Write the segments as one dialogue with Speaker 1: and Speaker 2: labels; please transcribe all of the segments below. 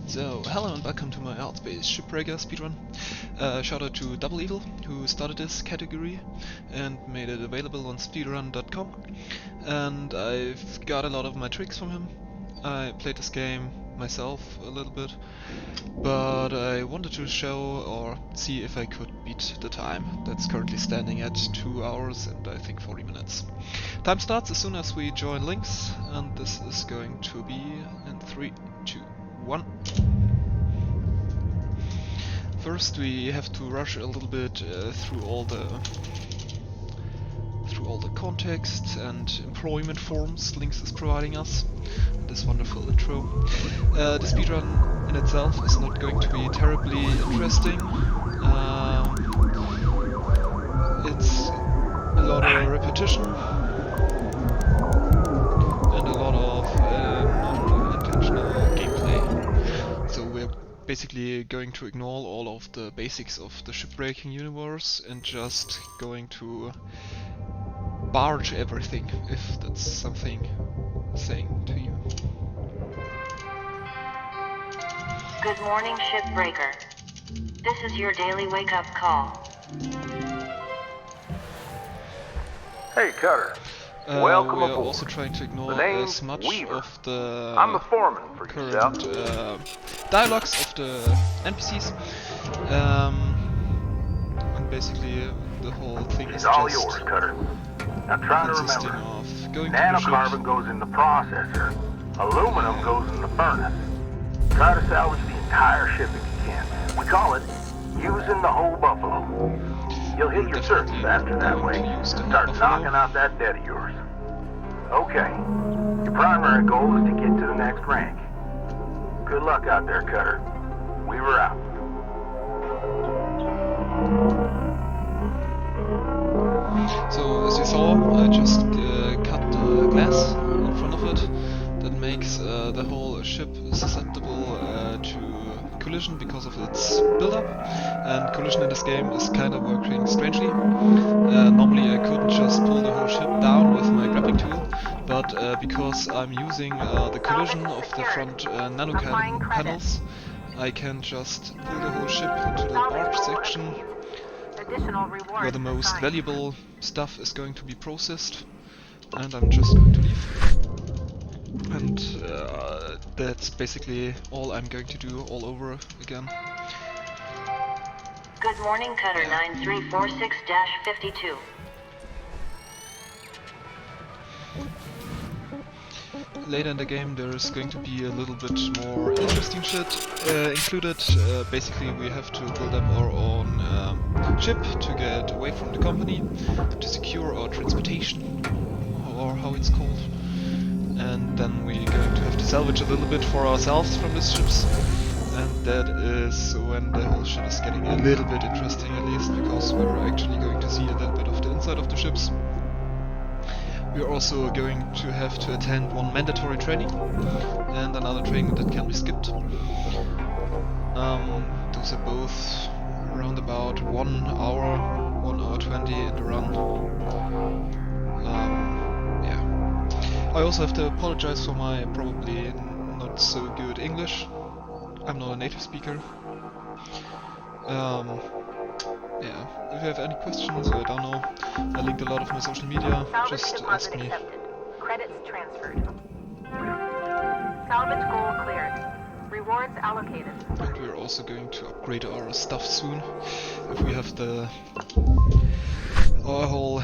Speaker 1: So, hello and welcome to my Hardspace Shipbreaker speedrun. Shout out to Doublevil, who started this category and made it available on speedrun.com. And I've got a lot of my tricks from him. I played this game myself a little bit, but I wanted to show or see if I could beat the time. That's currently standing at 2 hours and I think 40 minutes. Time starts as soon as we join links, and this is going to be in 3, 2, 1. First, we have to rush a little bit through all the context and employment forms Links is providing us. This wonderful intro. The speedrun in itself is not going to be terribly interesting. It's a lot of repetition and a lot of non-intentional gameplay. So we're basically going to ignore all of the basics of the shipbreaking universe and just going to barge everything, if that's something saying to you.
Speaker 2: Good morning, Shipbreaker. This is your daily wake-up call.
Speaker 3: Hey, Cutter. Welcome
Speaker 1: we're
Speaker 3: aboard.
Speaker 1: also trying to ignore
Speaker 3: The name's
Speaker 1: as much
Speaker 3: Weaver.
Speaker 1: of the
Speaker 3: I'm the foreman for
Speaker 1: current
Speaker 3: yourself.
Speaker 1: dialogues of the NPCs. And basically the whole thing
Speaker 3: It's
Speaker 1: is
Speaker 3: all
Speaker 1: just
Speaker 3: yours, Cutter. Now try to
Speaker 1: consisting
Speaker 3: remember.
Speaker 1: of going to the
Speaker 3: Nanocarbon
Speaker 1: ship.
Speaker 3: goes in the processor. Aluminum goes in the furnace. Try to salvage the entire ship if you can. We call it using the whole buffalo. You'll hit your certs faster that way. Start knocking out that debt of yours. Okay. Your primary goal is to get to the next rank. Good luck out there, Cutter. Weaver out.
Speaker 1: So as you saw, I just cut the glass in front of it. That makes the whole ship susceptible to collision because of its build-up. And collision in this game is kind of working strangely. Normally I couldn't just pull the whole ship down with my grappling tool, but because I'm using the collision of the front panels, I can just pull the whole ship into the barge section, where the most valuable stuff is going to be processed, and I'm just going to leave. And that's basically all I'm going to do all over again.
Speaker 2: Good morning, Cutter 9346-52.
Speaker 1: Later in the game there is going to be a little bit more interesting shit included. Basically we have to build up our own ship to get away from the company, to secure our transportation, or how it's called. And then we're going to have to salvage a little bit for ourselves from these ships. And that is when the whole shit is getting a little bit interesting, at least, because we're actually going to see a little bit of the inside of the ships. We're also going to have to attend one mandatory training and another training that can be skipped. Those are both around about 1 hour, 1 hour 20 in the run. Yeah. I also have to apologize for my probably not so good English. I'm not a native speaker. Yeah, if you have any questions, I don't know, I linked a lot of my social media, just ask me.
Speaker 4: Accepted. Credits transferred. Salvage goal cleared. Rewards allocated.
Speaker 1: And we're also going to upgrade our stuff soon, if we have our whole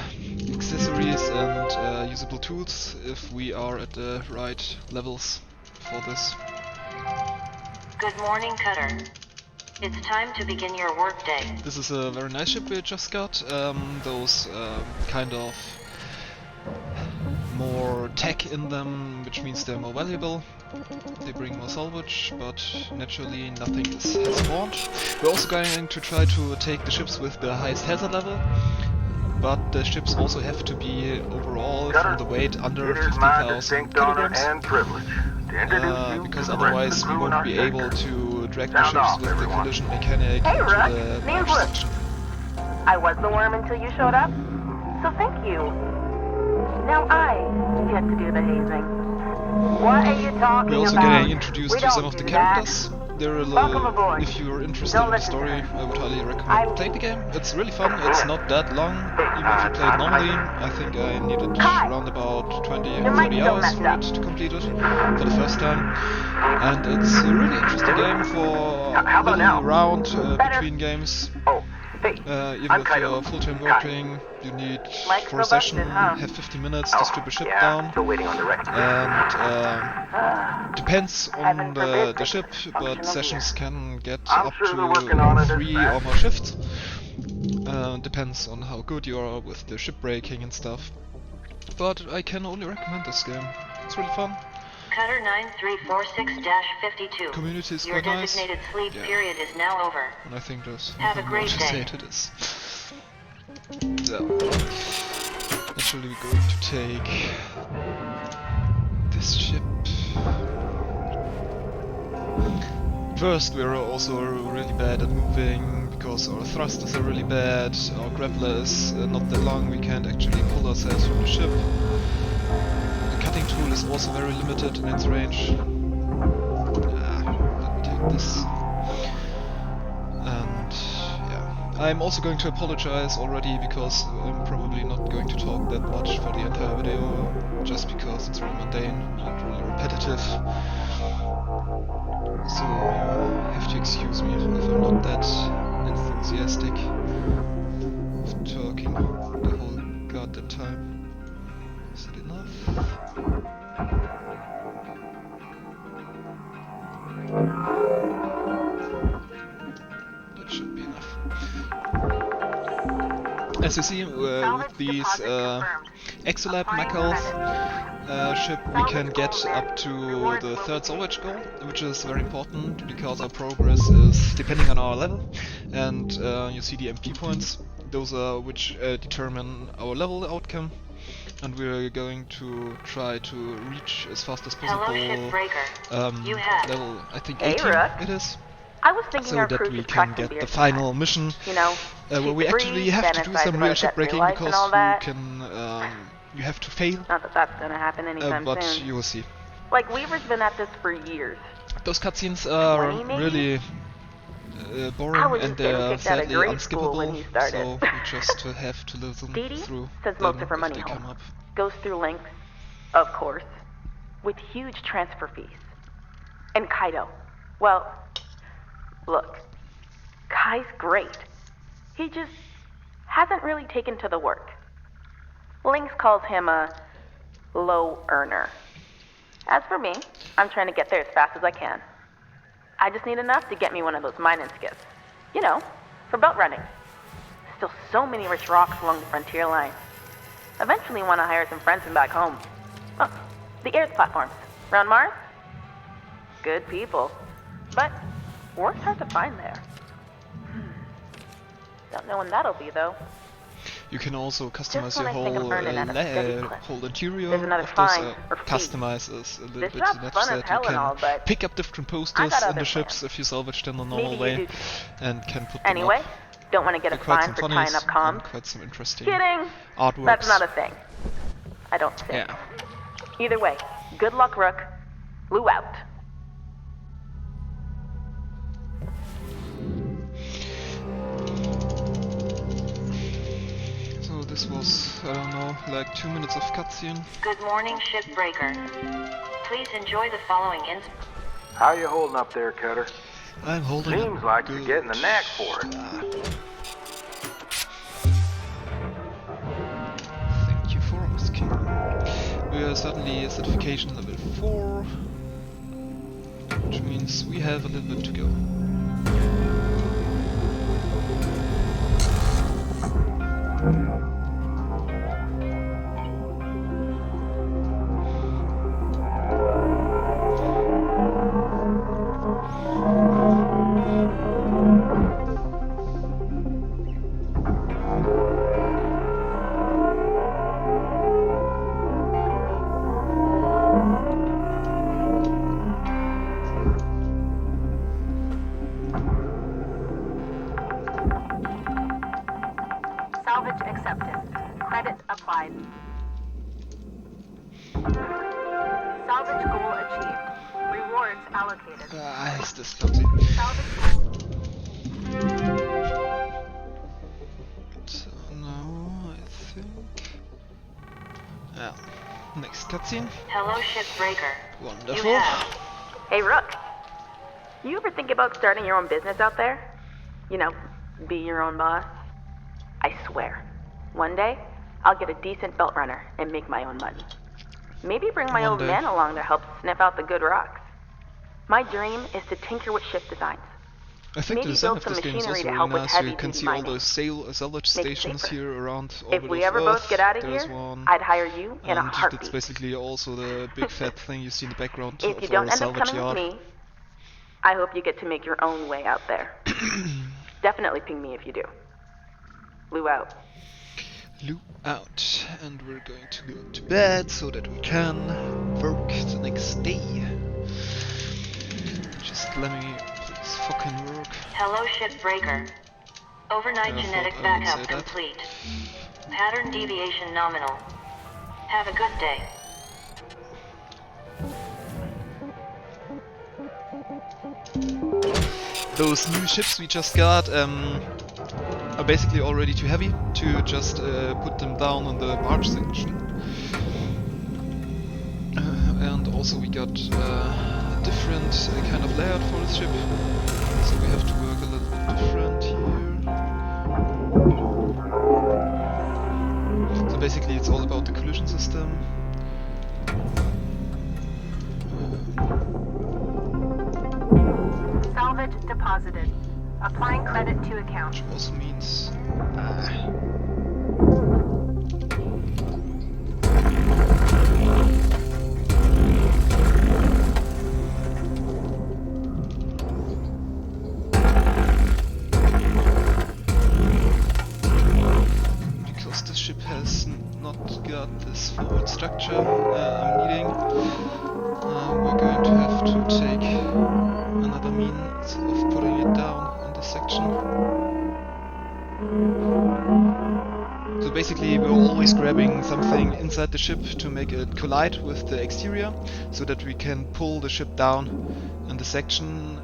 Speaker 1: accessories and usable tools, if we are at the right levels for this.
Speaker 2: Good morning, Cutter. It's time to begin your workday.
Speaker 1: This is a very nice ship we just got. Those kind of more tech in them, which means they're more valuable. They bring more salvage, but naturally nothing has spawned. We're also going to try to take the ships with the highest hazard level, but the ships also have to be overall from the weight under 50,000 kilograms. Because otherwise we won't be able to drag the ships with the collision mechanic
Speaker 4: Hey,
Speaker 1: into
Speaker 4: Ruck.
Speaker 1: the
Speaker 4: Name's
Speaker 1: barge
Speaker 4: Ruck.
Speaker 1: section.
Speaker 4: I was the worm until you showed up, so thank you. Now I get to do the hazing. What are you talking
Speaker 1: We're also
Speaker 4: about?
Speaker 1: getting introduced
Speaker 4: We
Speaker 1: to some
Speaker 4: don't
Speaker 1: of the
Speaker 4: do
Speaker 1: characters.
Speaker 4: that. Welcome aboard.
Speaker 1: if you're interested
Speaker 4: Don't
Speaker 1: in the
Speaker 4: listen to
Speaker 1: story,
Speaker 4: her.
Speaker 1: I would highly recommend playing the game. It's really fun. It's not that long. Even if you play it normally, I think I needed
Speaker 4: Kai!
Speaker 1: around about 20
Speaker 4: Your mic's
Speaker 1: 30
Speaker 4: still
Speaker 1: hours
Speaker 4: messed
Speaker 1: for
Speaker 4: up.
Speaker 1: it to complete it for the first time. And it's a really interesting game for
Speaker 3: How about
Speaker 1: living
Speaker 3: now?
Speaker 1: around
Speaker 4: Better.
Speaker 1: between games.
Speaker 3: Oh, hey,
Speaker 1: Even
Speaker 3: I'm
Speaker 1: if
Speaker 3: Kaido.
Speaker 1: you're full-time
Speaker 3: Kai.
Speaker 1: working, you need
Speaker 4: Mike's
Speaker 1: for a
Speaker 4: still
Speaker 1: session
Speaker 4: busted, huh?
Speaker 1: have 50 minutes to strip a ship
Speaker 3: yeah,
Speaker 1: down.
Speaker 3: still waiting on the wreck.
Speaker 1: And depends on
Speaker 4: Heaven forbid
Speaker 1: the
Speaker 4: this
Speaker 1: ship,
Speaker 4: is
Speaker 1: but
Speaker 4: functional
Speaker 1: sessions
Speaker 4: gear.
Speaker 1: can get
Speaker 3: I'm
Speaker 1: up
Speaker 3: sure they're working on
Speaker 1: to
Speaker 3: it as
Speaker 1: 3
Speaker 3: fast.
Speaker 1: or more shifts. Depends on how good you are with the shipbreaking and stuff. But I can only recommend this game. It's really fun.
Speaker 2: Cutter 9346-52.
Speaker 1: Community is
Speaker 2: Your
Speaker 1: quite nice.
Speaker 2: designated sleep
Speaker 1: Yeah.
Speaker 2: period is now over.
Speaker 1: And I think there's
Speaker 2: Have a
Speaker 1: nothing more
Speaker 2: great
Speaker 1: to
Speaker 2: day.
Speaker 1: say to this. So, naturally we're going to take this ship. First, we're also really bad at moving because our thrusters are really bad. Our grappler is not that long. We can't actually pull ourselves from the ship. The cutting tool is also very limited in its range. Let me take this. And yeah, I'm also going to apologize already because I'm probably not going to talk that much for the entire video, just because it's really mundane and really repetitive. So you have to excuse me if I'm not that enthusiastic of talking the whole goddamn time. Is it enough? That should be enough. As you see, with these Exolab Macals ship, we can get up to the 3rd salvage goal, which is very important because our progress is depending on our level. And you see the MP points; those are which determine our level outcome. And we're going to try to reach as fast as
Speaker 2: Hello,
Speaker 1: possible
Speaker 2: Shipbreaker. You have.
Speaker 1: level, I think
Speaker 4: Hey,
Speaker 1: 18
Speaker 4: Rook.
Speaker 1: it is.
Speaker 4: I was thinking
Speaker 1: So
Speaker 4: our
Speaker 1: that
Speaker 4: crew
Speaker 1: we
Speaker 4: should
Speaker 1: can
Speaker 4: crack some
Speaker 1: get
Speaker 4: beers
Speaker 1: the
Speaker 4: sometime.
Speaker 1: final mission,
Speaker 4: You know,
Speaker 1: where we actually have to do some real shipbreaking because you can you have to fail,
Speaker 4: Not that that's gonna happen anytime
Speaker 1: but
Speaker 4: soon.
Speaker 1: you will see.
Speaker 4: Like, Weaver's been at this for years.
Speaker 1: Those cutscenes are
Speaker 4: 20 maybe?
Speaker 1: really
Speaker 4: I
Speaker 1: boring
Speaker 4: was
Speaker 1: and
Speaker 4: just getting
Speaker 1: they're
Speaker 4: kicked out of
Speaker 1: sadly
Speaker 4: grade school when
Speaker 1: unskippable,
Speaker 4: he started.
Speaker 1: so we just have to live them
Speaker 4: Dee Dee
Speaker 1: through
Speaker 4: sends
Speaker 1: them
Speaker 4: most of her
Speaker 1: if
Speaker 4: money
Speaker 1: they
Speaker 4: home.
Speaker 1: come up.
Speaker 4: Goes through links, of course, with huge transfer fees. And Kaido, well, look, Kai's great. He just hasn't really taken to the work. Lynx calls him a low earner. As for me, I'm trying to get there as fast as I can. I just need enough to get me one of those mining skiffs. You know, for belt running. Still so many rich rocks along the frontier line. Eventually want to hire some friends from back home. Oh, the Earth platforms. Around Mars? Good people. But work's hard to find there. Don't know when that'll be, though.
Speaker 1: You can also customize your
Speaker 4: when I think I'm
Speaker 1: whole
Speaker 4: earning at a steady clip.
Speaker 1: whole interior
Speaker 4: There's another
Speaker 1: of this.
Speaker 4: fine or fee.
Speaker 1: Customize is a little
Speaker 4: This
Speaker 1: bit
Speaker 4: job's
Speaker 1: enough
Speaker 4: fun as
Speaker 1: that
Speaker 4: hell
Speaker 1: you
Speaker 4: and all,
Speaker 1: can
Speaker 4: but
Speaker 1: pick up different
Speaker 4: I
Speaker 1: posters
Speaker 4: got
Speaker 1: in
Speaker 4: other
Speaker 1: the ships
Speaker 4: plans.
Speaker 1: if you salvage them the normal
Speaker 4: Maybe you
Speaker 1: way,
Speaker 4: do too.
Speaker 1: and can put them
Speaker 4: Anyway,
Speaker 1: up.
Speaker 4: don't want to get a
Speaker 1: They're quite
Speaker 4: fine
Speaker 1: some
Speaker 4: for tying
Speaker 1: funnies
Speaker 4: up comms.
Speaker 1: and quite some interesting
Speaker 4: Kidding!
Speaker 1: artworks.
Speaker 4: That's not a thing. I don't think.
Speaker 1: Yeah.
Speaker 4: Either way, good luck, Rook. Lou out.
Speaker 1: So this was, I don't know, like 2 minutes of cutscene.
Speaker 2: Good morning, Shipbreaker. Please enjoy the following
Speaker 3: How you holding up there, Cutter?
Speaker 1: I'm holding
Speaker 3: Seems
Speaker 1: up
Speaker 3: like
Speaker 1: good.
Speaker 3: you're getting the knack for it.
Speaker 1: Thank you for asking. We are suddenly certification level 4, which means we have a little bit to go.
Speaker 4: Salvage accepted. Credit applied. Salvage goal achieved. Rewards
Speaker 5: allocated.
Speaker 1: Ist das clumsy. So now I think... Yeah. Next cutscene.
Speaker 2: Hello, Shipbreaker.
Speaker 1: Wonderful.
Speaker 2: You have.
Speaker 4: Hey, Rook. You ever think about starting your own business out there? You know, be your own boss? I swear, one day, I'll get a decent belt runner and make my own money. Maybe bring my
Speaker 1: One
Speaker 4: old
Speaker 1: day.
Speaker 4: man along to help sniff out the good rocks. My dream is to tinker with ship designs.
Speaker 1: I think
Speaker 4: Maybe
Speaker 1: the design
Speaker 4: build
Speaker 1: of
Speaker 4: some
Speaker 1: this game is
Speaker 4: machinery
Speaker 1: also
Speaker 4: to
Speaker 1: really
Speaker 4: help with
Speaker 1: nice. You
Speaker 4: heavy
Speaker 1: can
Speaker 4: duty
Speaker 1: see all
Speaker 4: mining.
Speaker 1: those salvage
Speaker 4: Make it
Speaker 1: stations
Speaker 4: safer.
Speaker 1: here around
Speaker 4: If
Speaker 1: orbit
Speaker 4: we
Speaker 1: of
Speaker 4: ever both
Speaker 1: Earth.
Speaker 4: get out of
Speaker 1: There's
Speaker 4: here,
Speaker 1: one.
Speaker 4: I'd hire you in a
Speaker 1: And
Speaker 4: heartbeat.
Speaker 1: that's basically also the big fat thing you see in the background
Speaker 4: If
Speaker 1: of
Speaker 4: you
Speaker 1: our
Speaker 4: don't end up
Speaker 1: salvage
Speaker 4: coming
Speaker 1: yard.
Speaker 4: with me, I hope you get to make your own way out there. Definitely ping me if you do. Lou out.
Speaker 1: Lou out, and we're going to go to bed so that we can work the next day. Just let me please fucking work.
Speaker 2: Hello, Shipbreaker. Overnight
Speaker 1: I
Speaker 2: genetic
Speaker 1: thought I would
Speaker 2: backup
Speaker 1: say that.
Speaker 2: complete. Pattern deviation nominal. Have a good day.
Speaker 1: Those new ships we just got are basically already too heavy to just put them down on the barge section. And also we got different kind of layout for this ship, so we have to work a little bit different here. So basically it's all about the collision system.
Speaker 5: Salvage deposited. Applying credit to account.
Speaker 1: Which also means... because this ship has not got this forward structure I'm needing, we're going to have to take another means of putting it down on this section. So basically we're always grabbing something inside the ship to make it collide with the exterior, so that we can pull the ship down in the section,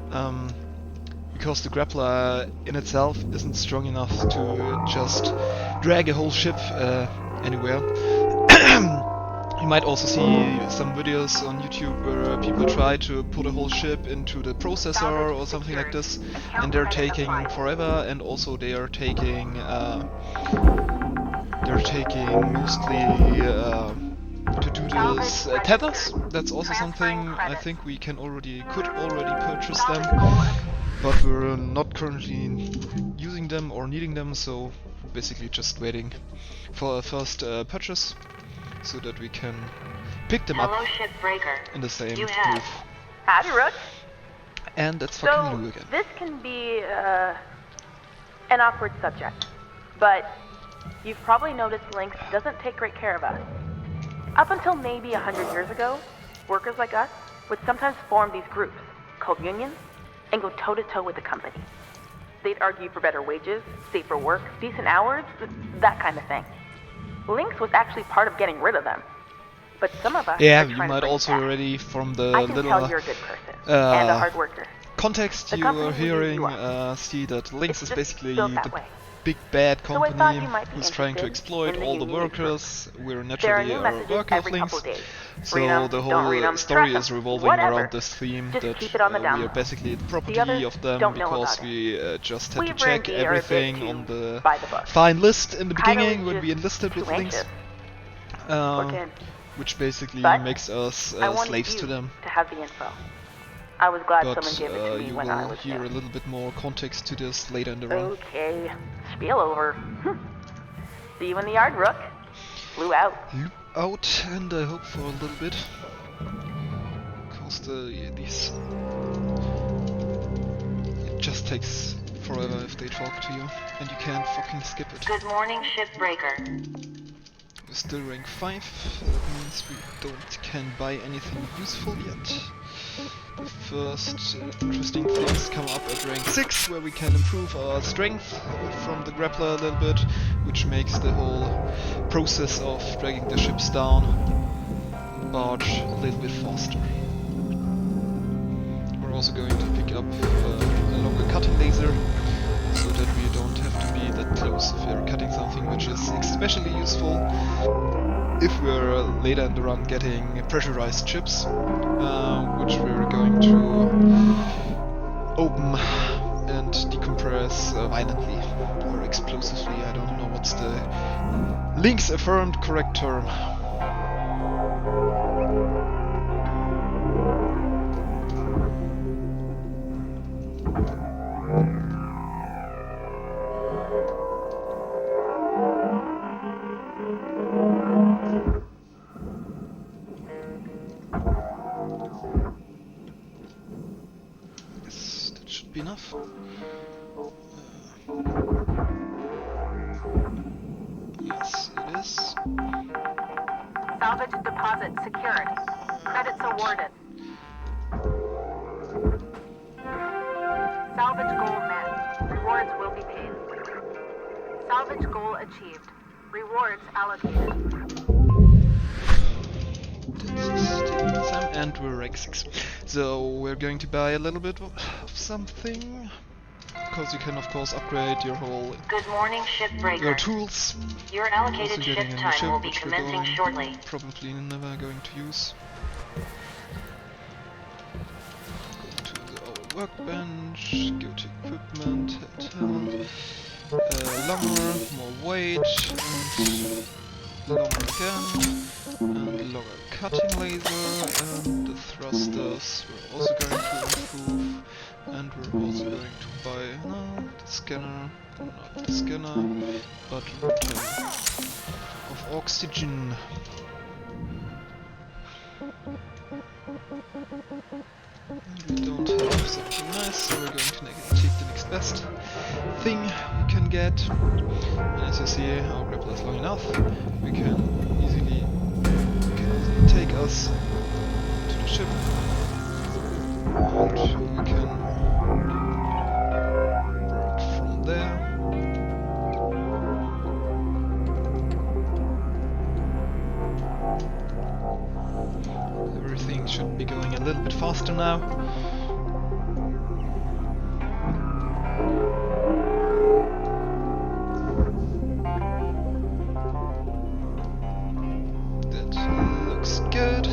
Speaker 1: because the grappler in itself isn't strong enough to just drag a whole ship anywhere. You might also see some videos on YouTube where people try to put a whole ship into the processor or something like this, and they're taking forever, and also they are taking mostly to do this tethers. That's also something I think we could already purchase them, but we're not currently using them or needing them, so basically just waiting for a first purchase, so that we can pick them
Speaker 2: Hello,
Speaker 1: up
Speaker 2: Shipbreaker.
Speaker 1: in the same
Speaker 2: You have.
Speaker 1: groove.
Speaker 4: Howdy, Rook.
Speaker 1: And that's
Speaker 4: So,
Speaker 1: fucking Lou again.
Speaker 4: this can be an awkward subject, but you've probably noticed Lynx doesn't take great care of us. Up until maybe 100 years ago, workers like us would sometimes form these groups called unions and go toe-to-toe with the company. They'd argue for better wages, safer work, decent hours, that kind of thing. Lynx was actually part of getting rid of them. But some of us
Speaker 1: Yeah,
Speaker 4: are
Speaker 1: you
Speaker 4: trying to
Speaker 1: might
Speaker 4: bring it
Speaker 1: also
Speaker 4: back.
Speaker 1: already from the
Speaker 4: I can
Speaker 1: little
Speaker 4: tell you're a good person and a hard worker.
Speaker 1: context
Speaker 4: The
Speaker 1: you
Speaker 4: company
Speaker 1: were
Speaker 4: will use
Speaker 1: hearing,
Speaker 4: you up.
Speaker 1: see that Lynx
Speaker 4: It's
Speaker 1: is
Speaker 4: just
Speaker 1: basically
Speaker 4: built
Speaker 1: the
Speaker 4: that way.
Speaker 1: big bad
Speaker 4: So I thought
Speaker 1: company
Speaker 4: you might be
Speaker 1: who's trying to
Speaker 4: interested
Speaker 1: exploit
Speaker 4: in the
Speaker 1: all the
Speaker 4: union
Speaker 1: workers. We're
Speaker 4: There are
Speaker 1: naturally
Speaker 4: new
Speaker 1: a
Speaker 4: messages
Speaker 1: worker of
Speaker 4: every
Speaker 1: Lynx,
Speaker 4: couple days.
Speaker 1: so
Speaker 4: Read 'em,
Speaker 1: the
Speaker 4: don't read
Speaker 1: whole
Speaker 4: 'em,
Speaker 1: story
Speaker 4: trash
Speaker 1: is
Speaker 4: 'em,
Speaker 1: revolving
Speaker 4: whatever.
Speaker 1: around this theme
Speaker 4: Just
Speaker 1: that
Speaker 4: keep it on the down
Speaker 1: we are
Speaker 4: low.
Speaker 1: basically the property
Speaker 4: others
Speaker 1: of them,
Speaker 4: don't know
Speaker 1: because
Speaker 4: about
Speaker 1: we just had
Speaker 4: We
Speaker 1: to
Speaker 4: of R&D
Speaker 1: check
Speaker 4: are a bit
Speaker 1: everything
Speaker 4: too
Speaker 1: on the
Speaker 4: by the book.
Speaker 1: fine list in the
Speaker 4: Kaido
Speaker 1: beginning
Speaker 4: is
Speaker 1: when
Speaker 4: just
Speaker 1: we enlisted
Speaker 4: too
Speaker 1: with Lynx.
Speaker 4: anxious. Poor kid.
Speaker 1: Which basically
Speaker 4: But
Speaker 1: makes us
Speaker 4: I wanted
Speaker 1: slaves
Speaker 4: you
Speaker 1: to them.
Speaker 4: to have the info. I was glad
Speaker 1: But
Speaker 4: someone gave it to me
Speaker 1: you
Speaker 4: when I
Speaker 1: will
Speaker 4: was
Speaker 1: hear
Speaker 4: new.
Speaker 1: a little bit more context to this later in the run.
Speaker 4: Okay, spiel over. See you in the yard, Rook. Lou out.
Speaker 1: Loop out, and I hope for a little bit, because these it just takes forever if they talk to you, and you can't fucking skip it.
Speaker 2: Good morning, Shipbreaker.
Speaker 1: We're still rank 5, that means we can't buy anything useful yet. The first interesting things come up at rank 6, where we can improve our strength from the grappler a little bit, which makes the whole process of dragging the ships down barge a little bit faster. also going to pick up a longer cutting laser, so that we don't have to be that close if we're cutting something, which is especially useful if we're later in the run getting pressurized ships, which we're going to open and decompress violently or explosively. I don't know what's the Link's affirmed correct term. Yes, that should be enough. Yes, it is.
Speaker 5: Salvage deposit secured. Credits awarded. Salvage goal met. Rewards will be paid. Salvage goal achieved. Rewards allocated.
Speaker 1: And we're rank 6. So we're going to buy a little bit of something, because you can of course upgrade your whole
Speaker 2: Good morning,
Speaker 1: your
Speaker 2: Shipbreaker.
Speaker 1: tools.
Speaker 2: Your
Speaker 1: Also
Speaker 2: allocated
Speaker 1: getting
Speaker 2: ship
Speaker 1: a new
Speaker 2: time
Speaker 1: ship,
Speaker 2: will be
Speaker 1: which we're
Speaker 2: commencing
Speaker 1: going
Speaker 2: shortly.
Speaker 1: probably never going to use. Go to our workbench, go to equipment, longer, more weight, and longer again, and longer cutting laser, and the thrusters we're also going to improve, and we're also going to buy the scanner, not the scanner, but return of oxygen. And we don't have something nice, so we're going to take the next best thing we can get. And as you see, our grapple is long enough. We can easily take us to the ship, and we can work from there. Everything should be going a little bit faster now. That looks good.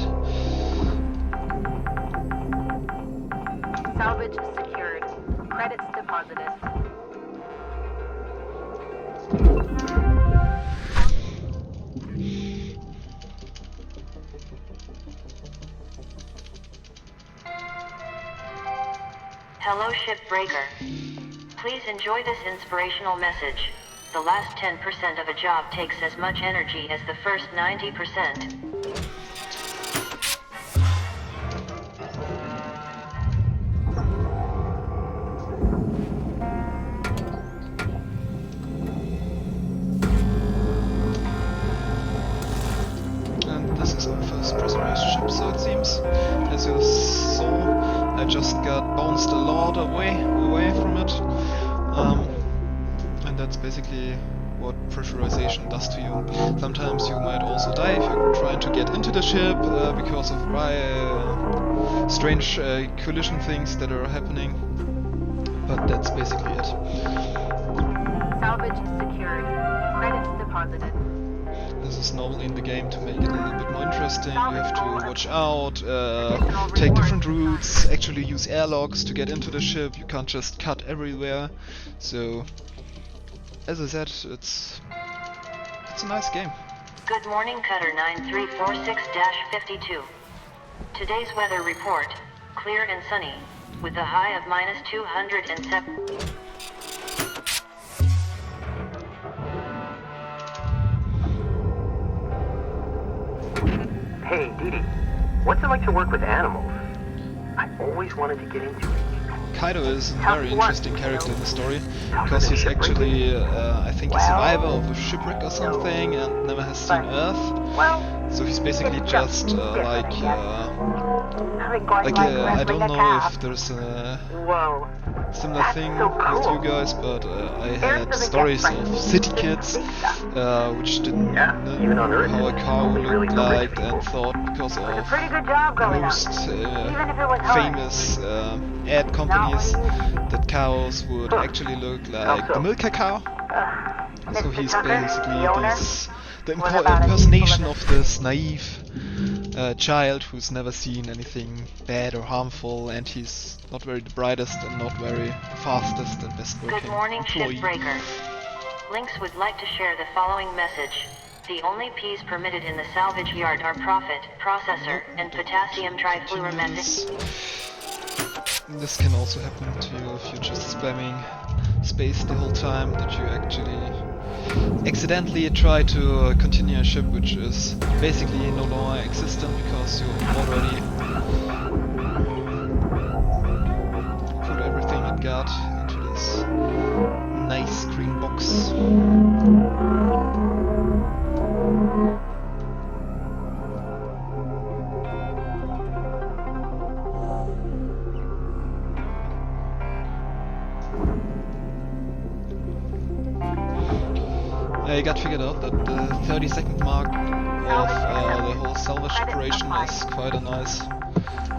Speaker 5: Salvage secured. Credits deposited.
Speaker 2: Hello, Shipbreaker. Please enjoy this inspirational message. The last 10% of a job takes as much energy as the first 90%.
Speaker 1: And this is our first pressurized ship, so it seems. As you saw, I just got bounced a lot away from it. And that's basically what pressurization does to you. Sometimes you might also die if you're trying to get into the ship because of strange collision things that are happening. But that's basically it.
Speaker 5: Salvage secured. Credits deposited.
Speaker 1: This is normal in the game to make it a little bit more interesting. You have to watch out, take different routes, actually use airlocks to get into the ship. You can't just cut everywhere. So, as I said, it's a nice game.
Speaker 2: Good morning, Cutter 9346-52. Today's weather report, clear and sunny, with a high of -207.
Speaker 3: Hey, Dee, what's it like to work with animals? I always wanted to get into it.
Speaker 1: Kaido is a very interesting character in the story, because he's actually, I think, a survivor of a shipwreck or something, and never has seen Earth. So he's basically just like Like, I don't know if there's a
Speaker 4: Whoa.
Speaker 1: similar thing
Speaker 4: so
Speaker 1: with
Speaker 4: cool.
Speaker 1: you guys, but I
Speaker 4: Here's
Speaker 1: had
Speaker 4: to the
Speaker 1: stories
Speaker 4: guest
Speaker 1: of
Speaker 4: friendly
Speaker 1: city
Speaker 4: space
Speaker 1: kids
Speaker 4: stuff.
Speaker 1: which didn't
Speaker 3: Yeah, even on
Speaker 1: know
Speaker 3: Earth,
Speaker 1: how a cow
Speaker 3: only really
Speaker 1: looked
Speaker 3: for rich
Speaker 1: like
Speaker 3: people.
Speaker 1: and thought because
Speaker 4: It was a
Speaker 1: of
Speaker 4: pretty good job
Speaker 1: the
Speaker 4: growing up.
Speaker 1: most
Speaker 4: Even if it was hard.
Speaker 1: famous ad
Speaker 4: Not
Speaker 1: companies
Speaker 4: what it used to be.
Speaker 1: that cows would actually look like the
Speaker 3: so?
Speaker 1: Milka cow. So
Speaker 4: Mr.
Speaker 1: he's
Speaker 4: Tucker,
Speaker 1: basically
Speaker 4: the owner,
Speaker 1: the
Speaker 4: was about as
Speaker 1: impersonation
Speaker 4: useful
Speaker 1: of this naive child who's never seen anything bad or harmful, and he's not very the brightest and not very the fastest and best
Speaker 2: Good
Speaker 1: working
Speaker 2: morning,
Speaker 1: employee.
Speaker 2: Shipbreaker. Lynx would like to share the following message. The only P's permitted in the salvage yard are profit, processor, and potassium trifluoromethane.
Speaker 1: This can also happen to you if you're just spamming space the whole time, that you actually accidentally try to continue a ship which is basically no longer existent because you already put everything it got into this nice green box. I got figured out that the 30-second mark of the whole salvage operation is quite a nice.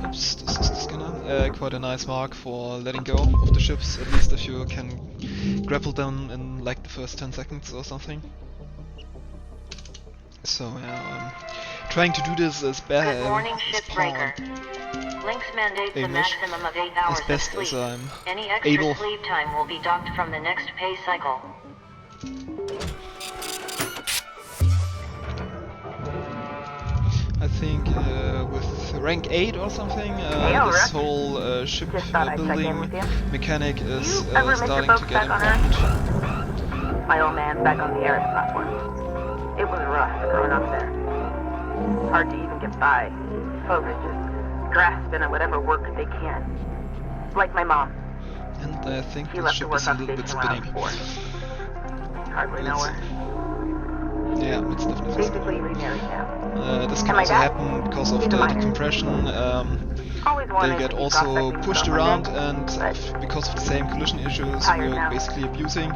Speaker 1: Oops, this is the scanner. Quite a nice mark for letting go of the ships, at least if you can grapple them in like the first 10 seconds or something. So yeah, I'm trying to do this as
Speaker 2: Good morning,
Speaker 1: as
Speaker 2: Shipbreaker. Lynx mandates a
Speaker 1: English,
Speaker 2: maximum of 8 hours
Speaker 1: as best
Speaker 2: of
Speaker 1: as
Speaker 2: sleep.
Speaker 1: I'm
Speaker 2: Any extra
Speaker 1: able.
Speaker 2: sleep time will be docked from the next pay cycle.
Speaker 1: I think with rank 8 or something,
Speaker 4: Hey,
Speaker 1: this whole ship
Speaker 4: Just thought I'd check in
Speaker 1: building
Speaker 4: with you.
Speaker 1: mechanic is
Speaker 4: You ever miss your
Speaker 1: starting
Speaker 4: folks
Speaker 1: to get
Speaker 4: back on
Speaker 1: important.
Speaker 4: My old man's back on the Ares platform. It was rough growing up there. Hard to even get by. Folks just grasping at whatever work they can. Like my mom.
Speaker 1: And I think
Speaker 4: She
Speaker 1: the
Speaker 4: left to
Speaker 1: ship
Speaker 4: work
Speaker 1: is a
Speaker 4: on
Speaker 1: little bit
Speaker 4: station when I
Speaker 1: spinning.
Speaker 4: was 4. Hardly know
Speaker 1: Let's
Speaker 4: her.
Speaker 1: Yeah, it's definitely spinning.
Speaker 4: Basically remarried now.
Speaker 1: This can
Speaker 4: And my
Speaker 1: also
Speaker 4: dad?
Speaker 1: happen because of
Speaker 4: He's a
Speaker 1: the
Speaker 4: miner.
Speaker 1: decompression.
Speaker 4: Always
Speaker 1: They
Speaker 4: wanted
Speaker 1: get
Speaker 4: to be
Speaker 1: also
Speaker 4: prospecting
Speaker 1: pushed
Speaker 4: stuff one
Speaker 1: around,
Speaker 4: day,
Speaker 1: and
Speaker 4: but
Speaker 1: because of the same collision issues
Speaker 4: tired
Speaker 1: we're
Speaker 4: now.
Speaker 1: basically abusing,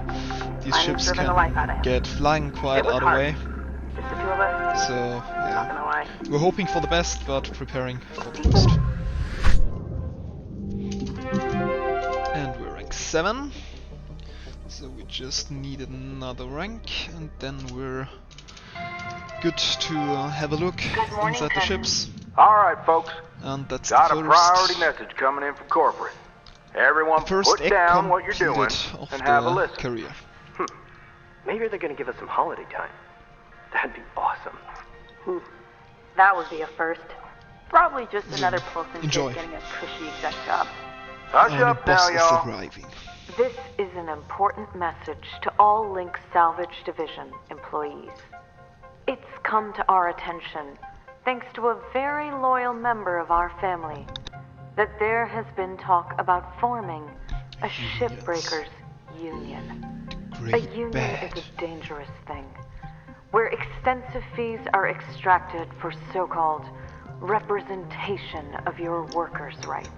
Speaker 1: these
Speaker 4: Mine's
Speaker 1: ships
Speaker 4: driven the life out of
Speaker 1: can
Speaker 4: him.
Speaker 1: get flung quite
Speaker 4: It was
Speaker 1: out of the way.
Speaker 4: hard. Just the two of us.
Speaker 1: So
Speaker 4: Not
Speaker 1: yeah,
Speaker 4: gonna lie.
Speaker 1: we're hoping for the best, but preparing for the worst. And we're rank 7. So we just need another rank, and then we're good to have a look
Speaker 2: Good morning,
Speaker 1: inside the
Speaker 2: cousin.
Speaker 1: ships.
Speaker 3: All right, folks.
Speaker 1: And that's
Speaker 3: Got a
Speaker 1: the
Speaker 3: priority
Speaker 1: first,
Speaker 3: message coming in from corporate. Everyone,
Speaker 1: the first
Speaker 3: put
Speaker 1: act
Speaker 3: down what you're
Speaker 1: completed
Speaker 3: doing
Speaker 1: of
Speaker 3: and have a
Speaker 1: the
Speaker 3: listen.
Speaker 1: career.
Speaker 6: Maybe they're gonna give us some holiday time. That'd be awesome.
Speaker 4: That would be a first. Probably just another Pulson
Speaker 1: Enjoy.
Speaker 4: kid getting a cushy exec job.
Speaker 3: Hush
Speaker 1: Our
Speaker 3: up now,
Speaker 1: boss is
Speaker 3: y'all.
Speaker 1: arriving.
Speaker 4: This is an important message to all Lynx Salvage Division employees. It's come to our attention, thanks to a very loyal member of our family, that there has been talk about forming a shipbreakers union. A
Speaker 1: Great
Speaker 4: union
Speaker 1: bad.
Speaker 4: is a dangerous thing, where extensive fees are extracted for so-called representation of your workers' rights.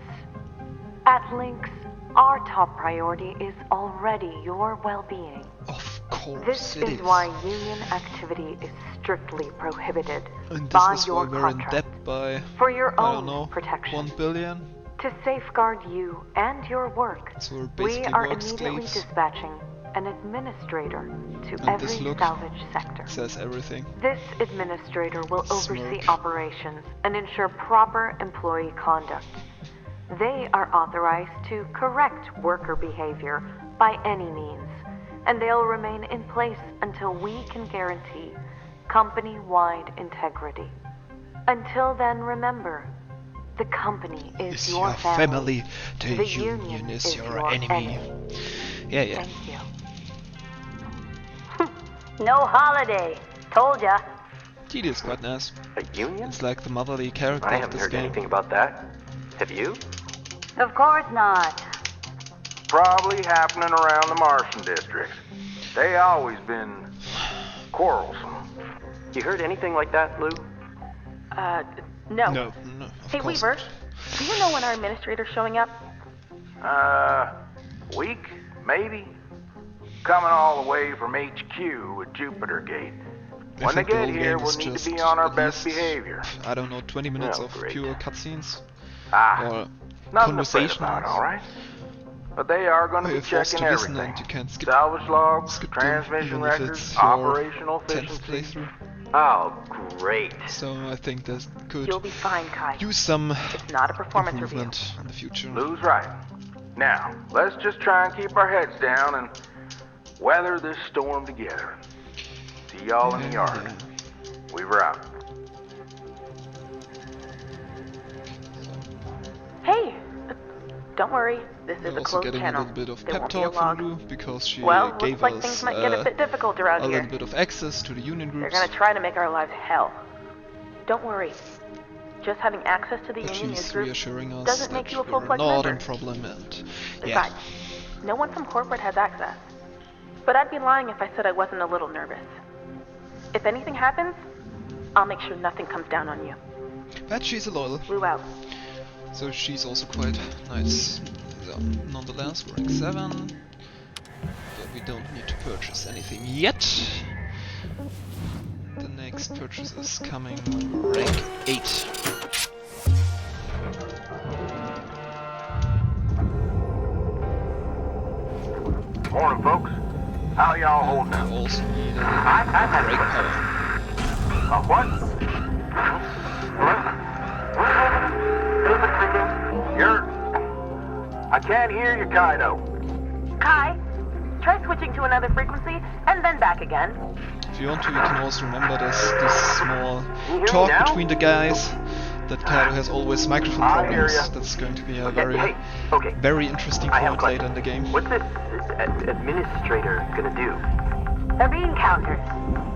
Speaker 4: At Lynx, our top priority is already your well-being.
Speaker 1: Of course
Speaker 4: This
Speaker 1: it
Speaker 4: is why union activity is strictly prohibited
Speaker 1: And this
Speaker 4: by
Speaker 1: is
Speaker 4: your
Speaker 1: why we're in
Speaker 4: contract
Speaker 1: debt by,
Speaker 4: for your
Speaker 1: I don't
Speaker 4: own
Speaker 1: know,
Speaker 4: protection.
Speaker 1: 1 billion.
Speaker 4: To safeguard you and your work,
Speaker 1: So we're
Speaker 4: we
Speaker 1: basically
Speaker 4: are
Speaker 1: work
Speaker 4: immediately
Speaker 1: slaves.
Speaker 4: dispatching an administrator to
Speaker 1: And this
Speaker 4: every
Speaker 1: look
Speaker 4: salvage sector.
Speaker 1: says everything.
Speaker 4: This administrator will oversee
Speaker 1: Smirk.
Speaker 4: operations and ensure proper employee conduct. They are authorized to correct worker behavior by any means, and they'll remain in place until we can guarantee company-wide integrity. Until then, remember, the company is
Speaker 1: It's
Speaker 4: your family.
Speaker 1: The,
Speaker 4: The
Speaker 1: union is your enemy.
Speaker 4: enemy.
Speaker 1: Yeah.
Speaker 4: Thank you.
Speaker 7: No holiday. Told ya.
Speaker 1: GD is quite nice.
Speaker 6: A union?
Speaker 1: It's like the motherly character
Speaker 6: I
Speaker 1: of
Speaker 6: haven't
Speaker 1: this
Speaker 6: heard
Speaker 1: game.
Speaker 6: anything about that. Have you?
Speaker 7: Of course not.
Speaker 3: Probably happening around the Martian districts. They always been quarrelsome.
Speaker 6: You heard anything like that, Lou?
Speaker 4: No.
Speaker 1: No, of
Speaker 4: Hey,
Speaker 1: course
Speaker 4: Weaver,
Speaker 1: not.
Speaker 4: do you know when our administrator's showing up?
Speaker 3: Week, maybe? Coming all the way from HQ at Jupiter Gate.
Speaker 1: I
Speaker 3: When they
Speaker 1: think the
Speaker 3: get
Speaker 1: whole
Speaker 3: here,
Speaker 1: game
Speaker 3: we'll
Speaker 1: is
Speaker 3: need
Speaker 1: just
Speaker 3: to be on our
Speaker 1: at
Speaker 3: best
Speaker 1: least,
Speaker 3: behavior.
Speaker 1: I don't know, 20 minutes
Speaker 3: Oh,
Speaker 1: of
Speaker 3: great.
Speaker 1: pure cutscenes
Speaker 3: Ah,
Speaker 1: or
Speaker 3: nothing to fret
Speaker 1: conversations.
Speaker 3: about, alright? But they are going to
Speaker 1: Where
Speaker 3: be
Speaker 1: you're forced
Speaker 3: checking
Speaker 1: to listen
Speaker 3: everything.
Speaker 1: and you can skip
Speaker 3: Salvage logs,
Speaker 1: them,
Speaker 3: transmission
Speaker 1: even if
Speaker 3: records,
Speaker 1: it's your
Speaker 3: operational
Speaker 1: 10th
Speaker 3: efficiency.
Speaker 1: playthrough.
Speaker 6: Oh, great.
Speaker 1: So I think that could
Speaker 4: You'll be fine, Kai.
Speaker 1: use some
Speaker 4: It's not a performance review.
Speaker 1: improvement in the future.
Speaker 3: Lou's right. Now, let's just try and keep our heads down and weather this storm together. See y'all in the yard. Weaver out.
Speaker 4: Hey, don't worry. This
Speaker 1: We're
Speaker 4: is a
Speaker 1: also
Speaker 4: closed
Speaker 1: getting
Speaker 4: channel.
Speaker 1: a little bit of
Speaker 4: There
Speaker 1: pep
Speaker 4: won't be a
Speaker 1: talk from
Speaker 4: log.
Speaker 1: Lou because she
Speaker 4: Well,
Speaker 1: gave
Speaker 4: looks like
Speaker 1: us
Speaker 4: things might get a bit difficult around
Speaker 1: a
Speaker 4: here.
Speaker 1: little bit of access to the union
Speaker 4: They're
Speaker 1: groups.
Speaker 4: gonna try to make our lives hell. Don't worry. Just having access to the
Speaker 1: But
Speaker 4: union news
Speaker 1: she's
Speaker 4: group
Speaker 1: reassuring us
Speaker 4: doesn't
Speaker 1: that
Speaker 4: make you a
Speaker 1: we're
Speaker 4: full-fledged
Speaker 1: not
Speaker 4: member.
Speaker 1: in problem and
Speaker 4: Besides, no one from corporate has access. But I'd be lying if I said I wasn't a little nervous. If anything happens, I'll make sure nothing comes down on you.
Speaker 1: But she's a loyal,
Speaker 4: Lou out.
Speaker 1: so she's also quite nice. So, nonetheless, rank 7. But we don't need to purchase anything yet. The next purchase is coming rank 8.
Speaker 3: Morning, folks. How y'all holding up?
Speaker 1: We also need a little brake power.
Speaker 3: What? You're... I can't hear you, Kaido.
Speaker 4: Kai, try switching to another frequency and then back again.
Speaker 1: If you want to, you can also remember this small
Speaker 3: You hear me
Speaker 1: talk
Speaker 3: now?
Speaker 1: between the guys. That Kaido has always microphone
Speaker 3: I hear
Speaker 1: problems.
Speaker 3: ya.
Speaker 1: That's going to be a
Speaker 6: Hey, okay.
Speaker 1: very interesting
Speaker 6: I have a
Speaker 1: point
Speaker 6: question.
Speaker 1: later in the game.
Speaker 6: What's this administrator gonna do?
Speaker 7: The bean counters.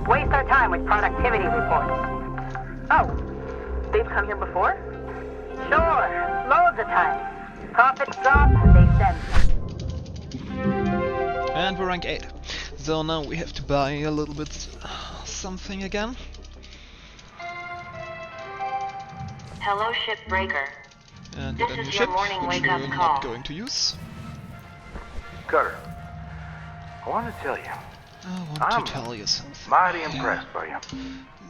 Speaker 7: Waste our time with productivity reports.
Speaker 4: Oh, they've come here before?
Speaker 7: Sure, loads of times. Profits drop, they send them.
Speaker 1: And we're rank 8. So now we have to buy a little bit something again.
Speaker 2: Hello, Shipbreaker.
Speaker 1: And
Speaker 2: This
Speaker 1: get a new
Speaker 2: is
Speaker 1: ship,
Speaker 2: your morning
Speaker 1: which we're
Speaker 2: wake-up
Speaker 1: not
Speaker 2: call.
Speaker 1: going to use.
Speaker 3: Cutter, I want to tell you,
Speaker 1: I want
Speaker 3: I'm
Speaker 1: to tell you something.
Speaker 3: mighty impressed by you.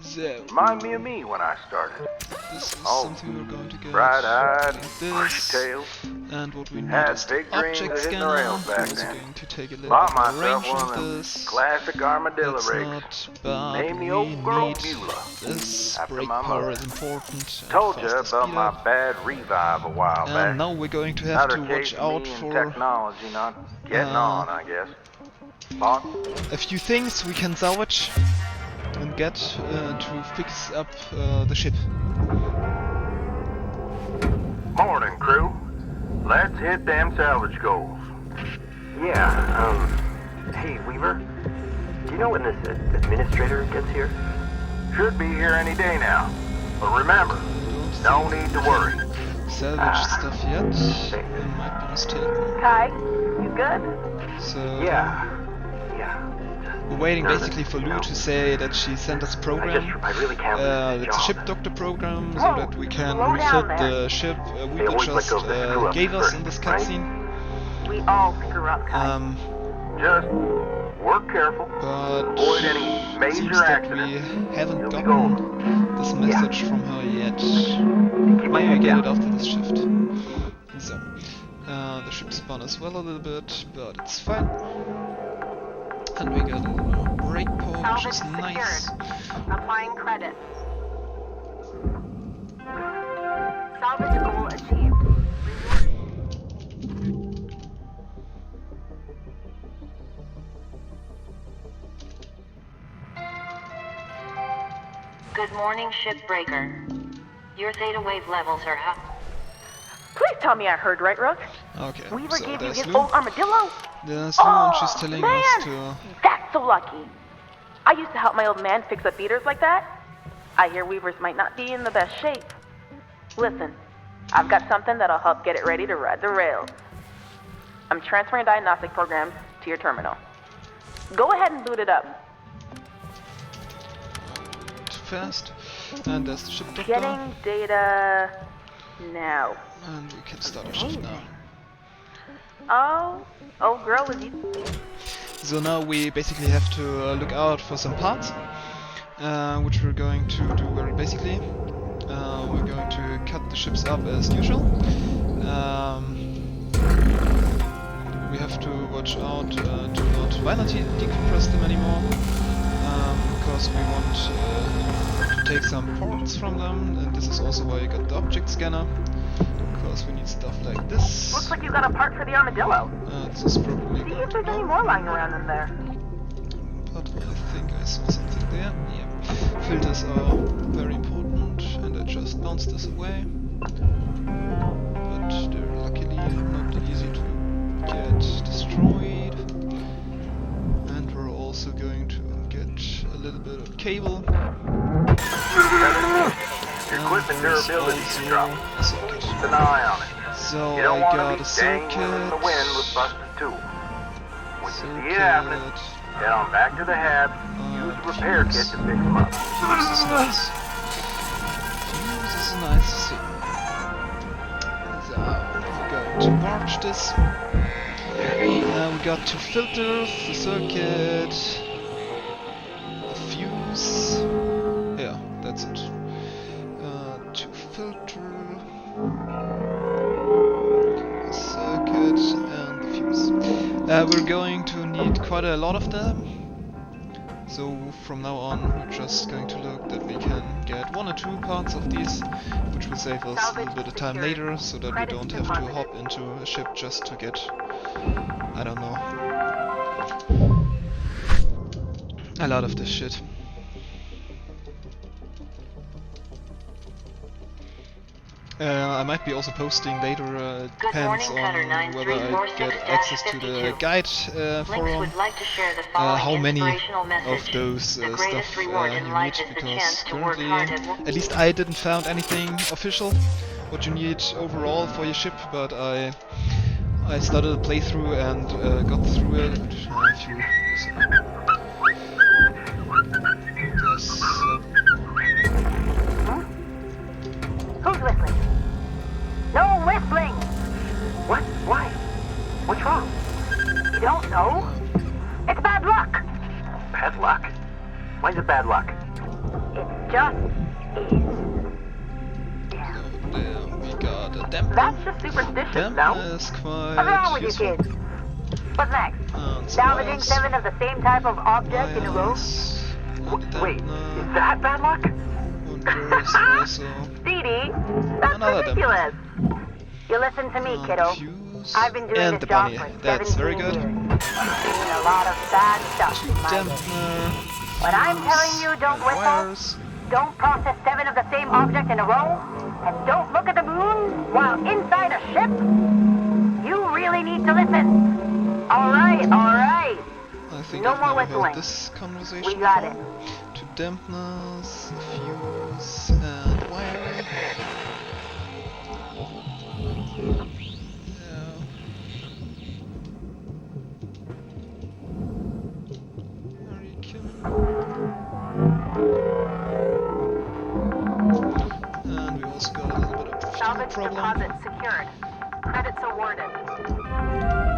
Speaker 1: So,
Speaker 3: Remind me of me when I started.
Speaker 1: this is
Speaker 3: Oh,
Speaker 1: something we're going to get.
Speaker 3: Bright-eyed,
Speaker 1: Like this.
Speaker 3: bushy-tailed.
Speaker 1: And what we need
Speaker 3: Had
Speaker 1: is the
Speaker 3: big dreams
Speaker 1: object
Speaker 3: of hitting the
Speaker 1: scanner.
Speaker 3: rails
Speaker 1: We're
Speaker 3: back
Speaker 1: also
Speaker 3: then.
Speaker 1: going to take a little
Speaker 3: Bought
Speaker 1: bit of
Speaker 3: myself
Speaker 1: range
Speaker 3: one
Speaker 1: of
Speaker 3: of them
Speaker 1: this.
Speaker 3: classic armadillo
Speaker 1: That's
Speaker 3: rigs.
Speaker 1: not, but
Speaker 3: Named the
Speaker 1: we
Speaker 3: old girl
Speaker 1: need
Speaker 3: Beulah,
Speaker 1: this
Speaker 3: after
Speaker 1: brake
Speaker 3: my
Speaker 1: power
Speaker 3: mother.
Speaker 1: is important. And
Speaker 3: Told you
Speaker 1: faster
Speaker 3: about
Speaker 1: speed
Speaker 3: my
Speaker 1: up.
Speaker 3: bad revive a while back.
Speaker 1: And now we're going to have
Speaker 3: Another
Speaker 1: to watch
Speaker 3: case of
Speaker 1: out
Speaker 3: me and
Speaker 1: for
Speaker 3: technology not getting
Speaker 1: uh,
Speaker 3: on, I guess. Boss?
Speaker 1: a few things we can salvage and get to fix up the ship.
Speaker 3: Morning, crew. Let's hit them salvage goals.
Speaker 6: Yeah, hey, Weaver. Do you know when this administrator gets here?
Speaker 3: Should be here any day now. But remember, no need to worry.
Speaker 1: Salvage stuff yet. I might be mistaken.
Speaker 4: Kai, you good?
Speaker 1: So
Speaker 6: Yeah.
Speaker 1: we're waiting
Speaker 6: Nervous,
Speaker 1: basically for
Speaker 6: you
Speaker 1: Lou
Speaker 6: know.
Speaker 1: to say that she sent us a program.
Speaker 6: I really can't lose this
Speaker 1: It's a
Speaker 6: job.
Speaker 1: ship doctor program, so
Speaker 4: Whoa,
Speaker 1: that we can
Speaker 4: slow down
Speaker 1: refit
Speaker 4: there.
Speaker 1: the ship
Speaker 6: They
Speaker 1: Weaver
Speaker 6: always let
Speaker 1: just
Speaker 6: go of the screw-ups
Speaker 1: gave us
Speaker 6: first,
Speaker 1: in this
Speaker 6: right?
Speaker 1: cutscene.
Speaker 4: We all screw up, Kai.
Speaker 3: Just work careful.
Speaker 1: But
Speaker 3: Avoid any
Speaker 1: seems
Speaker 3: major
Speaker 1: that
Speaker 3: accidents.
Speaker 1: we haven't
Speaker 3: You'll be
Speaker 1: gotten
Speaker 3: golden.
Speaker 1: this message from her yet.
Speaker 6: Keep my
Speaker 1: Maybe we
Speaker 6: head
Speaker 1: get
Speaker 6: down.
Speaker 1: it after this shift. So, the ship spun as well a little bit, but it's fine. And we got a little brake power, which
Speaker 5: Salvage
Speaker 1: is nice.
Speaker 5: secured. Applying credits. Salvage goal achieved.
Speaker 2: Good morning, Shipbreaker. Your theta wave levels are high.
Speaker 4: Please tell me I heard right, Rook.
Speaker 1: Okay,
Speaker 4: Weaver
Speaker 1: so
Speaker 4: gave you
Speaker 1: there's
Speaker 4: his
Speaker 1: Lou.
Speaker 4: old armadillo?
Speaker 1: There's Lou, and she's
Speaker 4: Oh,
Speaker 1: telling
Speaker 4: man,
Speaker 1: us to...
Speaker 4: that's so lucky. I used to help my old man fix up beaters like that. I hear Weavers might not be in the best shape. Listen, I've got something that'll help get it ready to ride the rails. I'm transferring diagnostic programs to your terminal. Go ahead and boot it up.
Speaker 1: Too fast. And there's the ship doctor.
Speaker 4: Getting data now.
Speaker 1: And we can start our shift now.
Speaker 4: Oh, old girl with you.
Speaker 1: So now we basically have to look out for some parts, which we're going to do very basically. We're going to cut the ships up as usual. We have to watch out to not violently decompress them anymore, because we want to take some parts from them, and this is also why you got the object scanner, because we need stuff like this.
Speaker 7: Looks like you got a part for the armadillo.
Speaker 1: This is probably
Speaker 7: See
Speaker 1: going
Speaker 7: if
Speaker 1: to
Speaker 7: there's any
Speaker 1: go,
Speaker 7: more lying around in there.
Speaker 1: but I think I saw something there. Yeah, filters are very important, and I just bounced this away. But they're luckily not easy to get destroyed. And we're also going to get a little bit of cable.
Speaker 3: Equipment durability is dropping.
Speaker 1: A circuit.
Speaker 3: Keep an eye on it.
Speaker 1: So
Speaker 3: You don't
Speaker 1: I
Speaker 3: want
Speaker 1: got
Speaker 3: to
Speaker 1: a
Speaker 3: be dangling in the wind with
Speaker 1: circuit.
Speaker 3: busted tools. When you see it happening, head on back to the hab, use the repair kit to fix them up.
Speaker 1: Fuse is nice. Fuse is nice to see. So we're going to march this. We got two filters, the circuit, a fuse. Yeah, that's it. Two filter, a circuit, and the fuse. We're going to need quite a lot of them. So from now on, we're just going to look that we can get 1 or 2 parts of these, which will save us a little bit of time later, so that we don't have to hop into a ship just to get, I don't know, a lot of this shit. I might be also posting later, depends on whether I get access to the guide forum,
Speaker 2: would like to share the following
Speaker 1: how many
Speaker 2: inspirational
Speaker 1: of
Speaker 2: message.
Speaker 1: those
Speaker 2: The
Speaker 1: stuff
Speaker 2: greatest reward in
Speaker 1: you
Speaker 2: life
Speaker 1: need,
Speaker 2: is the
Speaker 1: because
Speaker 2: chance to work
Speaker 1: currently,
Speaker 2: hard
Speaker 1: at least I didn't found anything official what you need overall for your ship, but I started a playthrough and got through it.
Speaker 7: Who's whistling? No whistling!
Speaker 6: What? Why? What's wrong?
Speaker 7: You don't know? It's bad luck!
Speaker 6: Bad luck? Why is it bad luck?
Speaker 7: It just is. Yeah.
Speaker 1: There we got a damper.
Speaker 7: That's just superstitious,
Speaker 1: Damper
Speaker 7: no?
Speaker 1: is quite
Speaker 7: What's wrong with you
Speaker 1: useful.
Speaker 7: kids? What's next?
Speaker 1: And
Speaker 7: Salvaging
Speaker 1: wires.
Speaker 7: 7 of the same type of object in a row?
Speaker 1: Wires. And a
Speaker 6: Wait,
Speaker 1: dampener.
Speaker 6: is that bad luck?
Speaker 1: And there's also
Speaker 7: Speedy, that's
Speaker 1: Another
Speaker 7: ridiculous. You listen to me, kiddo.
Speaker 1: fuse
Speaker 7: I've been doing
Speaker 1: and
Speaker 7: this
Speaker 1: the
Speaker 7: job
Speaker 1: bunny.
Speaker 7: for
Speaker 1: That's
Speaker 7: 17
Speaker 1: very good.
Speaker 7: years. I've seen a lot of bad stuff in my day.
Speaker 1: Dampener.
Speaker 7: When I'm telling you don't whistle,
Speaker 1: Wires.
Speaker 7: don't process 7 of the same object in a row, and don't look at the moon while inside a ship, you really need to listen. All right.
Speaker 1: I think
Speaker 7: No
Speaker 1: I've
Speaker 7: more
Speaker 1: never
Speaker 7: whistling.
Speaker 1: heard this conversation
Speaker 7: We got
Speaker 1: before.
Speaker 7: it.
Speaker 1: 2 dampeners, a fuse, and wire. Yeah. Very cool. And we also got a little bit of fuel
Speaker 5: Salvage
Speaker 1: problem.
Speaker 5: deposit secured. Credits awarded.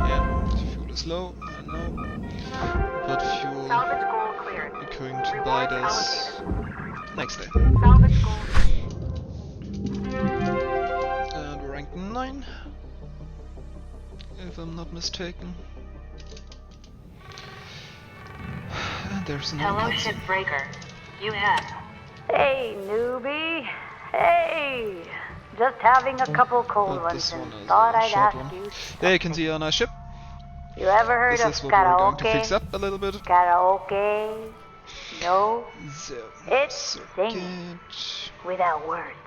Speaker 1: Yeah, the fuel is low, I know. But fuel
Speaker 5: Salvage goal cleared.
Speaker 1: we're going to buy
Speaker 5: Rewards
Speaker 1: this
Speaker 5: allocated.
Speaker 1: next day.
Speaker 5: Salvage goal.
Speaker 1: And we're ranked 9, if I'm not mistaken. And there's another
Speaker 2: Hello,
Speaker 1: cutscene.
Speaker 2: Shipbreaker. You have
Speaker 7: Hey, newbie. Hey. Just having a couple cold
Speaker 1: But
Speaker 7: ones
Speaker 1: this
Speaker 7: and
Speaker 1: one is
Speaker 7: thought
Speaker 1: a
Speaker 7: I'd
Speaker 1: short
Speaker 7: ask
Speaker 1: one.
Speaker 7: you.
Speaker 1: There you can see on our ship.
Speaker 7: You ever heard
Speaker 1: This
Speaker 7: of
Speaker 1: is what we're going to
Speaker 7: karaoke?
Speaker 1: fix up a little bit.
Speaker 7: Karaoke? No,
Speaker 1: So,
Speaker 7: It's
Speaker 1: circuit,
Speaker 7: singing. Without words.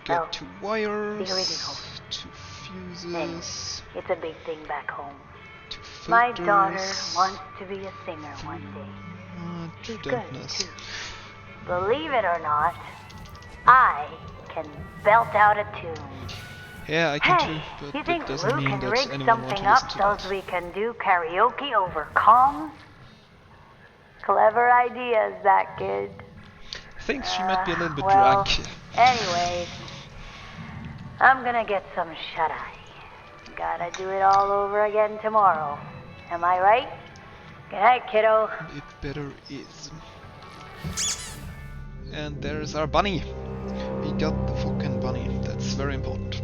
Speaker 1: get
Speaker 7: Well,
Speaker 1: 2 wires,
Speaker 7: the original.
Speaker 1: 2
Speaker 7: Anyway,
Speaker 1: fuses,
Speaker 7: it's a big thing back home.
Speaker 1: 2 filters,
Speaker 7: My daughter wants to be a singer one day.
Speaker 1: 2
Speaker 7: She's good,
Speaker 1: dampeners.
Speaker 7: too. Believe it or not, I can belt out a tune.
Speaker 1: Yeah, I can
Speaker 7: Hey,
Speaker 1: too,
Speaker 7: you
Speaker 1: but that
Speaker 7: think
Speaker 1: doesn't
Speaker 7: Lou
Speaker 1: mean
Speaker 7: can
Speaker 1: that
Speaker 7: rig
Speaker 1: anyone wants
Speaker 7: something
Speaker 1: to
Speaker 7: up
Speaker 1: listen to
Speaker 7: so
Speaker 1: that.
Speaker 7: we can do karaoke over comms? Clever ideas, that kid.
Speaker 1: thinks she might be a little bit
Speaker 7: well,
Speaker 1: drunk.
Speaker 7: anyways, I'm gonna get some shut-eye. Gotta do it all over again tomorrow. Am I right? Good night, kiddo.
Speaker 1: It better is. And there's our bunny. We got the fucking bunny. That's very important.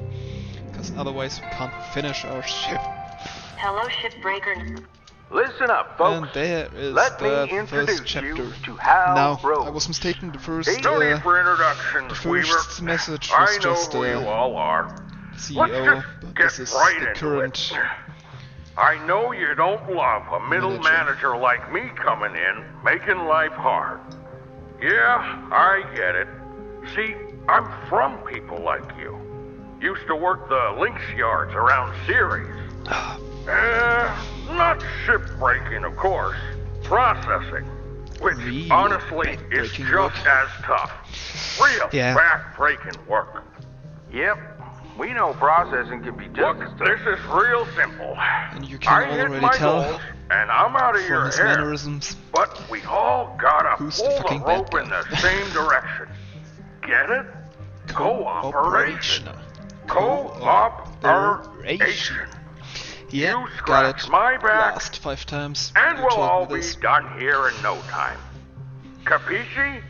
Speaker 1: Because otherwise we can't finish our ship.
Speaker 2: Hello, Shipbreaker.
Speaker 3: Listen up, folks.
Speaker 1: And there is
Speaker 3: Let me
Speaker 1: the
Speaker 3: introduce
Speaker 1: first chapter.
Speaker 3: you to Hal
Speaker 1: Now,
Speaker 3: Rose.
Speaker 1: I was mistaken. The first,
Speaker 3: No need for introductions,
Speaker 1: the first
Speaker 3: Weaver.
Speaker 1: message
Speaker 3: I
Speaker 1: was
Speaker 3: know
Speaker 1: just
Speaker 3: who you all are.
Speaker 1: CEO,
Speaker 3: Let's just
Speaker 1: but
Speaker 3: get
Speaker 1: this is
Speaker 3: right
Speaker 1: the
Speaker 3: into
Speaker 1: current.
Speaker 3: it. I know you don't love a middle
Speaker 1: Manager.
Speaker 3: manager like me coming in, making life hard. Yeah, I get it. See, I'm from people like you. Used to work the links yards around Ceres. Not shipbreaking, of course. Processing. Which,
Speaker 1: Real
Speaker 3: honestly, is
Speaker 1: back-breaking
Speaker 3: just
Speaker 1: work.
Speaker 3: as tough. Real
Speaker 1: Yeah.
Speaker 3: back-breaking work. Yep. We know processing can be just Look, this is real simple.
Speaker 1: And you can
Speaker 3: I hit
Speaker 1: already
Speaker 3: my
Speaker 1: tell
Speaker 3: goals, and I'm out of
Speaker 1: from
Speaker 3: your
Speaker 1: his
Speaker 3: hair.
Speaker 1: mannerisms.
Speaker 3: But we all gotta
Speaker 1: Who's the
Speaker 3: pull
Speaker 1: fucking
Speaker 3: the
Speaker 1: bad
Speaker 3: rope
Speaker 1: guy?
Speaker 3: in the same direction. Get it? Cooperation. Cooperation.
Speaker 1: Yeah,
Speaker 3: You
Speaker 1: got
Speaker 3: scratch
Speaker 1: it.
Speaker 3: my back,
Speaker 1: Last 5 times.
Speaker 3: and
Speaker 1: you
Speaker 3: we'll
Speaker 1: told
Speaker 3: all
Speaker 1: me
Speaker 3: be
Speaker 1: this.
Speaker 3: done here in no time. Capisci?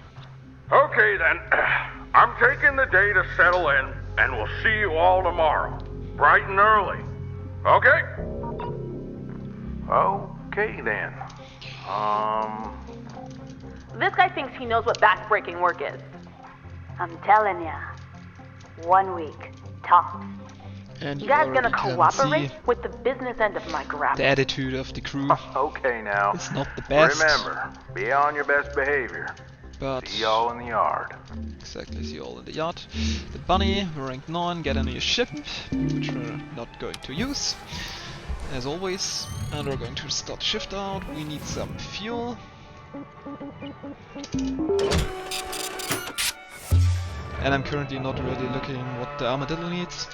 Speaker 3: Okay then. I'm taking the day to settle in, and we'll see you all tomorrow. Bright and early. Okay? Okay then.
Speaker 4: This guy thinks he knows what back-breaking work is.
Speaker 7: I'm telling ya. 1 week, tops.
Speaker 1: And
Speaker 4: You
Speaker 1: you
Speaker 4: guys
Speaker 1: already
Speaker 4: gonna
Speaker 1: can
Speaker 4: cooperate
Speaker 1: see
Speaker 4: with the business end of my grapple?
Speaker 1: the attitude of the crew.
Speaker 3: Okay now.
Speaker 1: It's not the best.
Speaker 3: Remember, be on your best behavior.
Speaker 1: But
Speaker 3: See y'all in the yard.
Speaker 1: exactly, see you all in the yard. The bunny, we're ranked 9, get a new ship, which we're not going to use, as always. And we're going to start shift out. We need some fuel. And I'm currently not really looking what the armadillo needs.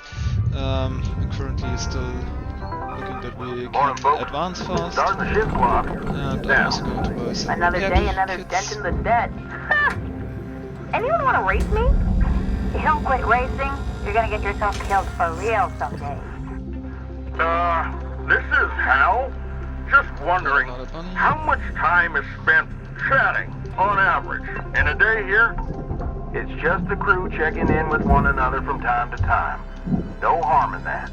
Speaker 1: I'm currently still looking that we can advance fast.
Speaker 3: Start the shift clock.
Speaker 1: And I'm also going to buy some
Speaker 7: Another
Speaker 1: caddy
Speaker 7: day, another
Speaker 1: kits.
Speaker 7: dent in the debt. Anyone want to race me? If you don't quit racing, you're gonna get yourself killed for real someday.
Speaker 3: This is Hal. Just wondering,
Speaker 1: Another bunny.
Speaker 3: how much time is spent chatting, on average, in a day here? It's just the crew checking in with one another from time to time. No harm in that.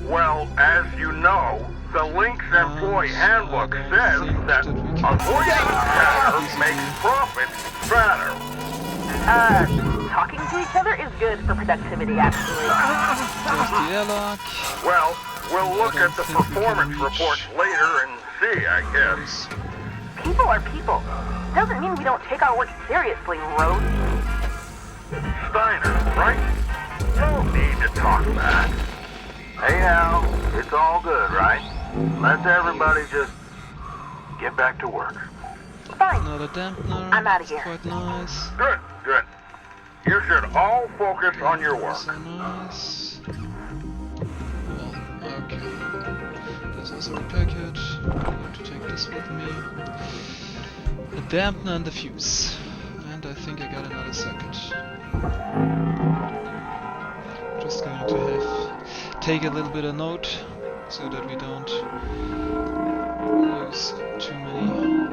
Speaker 3: Well, as you know, the Link's employee handbook says that avoiding chatter makes profits fatter.
Speaker 4: Talking to each other is good for productivity, actually.
Speaker 1: There's the airlock.
Speaker 3: Well, we'll look
Speaker 1: I
Speaker 3: at the
Speaker 1: don't think we can
Speaker 3: performance
Speaker 1: reach.
Speaker 3: reports later and see, I guess.
Speaker 4: People are people. Doesn't mean we don't take our work seriously, Rose.
Speaker 3: Steiner, right? No need to talk back. Hey Hal, it's all good, right? Let's everybody just get back to work.
Speaker 4: Fine.
Speaker 1: Another dampener.
Speaker 4: I'm outta
Speaker 1: That's
Speaker 4: here.
Speaker 1: quite nice.
Speaker 3: Good, good. You should all focus on your work.
Speaker 1: So nice. Well, okay. There's also a repair kit. I'm going to take this with me. The dampener and the fuse. And I think I got another circuit. Just going to take a little bit of note so that we don't lose too many.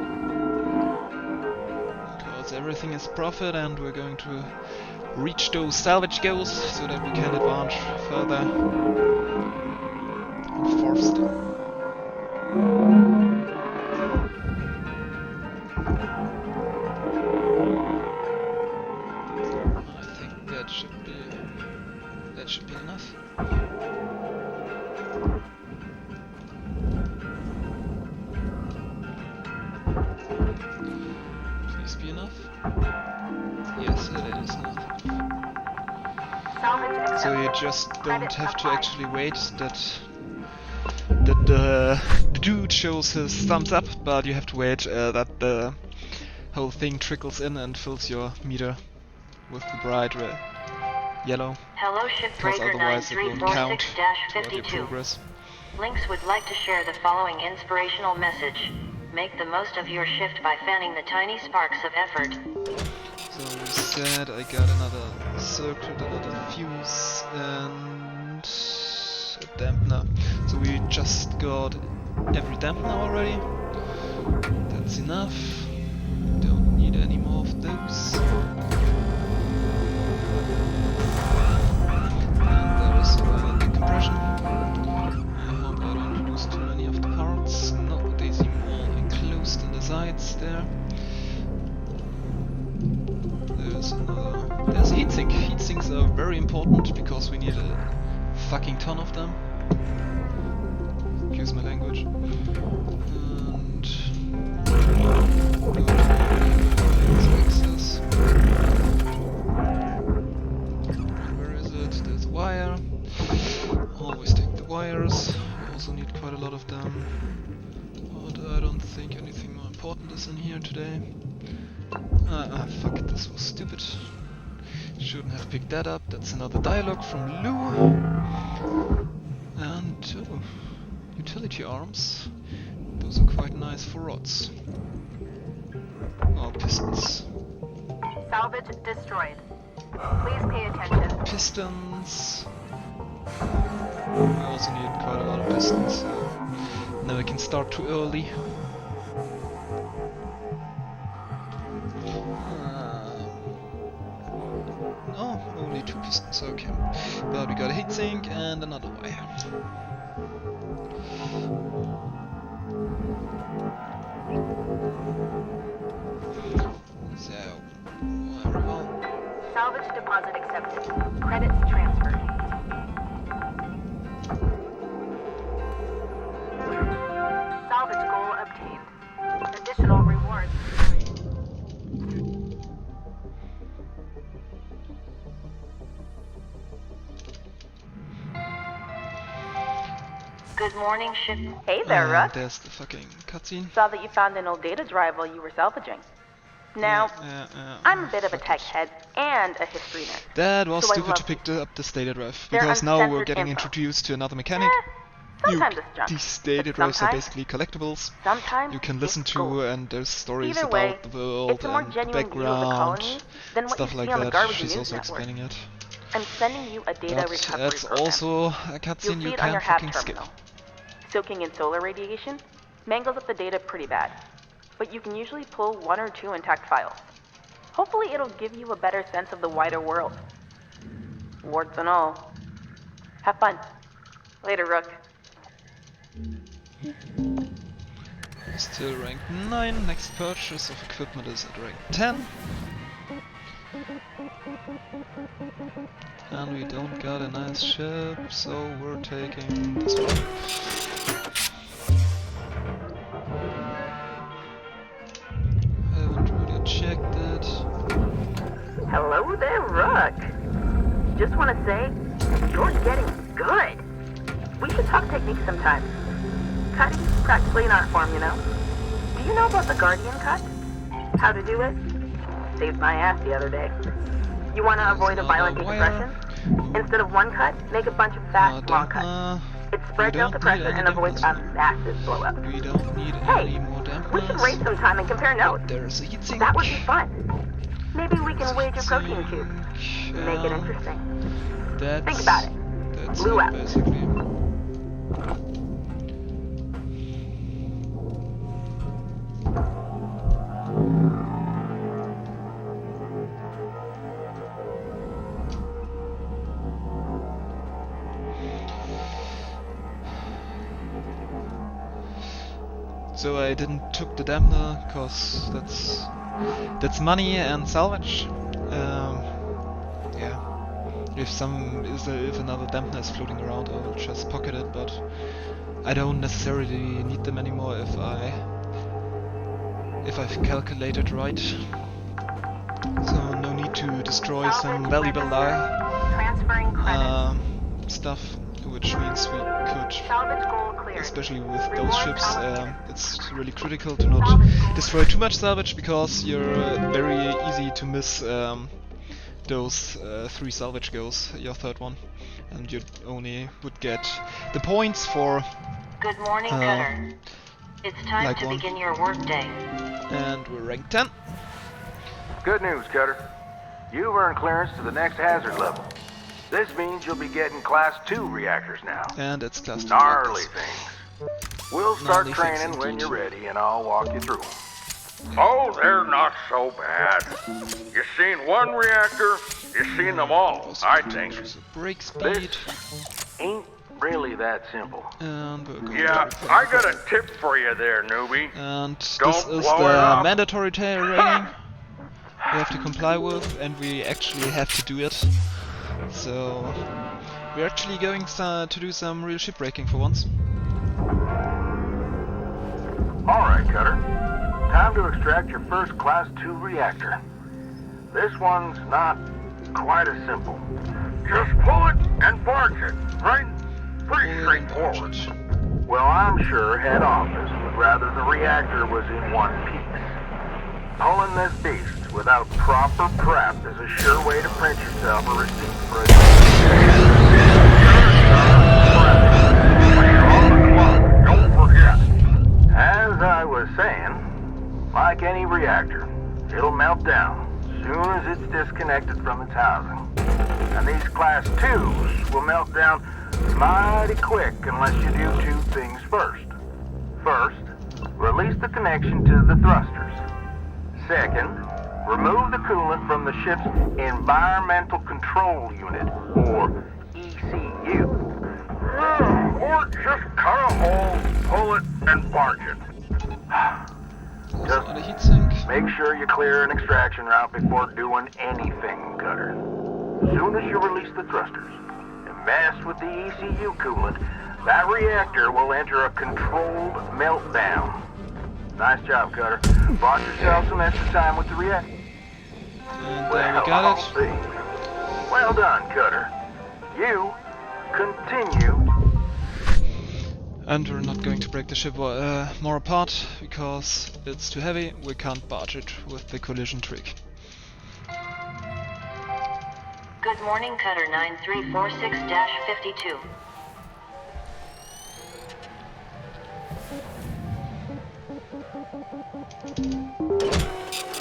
Speaker 1: Because everything is profit and we're going to reach those salvage goals so that we can advance further and faster. I think that should be enough. Please be enough. Yes, it is enough.
Speaker 5: Salvage
Speaker 1: So you just don't have to actually wait that the dude shows his thumbs up, but you have to wait that the whole thing trickles in and fills your meter with the bright red, yellow,
Speaker 2: Hello,
Speaker 1: because
Speaker 2: Shipbreaker
Speaker 1: otherwise it won't count toward your
Speaker 2: 9346-52.
Speaker 1: progress.
Speaker 2: Lynx would like to share the following inspirational message. Make the most of your shift by fanning the tiny sparks of effort.
Speaker 1: So we said I got another circuit, another fuse, and a dampener. So we just got every dampener already. That's enough. Don't need any more of those. And there is the compression. I hope I don't lose too many of the parts. No, they seem all enclosed in the sides there. There's a heatsink. Heatsinks are very important because we need a fucking ton of them. Excuse my language. And access. Where is it? There's a wire. Always take the wires. We also need quite a lot of them. But I don't think anything more important is in here today. Fuck, this was stupid. Shouldn't have picked that up. That's another dialogue from Lou. And utility arms. Those are quite nice for rods. Oh, pistons.
Speaker 5: Salvage destroyed. Please pay attention.
Speaker 1: Pistons. We also need quite a lot of pistons. So now we can start too early. Oh, only 2 pistons, okay. But we got a heatsink and another wire. So, very well.
Speaker 5: Salvage deposit accepted. Credits transferred. Salvage goal obtained. Additional rewards.
Speaker 2: Good morning, ship.
Speaker 4: Hey there, Ruck.
Speaker 1: There's the fucking cutscene.
Speaker 4: Saw that you found an old data drive while you were salvaging. Now, I'm a bit of a tech head and a history nerd.
Speaker 1: That was
Speaker 4: so
Speaker 1: stupid to pick up this data drive,
Speaker 4: They're
Speaker 1: because now we're
Speaker 4: uncensored
Speaker 1: getting
Speaker 4: info.
Speaker 1: introduced to another mechanic.
Speaker 4: Sometimes it's junk.
Speaker 1: These data
Speaker 4: but
Speaker 1: drives are
Speaker 4: sometimes-
Speaker 1: basically collectibles.
Speaker 4: Sometimes
Speaker 1: You can
Speaker 4: it's
Speaker 1: listen to,
Speaker 4: gold.
Speaker 1: and there's stories
Speaker 4: Either way,
Speaker 1: about the world
Speaker 4: it's a more
Speaker 1: and the
Speaker 4: genuine view of the
Speaker 1: background,
Speaker 4: colony than what
Speaker 1: stuff
Speaker 4: you
Speaker 1: like
Speaker 4: see on the
Speaker 1: that.
Speaker 4: garbage
Speaker 1: She's
Speaker 4: news
Speaker 1: also
Speaker 4: network.
Speaker 1: explaining it.
Speaker 4: I'm sending you a data
Speaker 1: But
Speaker 4: recovery
Speaker 1: that's
Speaker 4: program.
Speaker 1: also a
Speaker 4: You'll
Speaker 1: cutscene
Speaker 4: see
Speaker 1: you
Speaker 4: it on your
Speaker 1: can't
Speaker 4: HAB
Speaker 1: fucking skip.
Speaker 4: terminal. Soaking in solar radiation mangles up the data pretty bad, but you can usually pull 1 or 2 intact files. Hopefully it'll give you a better sense of the wider world. Warts and all. Have fun. Later, Rook.
Speaker 1: Still rank 9, next purchase of equipment is at rank 10. And we don't got a nice ship, so we're taking this one. Haven't really checked it.
Speaker 7: Hello there, Rook. Just want to say, you're getting good. We should talk technique sometime. Cutting, practically an art form, you know. Do you know about the Guardian cut? How to do it? Saved my ass the other day. You want to avoid a violent decompression? Instead of one cut, make a bunch of fast, long cuts. It spreads out the pressure and avoids a massive blow-up.
Speaker 1: We don't need
Speaker 7: Hey,
Speaker 1: any more dampers.
Speaker 7: we should race sometime and compare notes.
Speaker 1: There's a heatsink.
Speaker 7: That would be fun. Maybe we can wage a protein cube. Make it interesting.
Speaker 1: That's,
Speaker 7: Think about it.
Speaker 1: That's
Speaker 7: Blue
Speaker 1: it,
Speaker 7: out.
Speaker 1: basically. So I didn't took the dampener because that's money and salvage. Yeah, if another dampener is floating around, I will just pocket it. But I don't necessarily need them anymore if I've calculated right. So no need to destroy some valuable
Speaker 5: Transferring credits.
Speaker 1: stuff, which means we could.
Speaker 5: Salvage goal cleared.
Speaker 1: Especially with those
Speaker 5: Reward
Speaker 1: ships,
Speaker 5: allocated.
Speaker 1: it's really critical to not destroy too much salvage, because you're very easy to miss those 3 salvage goals, your 3rd one, and you only would get the points for
Speaker 2: Good morning, Cutter. It's time
Speaker 1: like
Speaker 2: to
Speaker 1: one.
Speaker 2: begin your workday.
Speaker 1: And we're rank 10.
Speaker 3: Good news, Cutter. You've earned clearance to the next hazard level. This means you'll be getting Class 2 reactors now.
Speaker 1: And it's Class 2
Speaker 3: Gnarly
Speaker 1: reactors.
Speaker 3: things. We'll start
Speaker 1: Gnarly
Speaker 3: training
Speaker 1: things
Speaker 3: when
Speaker 1: indeed.
Speaker 3: you're ready, and I'll walk you through them.
Speaker 8: Oh, they're not so bad. You seen one reactor, you seen them all,
Speaker 1: Also
Speaker 8: I
Speaker 1: put
Speaker 8: think.
Speaker 1: the break speed.
Speaker 3: Ain't really that simple.
Speaker 1: And we're going
Speaker 8: Yeah,
Speaker 1: to
Speaker 8: I got a tip for you there, newbie.
Speaker 1: And this
Speaker 8: Don't
Speaker 1: is
Speaker 8: blow it
Speaker 1: the
Speaker 8: up.
Speaker 1: mandatory training we have to comply with, and we actually have to do it. So we're actually going to do some real shipbreaking for once.
Speaker 3: Alright, Cutter. Time to extract your first Class 2 reactor. This one's not quite as simple.
Speaker 8: Just pull it and barge it, right? Pretty
Speaker 1: Pull it and barge
Speaker 8: straightforward.
Speaker 1: it.
Speaker 3: Well, I'm sure head office would rather the reactor was in one piece. Pulling this beast without proper prep is a sure way to print yourself a receipt for a
Speaker 8: Don't forget.
Speaker 3: As I was saying, like any reactor, it'll melt down as soon as it's disconnected from its housing. And these Class 2s will melt down mighty quick unless you do two things first. First, release the connection to the thrusters. Second, remove the coolant from the ship's Environmental Control Unit, or ECU.
Speaker 8: Or just cut a hole, pull it, and barge it.
Speaker 1: There's
Speaker 3: Just
Speaker 1: another heatsink.
Speaker 3: make sure you clear an extraction route before doing anything, Cutter. As soon as you release the thrusters and mess with the ECU coolant, that reactor will enter a controlled meltdown. Nice job, Cutter. Bought yourself some extra time with the reactor.
Speaker 1: And there we got it.
Speaker 3: Well done, Cutter. You continue.
Speaker 1: And we're not going to break the ship more apart, because it's too heavy. We can't barge it with the collision trick.
Speaker 2: Good morning, Cutter 9346-52.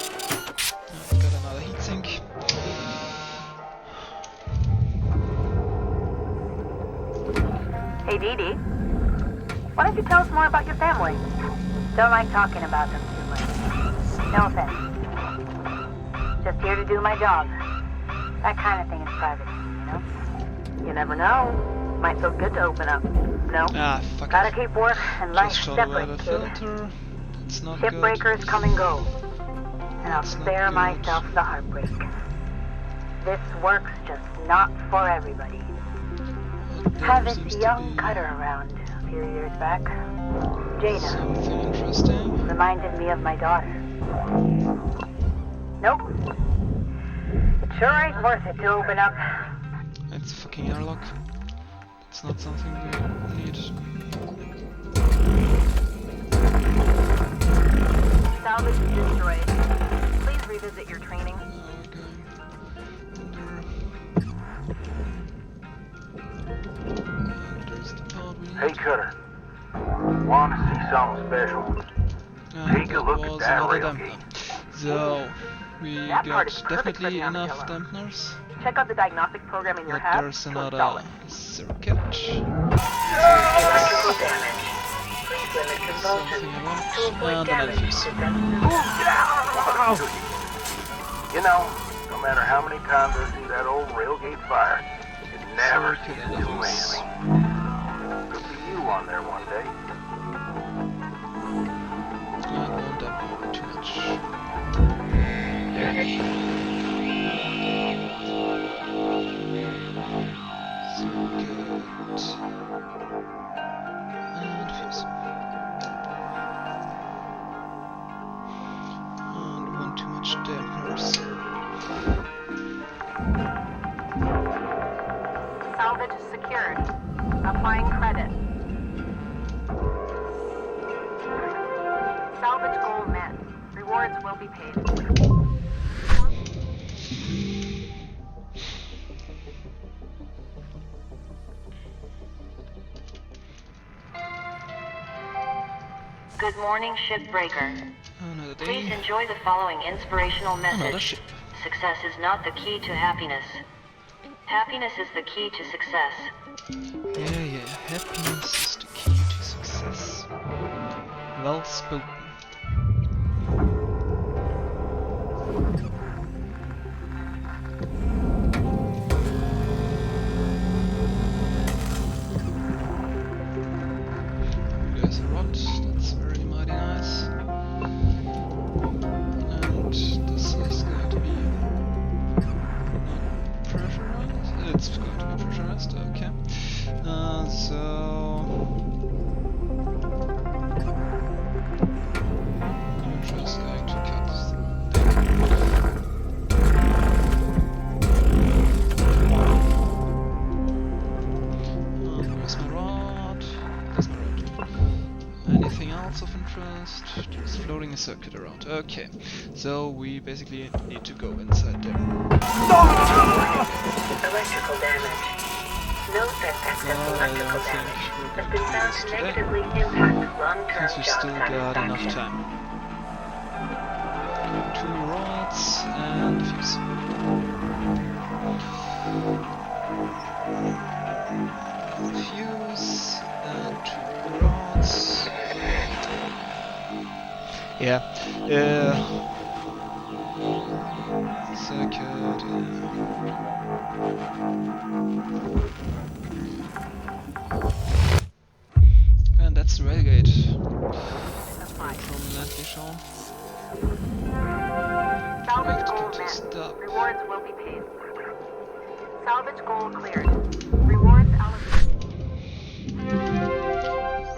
Speaker 1: Got another heatsink.
Speaker 7: Hey, Dee Dee. Why don't you tell us more about your family? Don't like talking about them too much. No offense. Just here to do my job. That kind of thing is private, you know? You never know. Might feel good to open up. No?
Speaker 1: Ah, fuck
Speaker 7: Gotta
Speaker 1: it.
Speaker 7: keep work and life
Speaker 1: Just shot away
Speaker 7: separate,
Speaker 1: the
Speaker 7: kid.
Speaker 1: filter. It's not good.
Speaker 7: Shipbreakers come and go. And I'll
Speaker 1: That's not
Speaker 7: spare
Speaker 1: good.
Speaker 7: myself the heartbreak. This work's just not for everybody.
Speaker 1: There
Speaker 7: Had this
Speaker 1: seems to
Speaker 7: young
Speaker 1: be
Speaker 7: cutter around a few years back. Jada.
Speaker 1: something interesting.
Speaker 7: Reminded me of my daughter. Nope. It sure ain't worth it to open up.
Speaker 1: It's fucking airlock. It's not something we need.
Speaker 5: Salvage destroyed. Please revisit your training.
Speaker 1: Now we're going under. And there's the part we need.
Speaker 3: Hey, Cutter. Want to see something special?
Speaker 1: And
Speaker 3: take a
Speaker 1: that
Speaker 3: look at
Speaker 1: was
Speaker 3: that
Speaker 1: another
Speaker 3: rail
Speaker 1: dampener.
Speaker 3: gate.
Speaker 1: So we
Speaker 7: That part is
Speaker 1: got
Speaker 7: perfect for
Speaker 1: definitely
Speaker 7: the
Speaker 1: enough
Speaker 7: armadillo.
Speaker 1: dampeners,
Speaker 7: Check out the diagnostic program in your
Speaker 1: but
Speaker 7: hab
Speaker 1: there's
Speaker 7: to
Speaker 1: another
Speaker 7: install it.
Speaker 1: zero catch.
Speaker 2: Electrical damage. Please limit
Speaker 1: Something
Speaker 2: convulsions
Speaker 1: I want.
Speaker 2: to avoid
Speaker 1: And
Speaker 2: damage
Speaker 1: another
Speaker 2: to
Speaker 1: fuse.
Speaker 3: You know, no matter how many times I see that old railgate fire, it never
Speaker 1: Sorry,
Speaker 3: ceases
Speaker 1: kid,
Speaker 3: to
Speaker 1: another
Speaker 3: amaze
Speaker 1: fuse.
Speaker 3: me. Could be you on there one day.
Speaker 1: And one dampener, too much. So good. And fuse. And one too much dampeners.
Speaker 5: Salvage secured. Applying credit. Salvage goal met. Rewards will be paid.
Speaker 2: Good morning, Shipbreaker.
Speaker 1: Another day.
Speaker 2: Please enjoy the following inspirational
Speaker 1: Another
Speaker 2: message.
Speaker 1: ship.
Speaker 2: Success is not the key to happiness. Happiness is the key to success.
Speaker 1: Yeah. Happiness is the key to success. Well spoken. There's a rod. That's very mighty nice. And this is going to be not pressurized. It's going to be pressurized. Okay. So I'm just going to cut this where's my rod? There's my rod. Anything else of interest? Just floating a circuit around. Okay, so we basically need to go inside there.
Speaker 2: Electrical damage. Note that excess electrical damage has been found to negatively impact long-term
Speaker 1: Since we
Speaker 2: job
Speaker 1: still got enough
Speaker 2: satisfaction.
Speaker 1: time. 2 rods and a fuse. Fuse and 2 rods. Yeah. Circuit. And that's the railgate. Prominently shown.
Speaker 5: Salvage goal
Speaker 1: to
Speaker 5: met.
Speaker 1: stop.
Speaker 5: Rewards will be paid. Salvage goal cleared. Rewards allocated.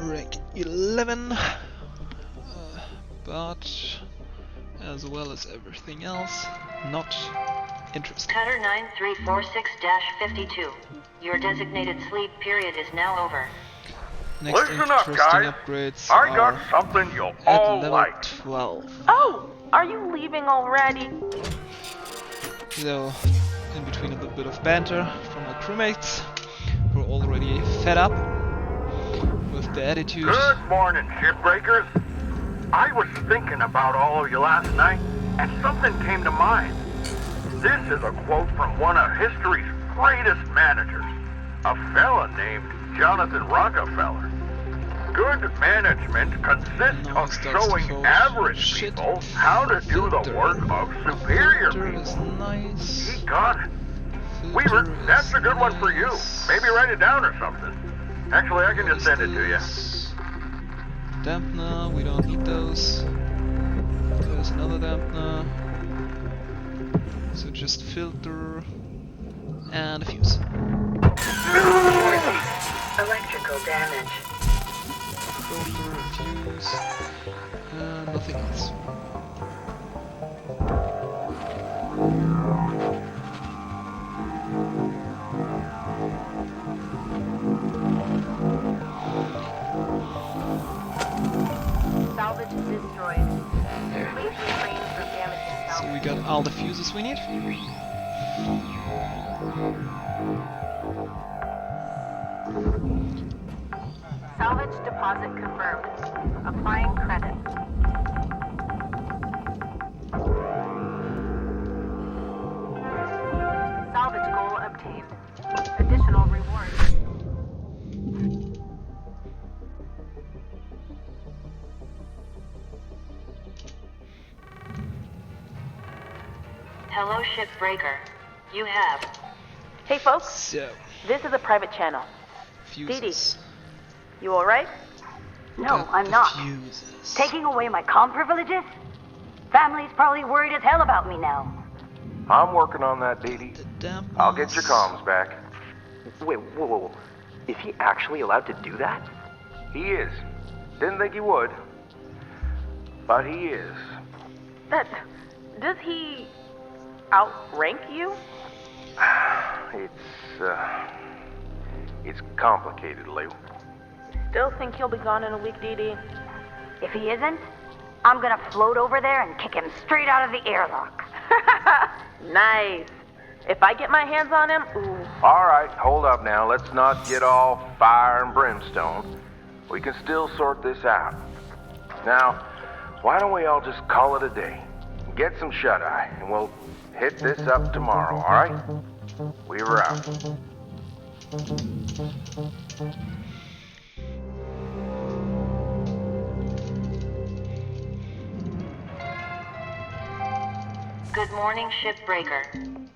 Speaker 1: Rank 11. But as well as everything else, not interesting.
Speaker 2: Cutter 9346-52. Your designated sleep period is now over.
Speaker 1: Next
Speaker 8: Listen up,
Speaker 1: interesting
Speaker 8: guys.
Speaker 1: upgrades
Speaker 8: I got
Speaker 1: are
Speaker 8: something you'll
Speaker 1: at
Speaker 8: all
Speaker 1: level
Speaker 8: like.
Speaker 1: 12.
Speaker 4: Oh, are you leaving already?
Speaker 1: So, in between a little bit of banter from our crewmates, who are already fed up with the attitude.
Speaker 3: Good morning, shipbreakers. I was thinking about all of you last night, and something came to mind. This is a quote from one of history's greatest managers, a fella named Jonathan Rockefeller. Good management consists
Speaker 1: Now
Speaker 3: of
Speaker 1: he starts to
Speaker 3: showing
Speaker 1: fold
Speaker 3: average
Speaker 1: shit.
Speaker 3: people how to do the
Speaker 1: Filter.
Speaker 3: work of superior
Speaker 1: Filter
Speaker 3: people.
Speaker 1: is nice.
Speaker 3: He got it.
Speaker 1: Filter
Speaker 3: Weaver, that's
Speaker 1: is
Speaker 3: a good one for you.
Speaker 1: nice.
Speaker 3: Maybe write it down or something. Actually, I can just send it to you.
Speaker 1: Dampener, we don't need those. There's another dampener. So just filter and a fuse.
Speaker 2: Electrical damage.
Speaker 1: Filter, fuse, and nothing else.
Speaker 5: Salvage destroyed. Please refrain from damaging
Speaker 1: So
Speaker 5: salvage.
Speaker 1: we got all the fuses we need.
Speaker 5: Salvage deposit confirmed. Applying credit. Salvage goal obtained. Additional rewards.
Speaker 2: Hello, Shipbreaker. You have
Speaker 4: Hey folks,
Speaker 1: So,
Speaker 4: this is a private channel.
Speaker 1: fuses.
Speaker 4: You alright?
Speaker 9: No,
Speaker 1: Got
Speaker 9: I'm
Speaker 1: the
Speaker 9: not.
Speaker 1: Fuses.
Speaker 9: Taking away my comm privileges? Family's probably worried as hell about me now.
Speaker 6: I'm working on that, Dee Dee.
Speaker 1: The dampners.
Speaker 6: I'll get your comms back. Wait, whoa. Is he actually allowed to do that? He is. Didn't think he would. But he is.
Speaker 4: Does he outrank you?
Speaker 6: It's complicated, Lou.
Speaker 4: Still think he'll be gone in a week, Dee Dee?
Speaker 9: If he isn't, I'm gonna float over there and kick him straight out of the airlock.
Speaker 4: Nice. If I get my hands on him, ooh.
Speaker 6: All right, hold up now. Let's not get all fire and brimstone. We can still sort this out. Now, why don't we all just call it a day? Get some shut-eye, and we'll hit this up tomorrow, alright? We're out.
Speaker 2: Good morning, Shipbreaker.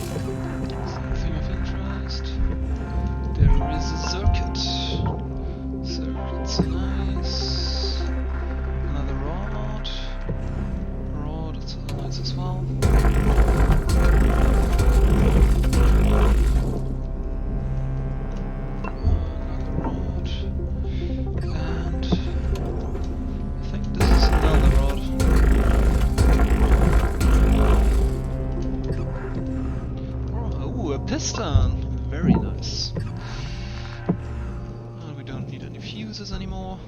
Speaker 1: Something of interest. There is a circuit. Circuit's nice. Another rod. Rod, it's nice as well. Another rod. And I think this is another rod. Oh, a piston! Very nice. And we don't need any fuses anymore.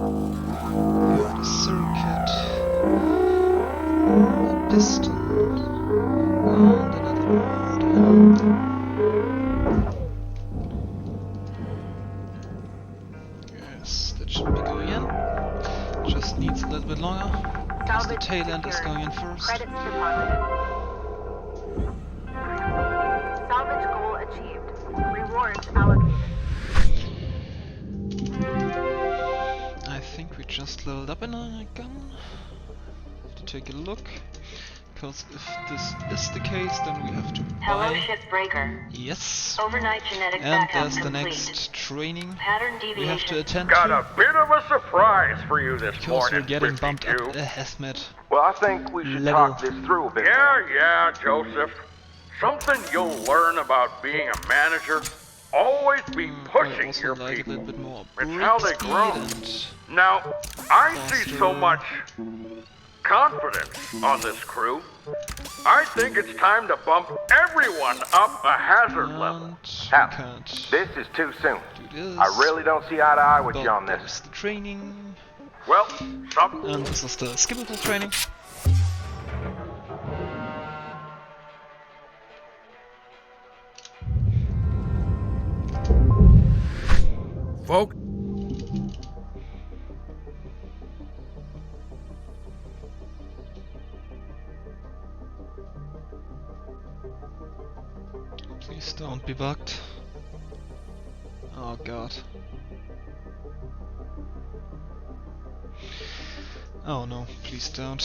Speaker 1: The circuit. A piston. And another rod. And yes, that should be going in. Just needs a little bit longer. Because the
Speaker 5: Salvage
Speaker 1: tail end is
Speaker 5: secured.
Speaker 1: going in first.
Speaker 5: Credits deposited. Salvage goal achieved. Rewards allocated.
Speaker 1: I think we just leveled up in our gun. Have to take a look. Because if this is the case, then we have to
Speaker 2: Hello,
Speaker 1: buy.
Speaker 2: Shipbreaker.
Speaker 1: Yes.
Speaker 2: Overnight genetic
Speaker 1: And
Speaker 2: backup
Speaker 1: there's the
Speaker 2: complete.
Speaker 1: next training
Speaker 2: Pattern
Speaker 1: we have to
Speaker 2: deviation.
Speaker 1: attend
Speaker 8: Got
Speaker 1: to.
Speaker 8: a bit of a surprise for you this
Speaker 1: Because
Speaker 8: morning,
Speaker 1: we're getting bumped up
Speaker 8: 52.
Speaker 1: a hazmat.
Speaker 6: Well, I think we should
Speaker 1: Level.
Speaker 6: talk this through a bit.
Speaker 8: Yeah, Joseph. Something you'll learn about being a manager. Always be
Speaker 1: I
Speaker 8: pushing
Speaker 1: also
Speaker 8: your
Speaker 1: like a
Speaker 8: people.
Speaker 1: little bit more
Speaker 8: It's
Speaker 1: break
Speaker 8: how they
Speaker 1: speed
Speaker 8: grow.
Speaker 1: and
Speaker 8: Now, I see so
Speaker 1: faster.
Speaker 8: much confidence on this crew. I think it's time to bump everyone up a hazard level.
Speaker 1: and
Speaker 6: Hal,
Speaker 1: we can't
Speaker 6: This is too soon.
Speaker 1: do this.
Speaker 6: I really don't see eye to eye with
Speaker 1: But
Speaker 6: you on
Speaker 1: there's
Speaker 6: this.
Speaker 1: the training.
Speaker 8: Well, some
Speaker 1: And this is the skippable training.
Speaker 8: folks.
Speaker 1: Please don't be bugged. Oh god. Oh no, please don't.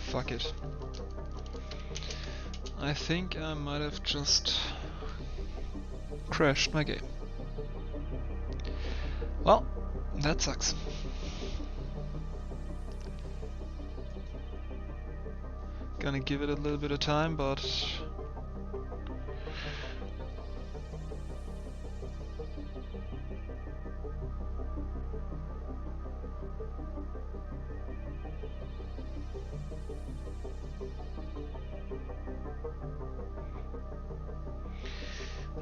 Speaker 1: Fuck it. I think I might have just crashed my game. Well, that sucks. Gonna give it a little bit of time, but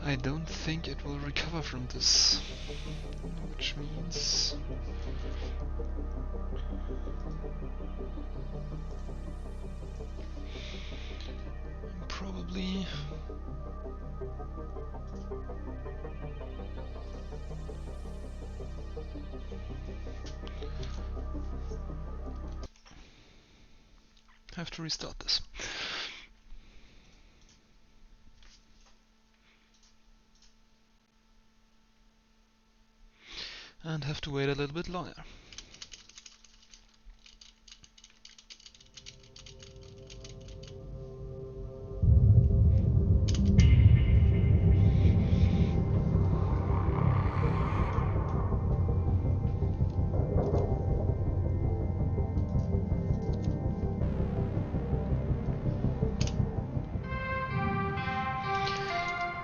Speaker 1: I don't think it will recover from this, which means probably have to restart this. And have to wait a little bit longer.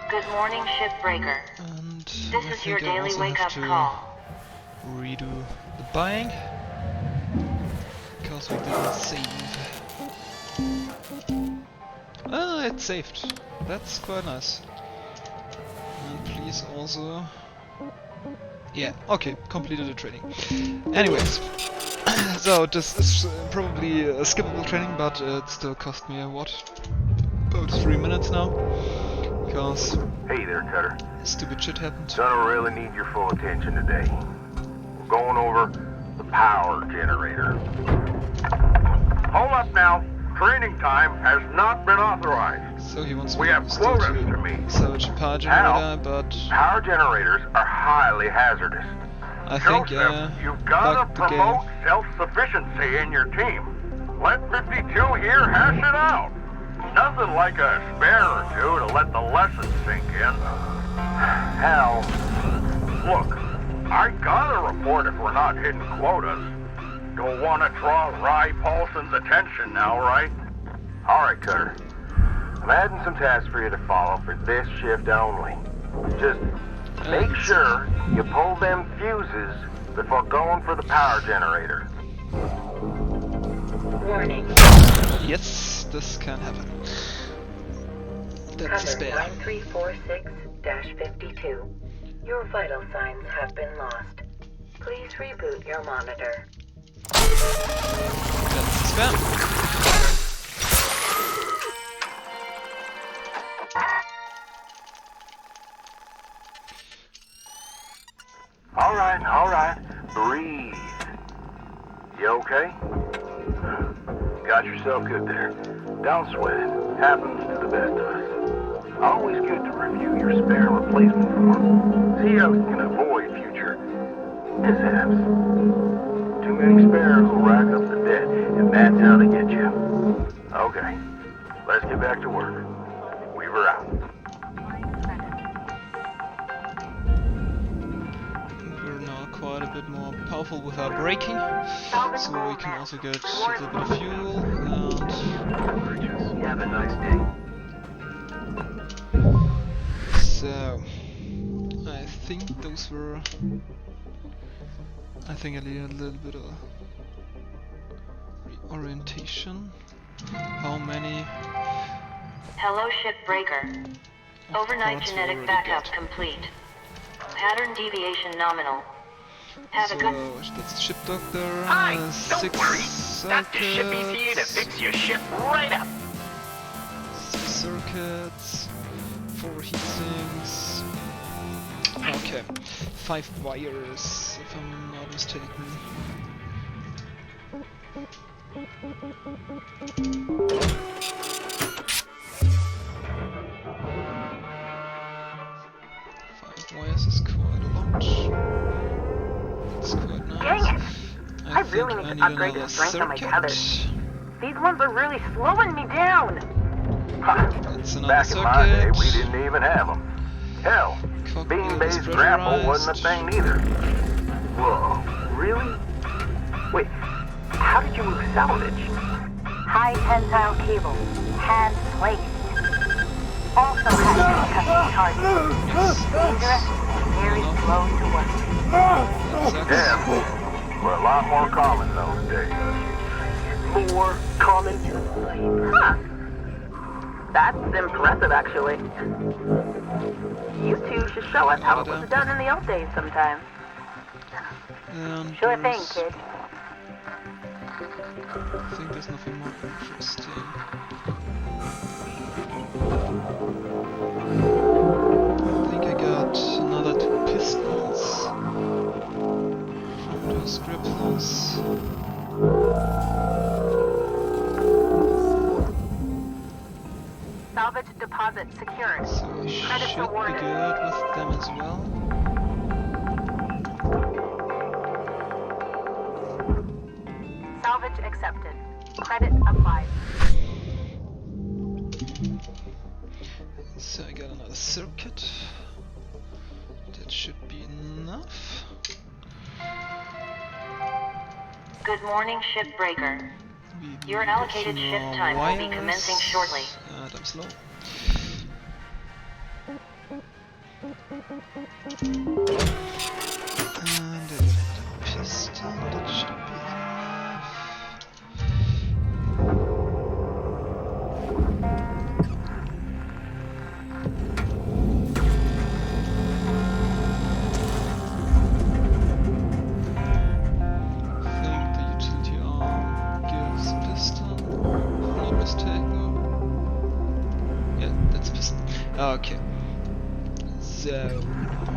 Speaker 2: Good morning, Shipbreaker.
Speaker 1: And
Speaker 2: This
Speaker 1: I
Speaker 2: is your
Speaker 1: think I
Speaker 2: daily
Speaker 1: also
Speaker 2: wake-up
Speaker 1: have to
Speaker 2: call.
Speaker 1: redo the buying because we didn't save. Ah, it saved. That's quite nice. And please also... Yeah, okay, completed the training. Anyways, so this is probably a skippable training, but it still cost me what? About 3 minutes now. Because
Speaker 3: Hey there, Cutter.
Speaker 1: stupid shit happened.
Speaker 3: Gonna really need your full attention today. We're going over the power generator.
Speaker 8: Hold up now. Training time has not been authorized.
Speaker 1: So he wants
Speaker 8: We
Speaker 1: me
Speaker 8: have
Speaker 1: still
Speaker 8: quotas to
Speaker 1: to
Speaker 8: meet.
Speaker 1: salvage a power generator,
Speaker 3: How?
Speaker 1: but
Speaker 3: Power generators are highly hazardous.
Speaker 1: I think
Speaker 8: Joseph, you've gotta
Speaker 1: fuck the
Speaker 8: promote
Speaker 1: game.
Speaker 8: self-sufficiency in your team. Let 52 here hash it out. Nothing like a spare or two to let the lesson sink in.
Speaker 3: Hell,
Speaker 8: Look, I gotta report if we're not hitting quotas. Don't want to draw Rye Paulson's attention now, right?
Speaker 3: alright, Cutter. I'm adding some tasks for you to follow for this shift only. Just make sure you pull them fuses before going for the power generator.
Speaker 2: Warning.
Speaker 1: Yes, this can happen. That's a
Speaker 2: Cover
Speaker 1: spare.
Speaker 2: 9346-52. Your vital signs have been lost. Please reboot your monitor.
Speaker 1: That's a spare.
Speaker 3: Alright. Breathe. You okay? Got yourself good there. Don't sweat it. Happens to the best of us. Always good to review your spare replacement form. See how you can avoid future mishaps. Too many spares will rack up the debt, and that's how they get you. Okay, let's get back to work. Weaver out.
Speaker 1: We're now quite a bit more powerful with our braking, so we can also get a little bit of fuel and
Speaker 3: Have a nice day.
Speaker 1: so I think those were I need a little bit of reorientation. How many
Speaker 2: Hello, Shipbreaker. Overnight
Speaker 1: parts we
Speaker 2: genetic
Speaker 1: already
Speaker 2: backup
Speaker 1: got?
Speaker 2: complete. Pattern deviation nominal. Have a
Speaker 1: So
Speaker 2: good...
Speaker 1: that's the ship doctor,
Speaker 6: Hi, don't
Speaker 1: 6
Speaker 6: worry. Dr. Shippy's here to
Speaker 1: circuits,
Speaker 6: fix your ship right up.
Speaker 1: 6 circuits, 4 heatsinks. Okay, 5 wires, if I'm not mistaken. Wires is quite a lot. It's quite nice.
Speaker 7: Dang it! I
Speaker 1: think
Speaker 7: really need to upgrade the
Speaker 1: another
Speaker 7: strength on my
Speaker 1: circuit.
Speaker 7: tethers. These ones are really slowing me down.
Speaker 1: That's another
Speaker 3: Back in my day,
Speaker 1: circuit.
Speaker 3: we didn't even have them. Hell,
Speaker 1: Cockpit is
Speaker 3: beam-based grapple wasn't a
Speaker 1: pressurized.
Speaker 3: thing either. Whoa, really? Wait, how did you move salvage?
Speaker 9: High tensile cable. Hand placed. Also has custom charges. Dangerous and very slow to work.
Speaker 3: Yeah, but a lot more common those days. More common?
Speaker 7: Huh. That's impressive, actually. You two should show us how it was done in the old days sometime.
Speaker 1: And
Speaker 9: Sure thing,
Speaker 1: there's-
Speaker 9: kid.
Speaker 1: I think there's nothing more interesting. I think I got another 2 pistons from those grapplers.
Speaker 5: Salvage deposit secured.
Speaker 1: So I
Speaker 5: Credits
Speaker 1: should be
Speaker 5: awarded.
Speaker 1: good with them as well.
Speaker 5: Salvage accepted. Credit applied.
Speaker 1: So I got another circuit. That should be enough.
Speaker 2: Good morning, Shipbreaker. Your allocated shift time will be commencing shortly.
Speaker 1: I'm slow. And a piston, that should be enough. I think the utility arm gives a piston, if I'm not mistaken. Yeah, that's a piston. Okay. So,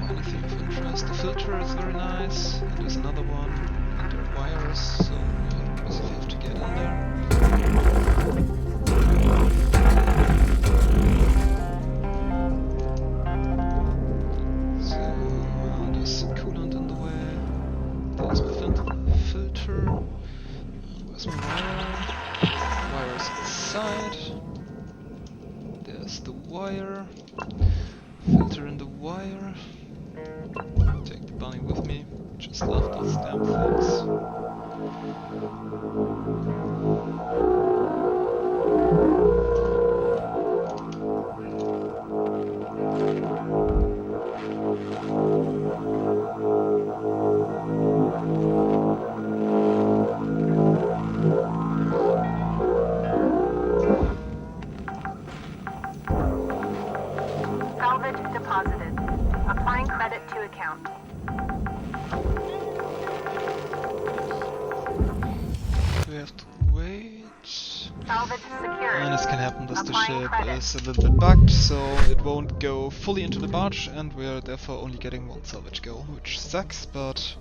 Speaker 1: anything of interest? The filter is very nice, and there's another one, and there are wires, so I basically have to get in there. So, there's coolant in the way, there's my filter, and where's my wire? Wire's inside, there's the wire. Filter in the wire. Take the bunny with me. Just love these damn things.
Speaker 5: Salvage deposited. Applying credit to account.
Speaker 1: We have to wait.
Speaker 5: Salvage secured.
Speaker 1: And this can happen that the
Speaker 5: Applying
Speaker 1: ship
Speaker 5: credit.
Speaker 1: is a little bit bugged, so it won't go fully into the barge, and we're therefore only getting one salvage go, which sucks, but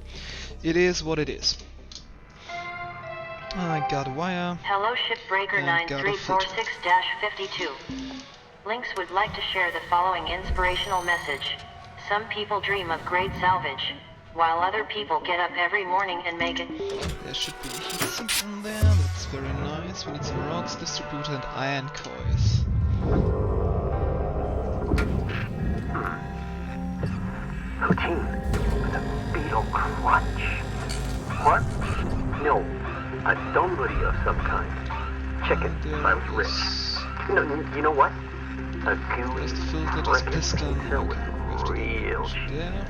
Speaker 1: it is what it is. I got a wire.
Speaker 2: Hello Shipbreaker
Speaker 1: And got a filter.
Speaker 2: 9346-52. Lynx would like to share the following inspirational message. Some people dream of great salvage, while other people get up every morning and make it.
Speaker 1: There should be heatsink in there, that's very nice. We need some rods, distributor, and iron coils.
Speaker 6: Routine. The beetle crunch. What? No, a donburi of some kind. Chicken, if I was rich. No, you know what? A
Speaker 1: There's the
Speaker 6: gooey,
Speaker 1: filter, there's
Speaker 6: pregnant
Speaker 1: piston.
Speaker 6: pizza
Speaker 1: Okay,
Speaker 6: with
Speaker 1: we have to
Speaker 6: real
Speaker 1: go
Speaker 6: shit.
Speaker 1: there.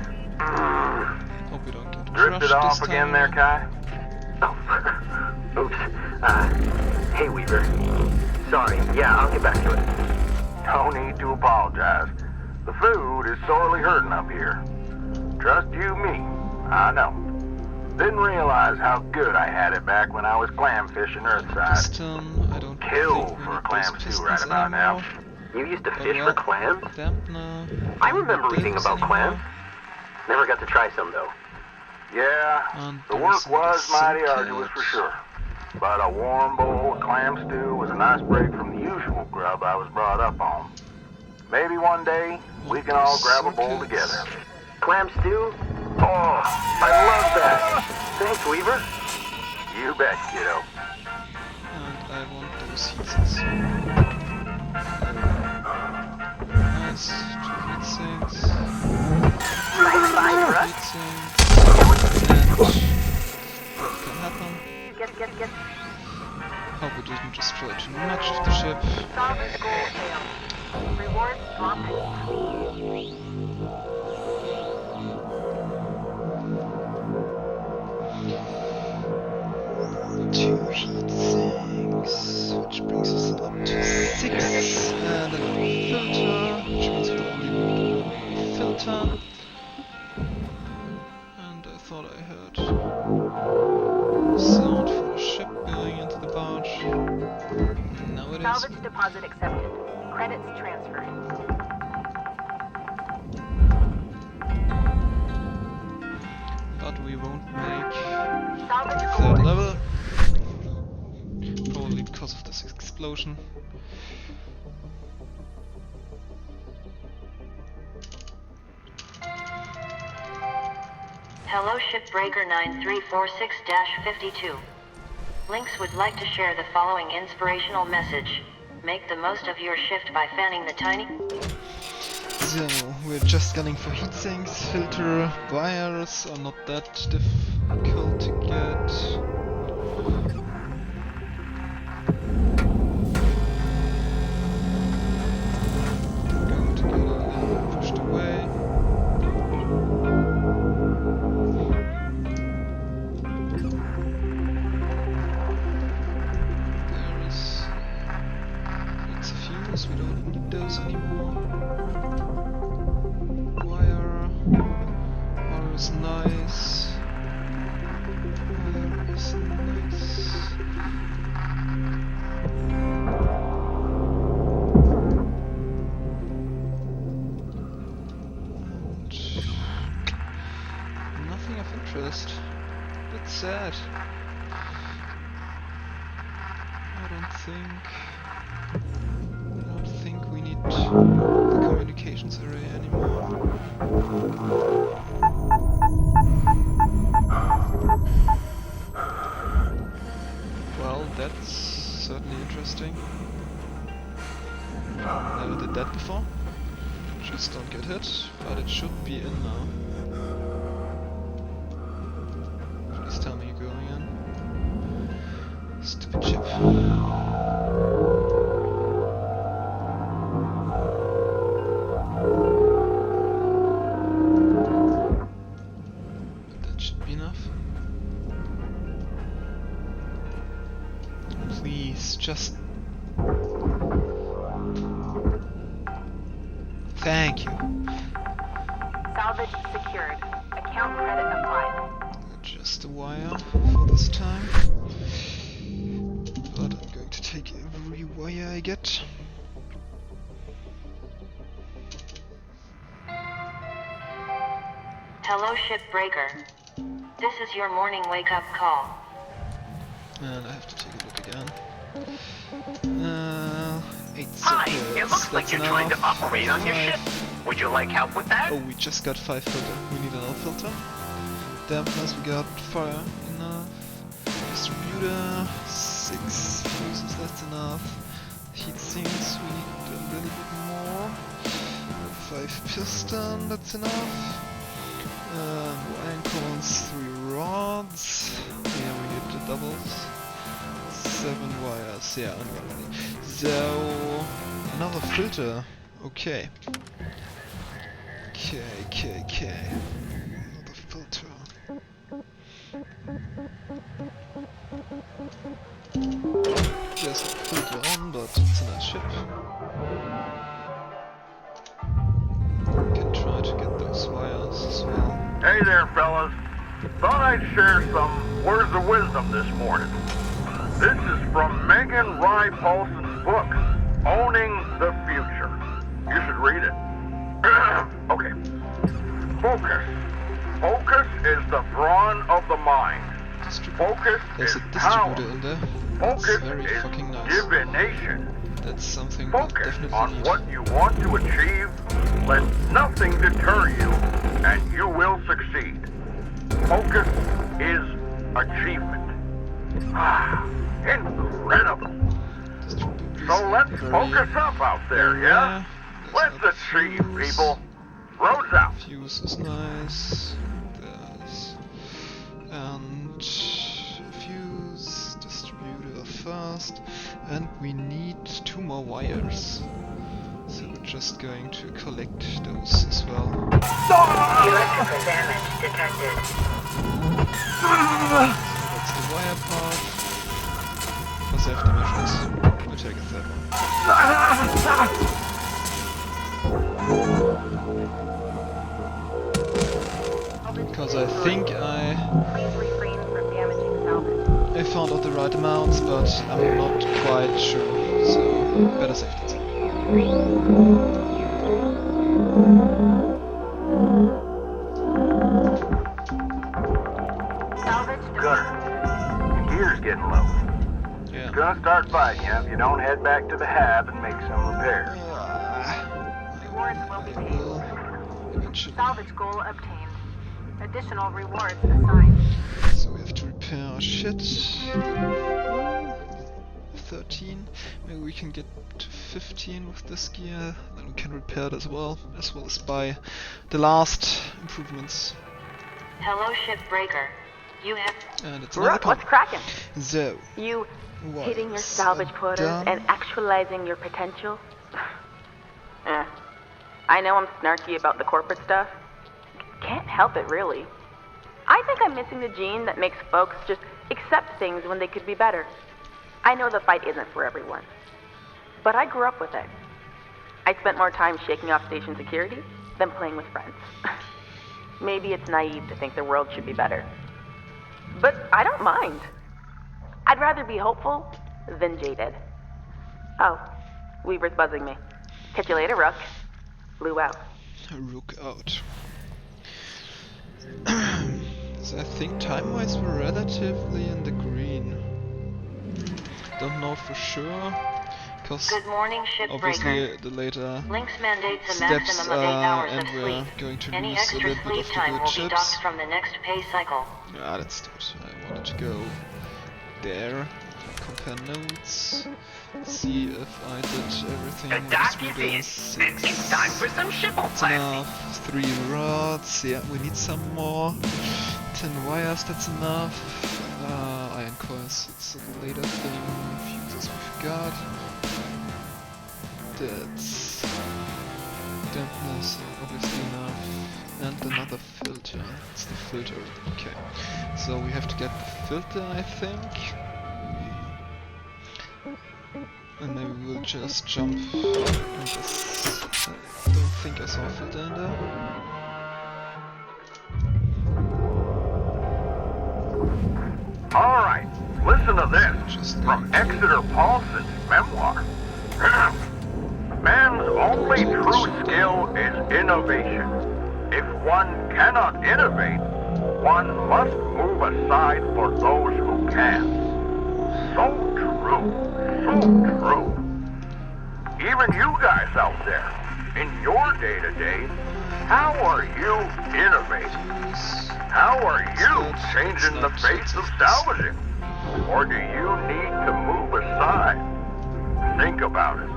Speaker 1: Hope we don't get
Speaker 8: Drifted
Speaker 1: crushed
Speaker 8: off
Speaker 1: this
Speaker 8: again
Speaker 1: time.
Speaker 8: there, Kai?
Speaker 6: Oh, oops. Hey, Weaver. Sorry, yeah, I'll get back to it.
Speaker 8: No need to apologize. The food is sorely hurting up here. Trust you me, I know. Didn't realize how good I had it back when I was clam fishing Earthside.
Speaker 1: Piston, I don't
Speaker 8: Kill
Speaker 1: think we
Speaker 8: for a
Speaker 1: need
Speaker 8: clam
Speaker 1: those
Speaker 8: stew
Speaker 1: pistons
Speaker 8: right about now.
Speaker 1: anymore.
Speaker 6: You used to
Speaker 1: But
Speaker 6: fish for
Speaker 1: well,
Speaker 6: clams?
Speaker 1: Dampener.
Speaker 6: I remember
Speaker 1: Don't
Speaker 6: reading
Speaker 1: those
Speaker 6: about
Speaker 1: anymore.
Speaker 6: clams. Never got to try some, though.
Speaker 8: Yeah,
Speaker 1: And
Speaker 8: the
Speaker 1: there's
Speaker 8: work
Speaker 1: some of the
Speaker 8: was mighty
Speaker 1: sink
Speaker 8: arduous for
Speaker 1: cage.
Speaker 8: sure. But a warm bowl of clam stew was a nice break from the usual grub I was brought up on. Maybe one day we can all grab a bowl
Speaker 1: Circuits.
Speaker 8: together.
Speaker 6: Clam stew? Oh, I love that. Thanks, Weaver.
Speaker 8: You bet, kiddo.
Speaker 1: And I want those heatsinks. Nice, 2 heatsinks.
Speaker 7: Sci-Fi, Ruck.
Speaker 1: Heatsinks. And what can happen?
Speaker 5: Get.
Speaker 1: Hope we didn't destroy too much of the ship.
Speaker 5: Salvage goal failed. Rewards dropped.
Speaker 1: Two heatsinks, which brings us up to 6, and then a filter, which means we'll only need one filter. And I thought I heard sound from a ship going into the barge. Now it is.
Speaker 5: Salvage deposit accepted. Credits transferred.
Speaker 1: But we won't make
Speaker 5: Salvage
Speaker 1: third
Speaker 5: goal.
Speaker 1: level. Probably because of this explosion.
Speaker 2: Hello Shipbreaker 9346-52. Lynx would like to share the following inspirational message. Make the most of your shift by fanning the tiny...
Speaker 1: So, we're just gunning for heatsinks, filter, wires are not that difficult to get. Going to get a little pushed away. those anymore. Wire is nice. Wire is nice. And nothing of interest. That's sad. I don't think we need the communications array anymore. Well, that's certainly interesting. Never did that before. Just don't get hit, but it should be in now. Please tell me you're going in. Stupid chip. That should be enough. Please, just... Thank you.
Speaker 5: Salvage secured. Account credit applied.
Speaker 1: Just a wire for this time. But I'm going to take every wire I get.
Speaker 2: Hello, Shipbreaker. This is your morning wake-up call.
Speaker 1: And I have to take a look again. 8
Speaker 6: Hi,
Speaker 1: seconds.
Speaker 6: it looks like you're trying to upgrade on your ship. Would you like help with that?
Speaker 1: Oh, we just got 5 filter. We need another filter. Dampers, we got fire enough. Distributor, 6 fuses, that's enough. Heat sinks, we need a little bit more. 5 piston, that's enough. Wire cones, 3 rods. Yeah, we need the doubles. 7 wires, yeah, I'm ready. So, another filter. Okay. Okay. Another filter. There's no filter on, but it's a nice ship. We can try to get those wires as well.
Speaker 8: Hey there, fellas. Thought I'd share some words of wisdom this morning. This is from Megan Rye Paulson's book, Owning the Future. You should read it. Okay. Focus. Focus is the brawn of the mind. Focus
Speaker 1: There's
Speaker 8: is
Speaker 1: a
Speaker 8: power.
Speaker 1: distributor in there.
Speaker 8: Focus
Speaker 1: That's very
Speaker 8: is
Speaker 1: fucking nice.
Speaker 8: divination.
Speaker 1: That's something we
Speaker 8: Focus
Speaker 1: definitely
Speaker 8: on
Speaker 1: need.
Speaker 8: what you want to achieve. Let nothing deter you, and you will succeed. Focus is achievement. Ah, incredible. So let's focus up out there, yeah? Let's achieve, people. Roads out.
Speaker 1: Fuse is nice. There's and fuse distributor first, and we need 2 more wires. So we're just going to collect those as well.
Speaker 2: Electrical damage detected.
Speaker 1: So that's the wire part. For safety measures, we'll take a third one. Because I think
Speaker 5: Please refrain from damaging salvage.
Speaker 1: I found out the right amounts, but I'm not quite sure. So better safe than sorry.
Speaker 5: Salvage
Speaker 3: Gunner, your gear's getting low.
Speaker 1: Yeah.
Speaker 3: It's gonna start biting you if you don't head back to the hab and make some repairs.
Speaker 5: rewards will be
Speaker 1: I
Speaker 5: paid.
Speaker 1: will eventually.
Speaker 5: Salvage goal obtained. Additional rewards assigned.
Speaker 1: So we have to repair our shit. 13. Maybe we can get to 15 with this gear. Then we can repair it as well as buy the last improvements.
Speaker 2: Hello, Shipbreaker. You have...
Speaker 1: And it's another
Speaker 4: Rook, what's cracking?
Speaker 1: So,
Speaker 4: You
Speaker 1: wires
Speaker 4: hitting your salvage
Speaker 1: are
Speaker 4: quotas
Speaker 1: done.
Speaker 4: and actualizing your potential? I know I'm snarky about the corporate stuff. Can't help it, really. I think I'm missing the gene that makes folks just accept things when they could be better. I know the fight isn't for everyone, but I grew up with it. I spent more time shaking off station security than playing with friends. Maybe it's naive to think the world should be better. But I don't mind. I'd rather be hopeful than jaded. Oh, Weaver's buzzing me. Catch you later, Rook. Lou out.
Speaker 1: Rook out. So I think time-wise we're relatively in the green. Don't know for sure, because
Speaker 2: Good morning,
Speaker 1: obviously
Speaker 2: Shipbreaker.
Speaker 1: the later
Speaker 2: Lynx mandates a
Speaker 1: steps
Speaker 2: maximum of 8 hours
Speaker 1: and
Speaker 2: of
Speaker 1: we're
Speaker 2: sleep.
Speaker 1: going to
Speaker 2: Any
Speaker 1: lose a
Speaker 2: extra
Speaker 1: little bit
Speaker 2: sleep
Speaker 1: of the
Speaker 2: time
Speaker 1: good
Speaker 2: will be
Speaker 1: ships.
Speaker 2: docked from the next pay cycle.
Speaker 1: Yeah, let's do it. I wanted to go there, compare notes, see if I did everything with the speeders.
Speaker 6: It's time for some shipple
Speaker 1: That's enough. 3 rods, yeah, we need some more. 10 wires, that's enough. Iron coils, it's a later thing. Fuses we've got. That's dampness, obviously enough. And another filter. It's the filter. Okay. So we have to get the filter, I think. And maybe we'll just jump in this. I don't think I saw a filter in there.
Speaker 8: Alright, listen to this.
Speaker 1: Just
Speaker 8: From
Speaker 1: going to-
Speaker 8: Exeter Paulson's memoir. Man's only true skill is innovation. If one cannot innovate, one must move aside for those who can. So true, so true. Even you guys out there, in your day-to-day, how are you innovating? How are you changing the face of salvaging? Or do you need to move aside? Think about it.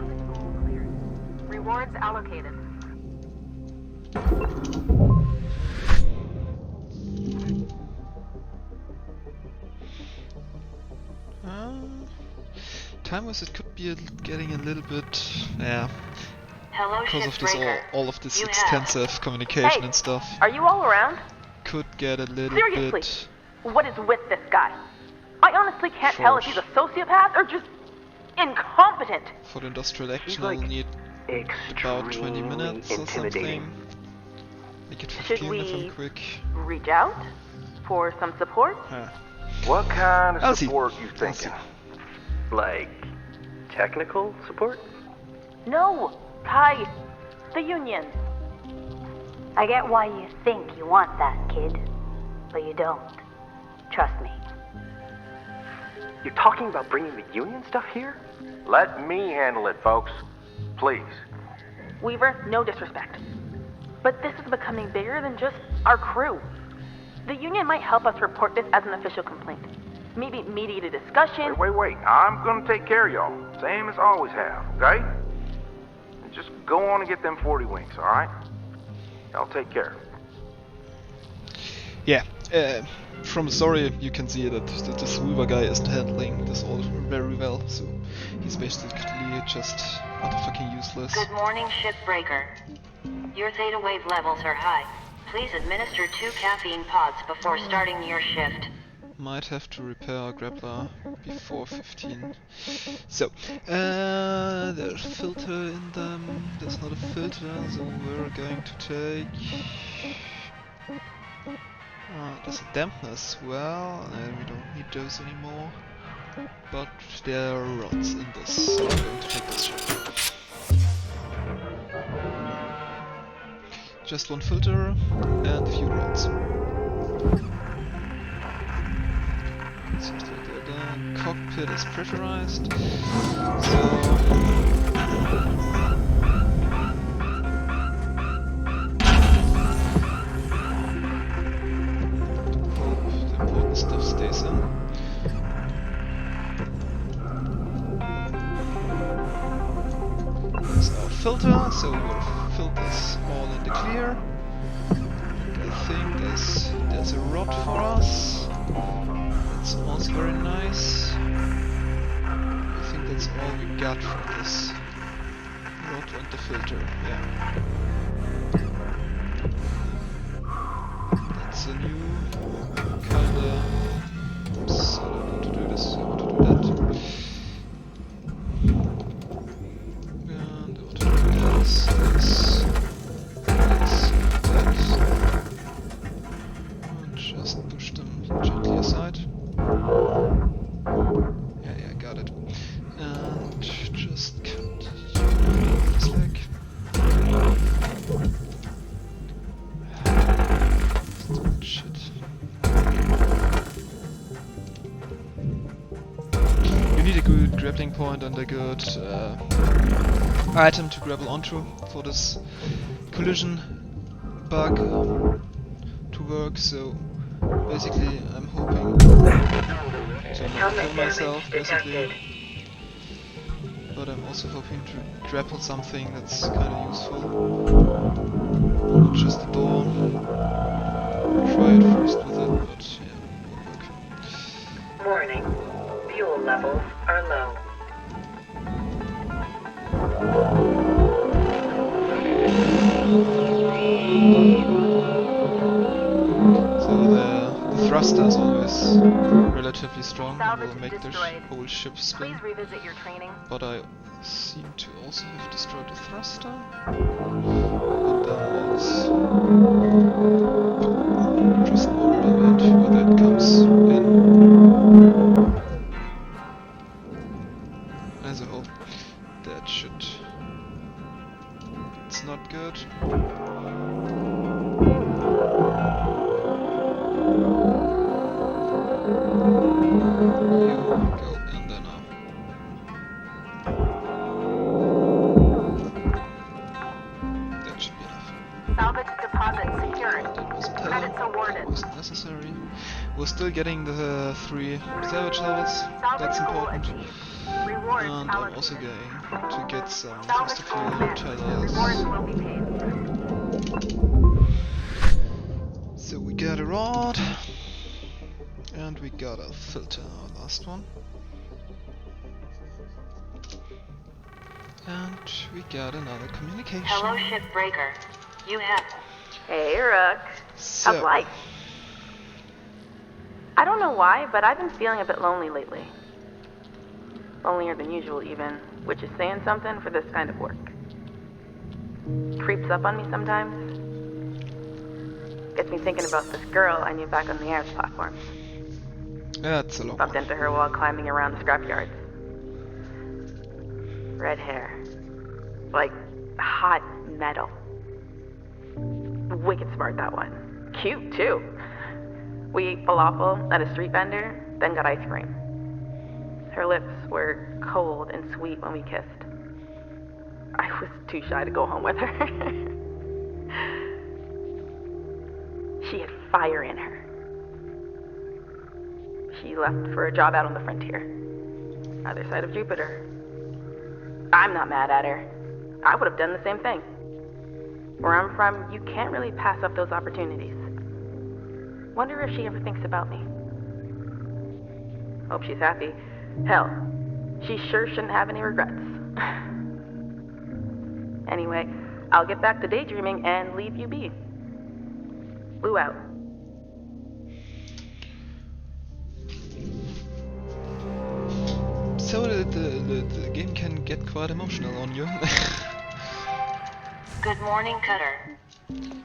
Speaker 5: Rewards allocated.
Speaker 1: Time-wise it could be getting a little bit, yeah,
Speaker 2: Hello,
Speaker 1: because of this
Speaker 2: Shipbreaker.
Speaker 1: all of this
Speaker 2: You have-
Speaker 1: extensive communication
Speaker 4: Hey,
Speaker 1: and stuff.
Speaker 4: Are you all around?
Speaker 1: Could get a little
Speaker 4: Seriously,
Speaker 1: bit.
Speaker 4: what is with this guy? I honestly can't tell if he's a sociopath or just incompetent.
Speaker 1: For the industrial action,
Speaker 6: He's
Speaker 1: I'll
Speaker 6: like
Speaker 1: need about 20 minutes or
Speaker 6: intimidating.
Speaker 1: something. Make it
Speaker 4: Should
Speaker 1: 15 if
Speaker 4: we
Speaker 1: I'm quick.
Speaker 4: reach out for some support?
Speaker 1: Huh.
Speaker 6: What kind
Speaker 1: I'll
Speaker 6: of
Speaker 1: see.
Speaker 6: support you
Speaker 1: I'll
Speaker 6: thinking?
Speaker 1: see.
Speaker 6: Like technical support?
Speaker 4: No, Kai, the Union.
Speaker 9: I get why you think you want that, kid. But you don't. Trust me.
Speaker 6: You're talking about bringing the union stuff here? Let me handle it, folks. Please.
Speaker 4: Weaver, no disrespect. But this is becoming bigger than just our crew. The Union might help us report this as an official complaint. Maybe mediate a discussion.
Speaker 10: Wait. I'm gonna take care of y'all. Same as I always have, okay? And just go on and get them 40 wings, alright? I'll take care.
Speaker 1: Yeah, from the story you can see that this Weaver guy isn't handling this all very well, so he's basically just motherfucking useless.
Speaker 2: Good morning, Shipbreaker. Your theta wave levels are high. Please administer 2 caffeine pods before starting your shift.
Speaker 1: Might have to repair our grappler before 15. So, there's a filter in them. There's not a filter, so we're going to take... there's a dampener as well, and we don't need those anymore. But there are rods in this, so I'm going to take this ship. Just 1 filter and a few rods. Seems like the cockpit is pressurized, so hope the important stuff stays in. There's our filter, so we'll fill this all in the clear. And I think there's a rod for us. That's also very nice. I think that's all we got from this rod and the filter, yeah. That's a new kinda... Oops, I don't want to do this, I want to do that. And I want to do this. we need a good grappling point and a good item to grapple onto for this collision bug to work, so basically I'm hoping to not kill myself, basically. But I'm also hoping to grapple something that's kinda useful. Not just the door. Try it first with it, but yeah, won't work.
Speaker 7: Warning. Fuel levels are low.
Speaker 1: So the thruster is always relatively strong and will make the whole ship spin.
Speaker 5: Please revisit your training.
Speaker 1: But I seem to also have destroyed the thruster. And then let's just order a bit where that comes in. As a whole, that should... It's not good. We're still getting the 3 salvage levels, that's important. And I'm also going to get some faster fuel tellers. So we got a rod, and we got a filter, our last one. And we got another communication.
Speaker 2: Hello, Shipbreaker. You have...
Speaker 4: Hey, Rook.
Speaker 1: So,
Speaker 4: how's life? I don't know why, but I've been feeling a bit lonely lately. Lonelier than usual, even, which is saying something for this kind of work. Creeps up on me sometimes. Gets me thinking about this girl I knew back on the airs platform.
Speaker 1: Yeah, it's a long
Speaker 4: Bumped
Speaker 1: one.
Speaker 4: into her while climbing around the scrapyards. Red hair. Like hot metal. Wicked smart, that one. Cute, too. We ate falafel at a street vendor, then got ice cream. Her lips were cold and sweet when we kissed. I was too shy to go home with her. She had fire in her. She left for a job out on the frontier, other side of Jupiter. I'm not mad at her. I would have done the same thing. Where I'm from, you can't really pass up those opportunities. Wonder if she ever thinks about me. Hope she's happy. Hell, she sure shouldn't have any regrets. Anyway, I'll get back to daydreaming and leave you be. Blue out.
Speaker 1: So the game can get quite emotional on you.
Speaker 2: Good morning, Cutter.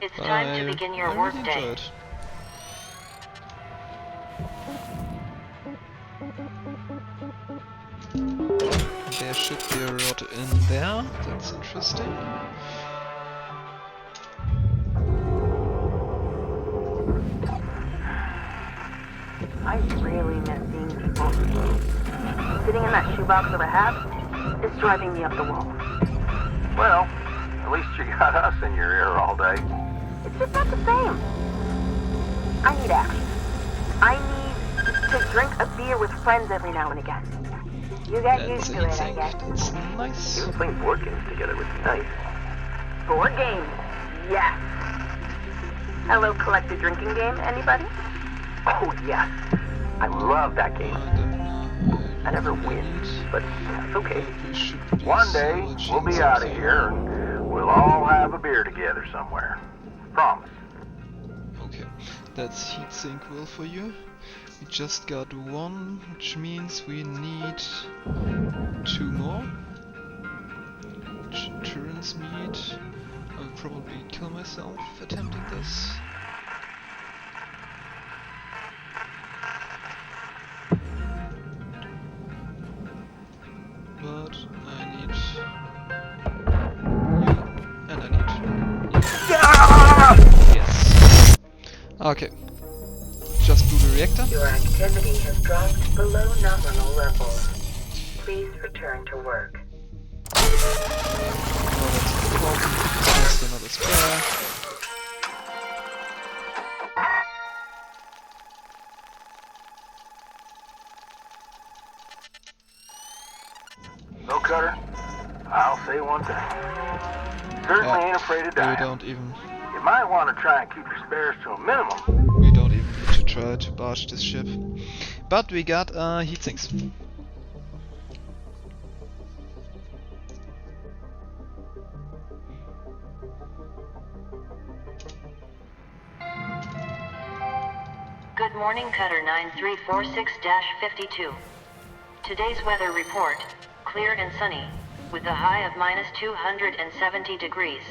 Speaker 2: It's time to begin your workday.
Speaker 1: There should be a rod in there, that's interesting.
Speaker 7: I really miss seeing people. Sitting in that shoebox of a hat is driving me up the wall.
Speaker 3: Well, at least you got us in your ear all day.
Speaker 7: It's just not the same. I need action. I need to drink a beer with friends every now and again. You get used to it, I guess.
Speaker 1: That's nice.
Speaker 6: Even playing board games together would be nice.
Speaker 7: Board games, yes. Hello, collective drinking game, anybody?
Speaker 6: Oh, yes. I love that game. I never win, but it's okay.
Speaker 3: One day, we'll be out of here and we'll all have a beer together somewhere. Promise.
Speaker 1: Okay, that's heatsink will for you. We just got 1, which means we need 2 more. Which turns meat. I will probably kill myself attempting this. But I need you, and I need you. Yes. Okay. Just blew the reactor.
Speaker 7: Your activity has dropped below nominal levels.
Speaker 9: Please return to work.
Speaker 1: Oh, that's important. There's another spare.
Speaker 3: No, Cutter. I'll say one thing. Certainly ain't afraid of dying.
Speaker 1: We don't even.
Speaker 3: You might want to try and keep your spares to a minimum.
Speaker 1: We don't even need to try to barge this ship. But we got heat sinks.
Speaker 2: Good morning, Cutter 9346-52. Today's weather report, clear and sunny, with a high of minus 270 degrees.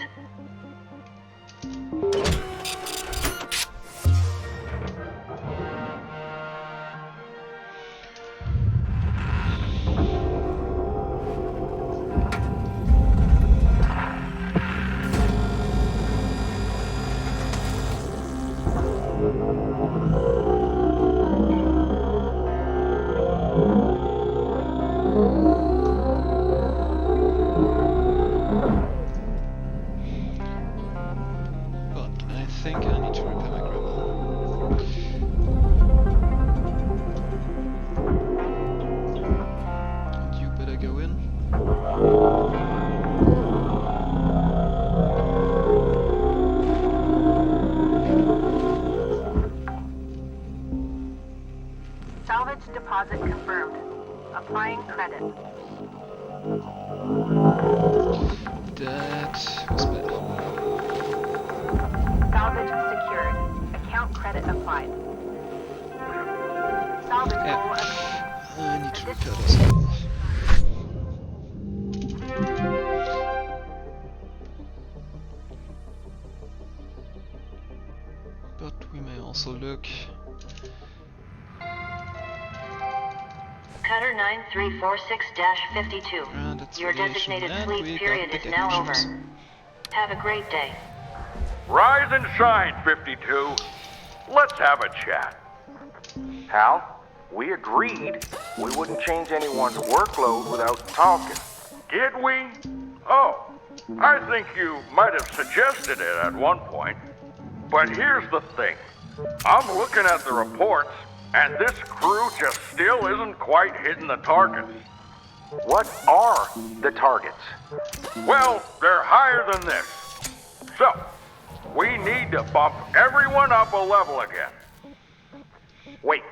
Speaker 5: Salvage deposit confirmed. Applying credit.
Speaker 1: That was bad.
Speaker 5: Salvage secured. Account credit applied. Salvage goal achieved.
Speaker 1: I need to repair this stuff. But we may also look.
Speaker 2: Cutter 9346-52. Your designated fleet period is now over. Have a great day.
Speaker 8: Rise and shine, 52. Let's have a chat.
Speaker 10: Hal, we agreed we wouldn't change anyone's workload without talking.
Speaker 8: Did we? Oh, I think you might have suggested it at one point. But here's the thing. I'm looking at the reports, and this crew just still isn't quite hitting the targets.
Speaker 10: What are the targets?
Speaker 8: Well, they're higher than this. So, we need to bump everyone up a level again.
Speaker 10: Wait,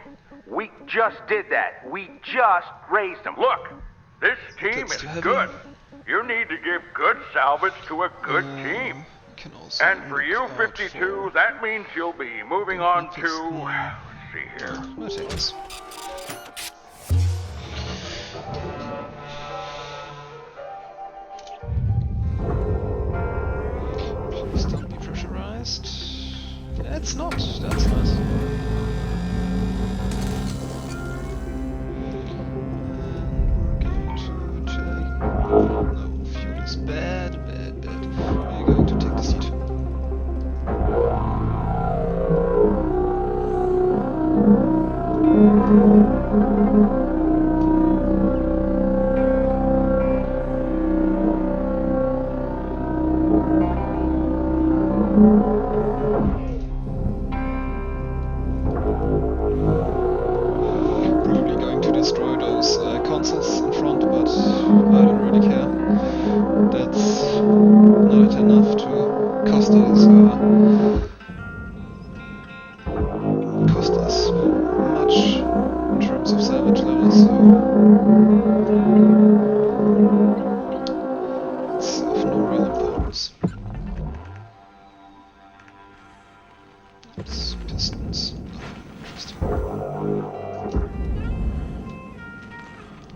Speaker 10: we just did that. We just raised them.
Speaker 8: Look, this team is good. You need to give good salvage to a good team. And for you, 52, that means you'll be moving on to... Let's see here.
Speaker 1: Let's take this. Please don't be pressurized. It's not. That's nice. No, fuel is bad. We're going to take the seat. Probably going to destroy those consoles in front, but I don't really care. That's not enough to cost us much in terms of salvage levels, so it's of no real importance. It's pistons, nothing interesting.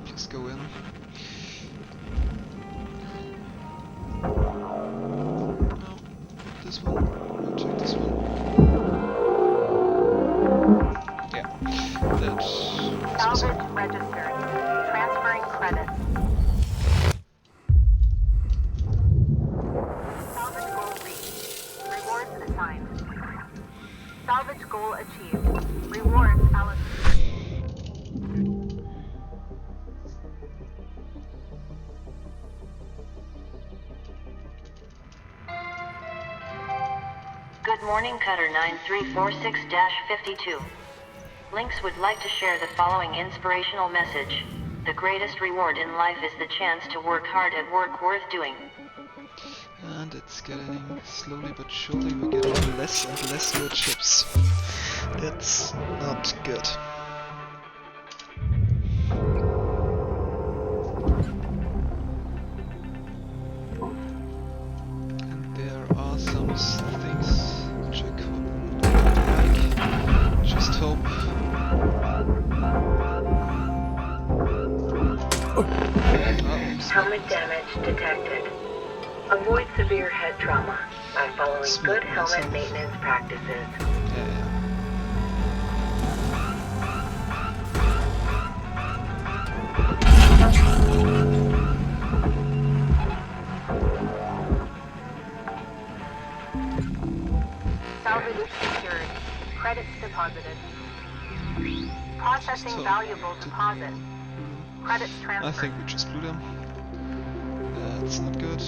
Speaker 1: Please go in. No, this one. I'll check this one. Yeah, that's
Speaker 5: Salvage registered. Transferring credits. Salvage goal reached. Rewards assigned. Salvage goal achieved. Rewards allocated.
Speaker 2: Good morning, Cutter 9346-52. Lynx would like to share the following inspirational message. The greatest reward in life is the chance to work hard at work worth doing.
Speaker 1: And it's getting, slowly but surely, we're getting less and less good ships. That's not good. And there are some things which I quite like. Just hope.
Speaker 7: Helmet damage detected. Avoid severe head trauma by following good helmet maintenance practices.
Speaker 1: Yeah.
Speaker 5: Salvage secured. Credits deposited. Processing valuable deposit. Credits
Speaker 1: I
Speaker 5: transferred.
Speaker 1: think we just blew them. That's not good.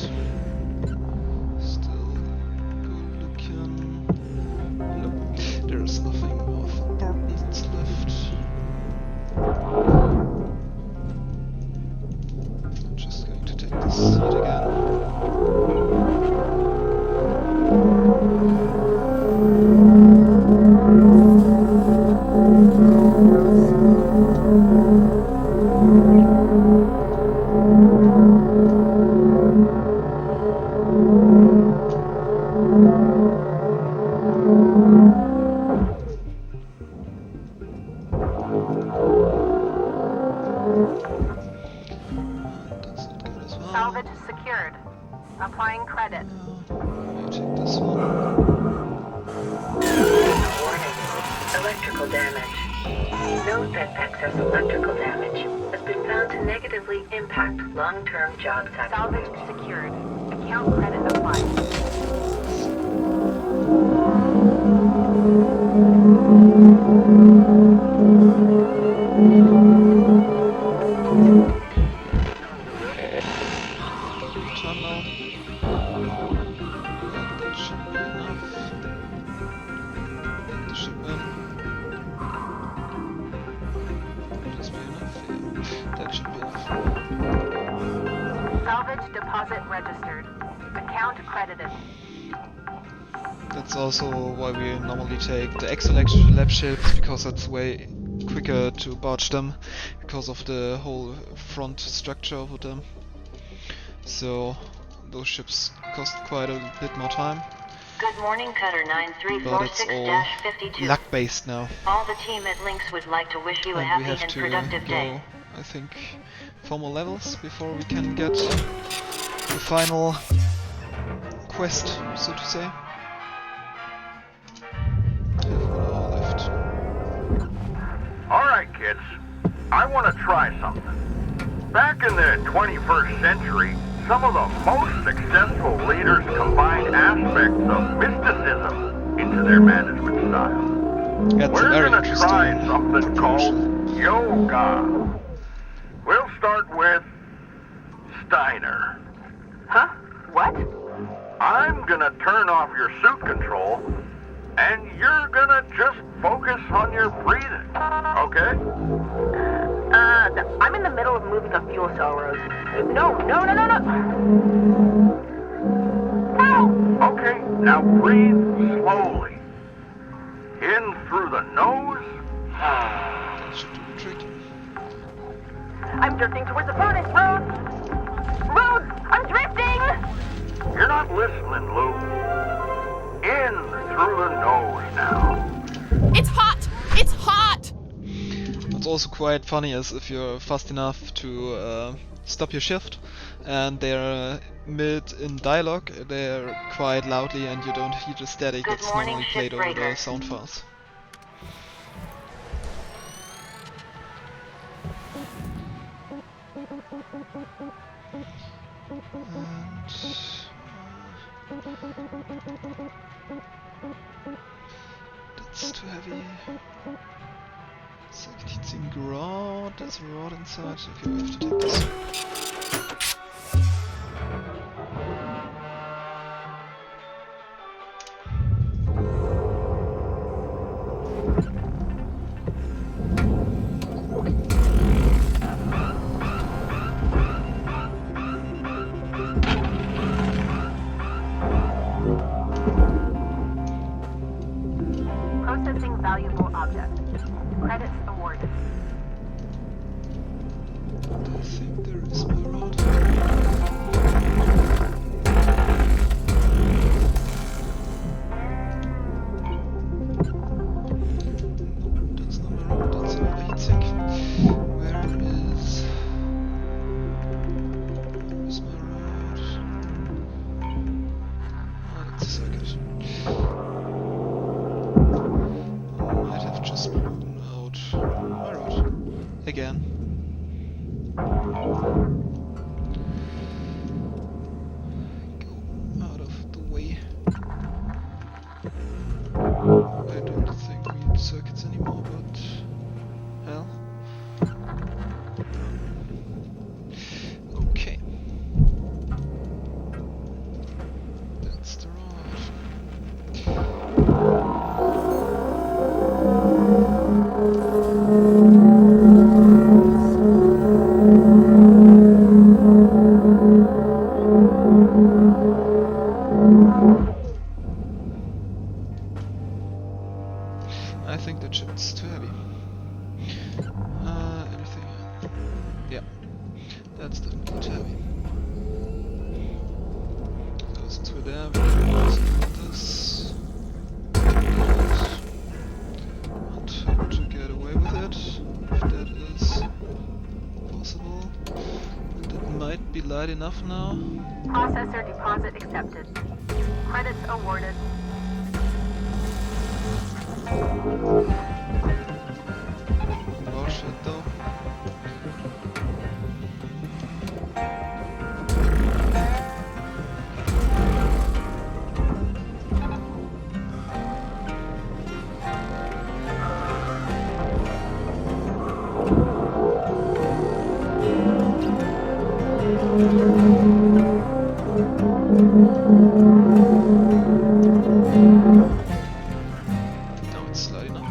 Speaker 1: Still good looking. Nope. There's nothing of importance left. I'm just going to take this seat again. That's not good as well.
Speaker 5: Salvage secured. Applying credit.
Speaker 1: I'll take this one.
Speaker 7: Warning. Electrical damage. Note that excess electrical damage has been found to negatively impact long-term job
Speaker 5: Salvage
Speaker 7: satisfaction.
Speaker 5: secured. Account credit applied.
Speaker 1: Tunnel. That should be enough. Get the ship in. Will this be enough? Yeah, that should be enough.
Speaker 5: Salvage deposit registered. Account credited.
Speaker 1: That's also why we normally take the Exolab ships, because that's way quicker to barge them, because of the whole front structure of them. So those ships cost quite a bit more time,
Speaker 2: Good morning, Cutter
Speaker 1: but it's all
Speaker 2: 9346-52.
Speaker 1: luck based now.
Speaker 2: All the team at Lynx would like to wish you a
Speaker 1: And we
Speaker 2: happy
Speaker 1: have
Speaker 2: and
Speaker 1: to
Speaker 2: productive
Speaker 1: go,
Speaker 2: day.
Speaker 1: I think, 4 more levels before we can get the final quest, so to say. Have 1 hour left.
Speaker 8: Alright, kids. I want to try something. Back in the 21st century, some of the most successful leaders combined aspects of mysticism into their management style.
Speaker 1: That's a
Speaker 8: We're
Speaker 1: very
Speaker 8: gonna try
Speaker 1: interesting
Speaker 8: something called yoga. We'll start with Steiner.
Speaker 7: Huh? What?
Speaker 8: I'm gonna turn off your suit control, and you're gonna just focus on your breathing, okay?
Speaker 7: I'm in the middle of moving a fuel cell, Rose. No.
Speaker 8: Okay, now breathe slowly. In through the nose.
Speaker 1: That should do the trick.
Speaker 7: I'm drifting towards the furnace, Rose! Rose, I'm drifting!
Speaker 8: You're not listening, Lou. In through the nose now.
Speaker 4: It's hot! It's hot!
Speaker 1: What's also quite funny is if you're fast enough to stop your shift and they're mid in dialogue, they're quite loudly and you don't hear the static
Speaker 2: Good
Speaker 1: that's
Speaker 2: morning,
Speaker 1: normally played over the
Speaker 2: Shipbreaker.
Speaker 1: sound files. That's too heavy. 16 rod, there's a rod inside. Okay, we have to take this. Might have just blown out my road again. Go out of the way. I don't think we need circuits anymore, but hell. Okay. That's the road. I think that ship's too heavy. Anything? Yeah, that's definitely too heavy. So since we're there, we can just do this. And hope to get away with it, if that is possible. And it might be light enough now.
Speaker 5: Processor deposit accepted. Credits awarded.
Speaker 1: Bullshit though. Now it's light enough.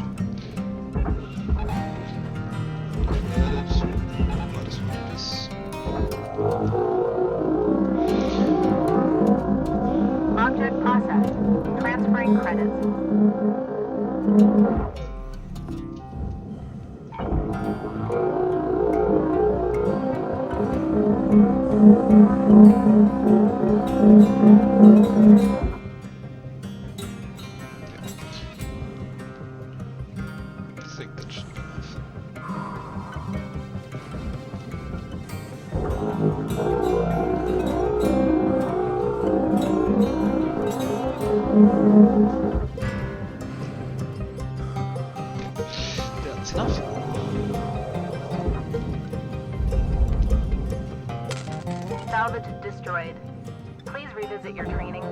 Speaker 1: Might as well do this.
Speaker 5: Object processed. Transferring credits.
Speaker 1: I think that should be enough. That's enough.
Speaker 5: Salvage destroyed. Please revisit your training.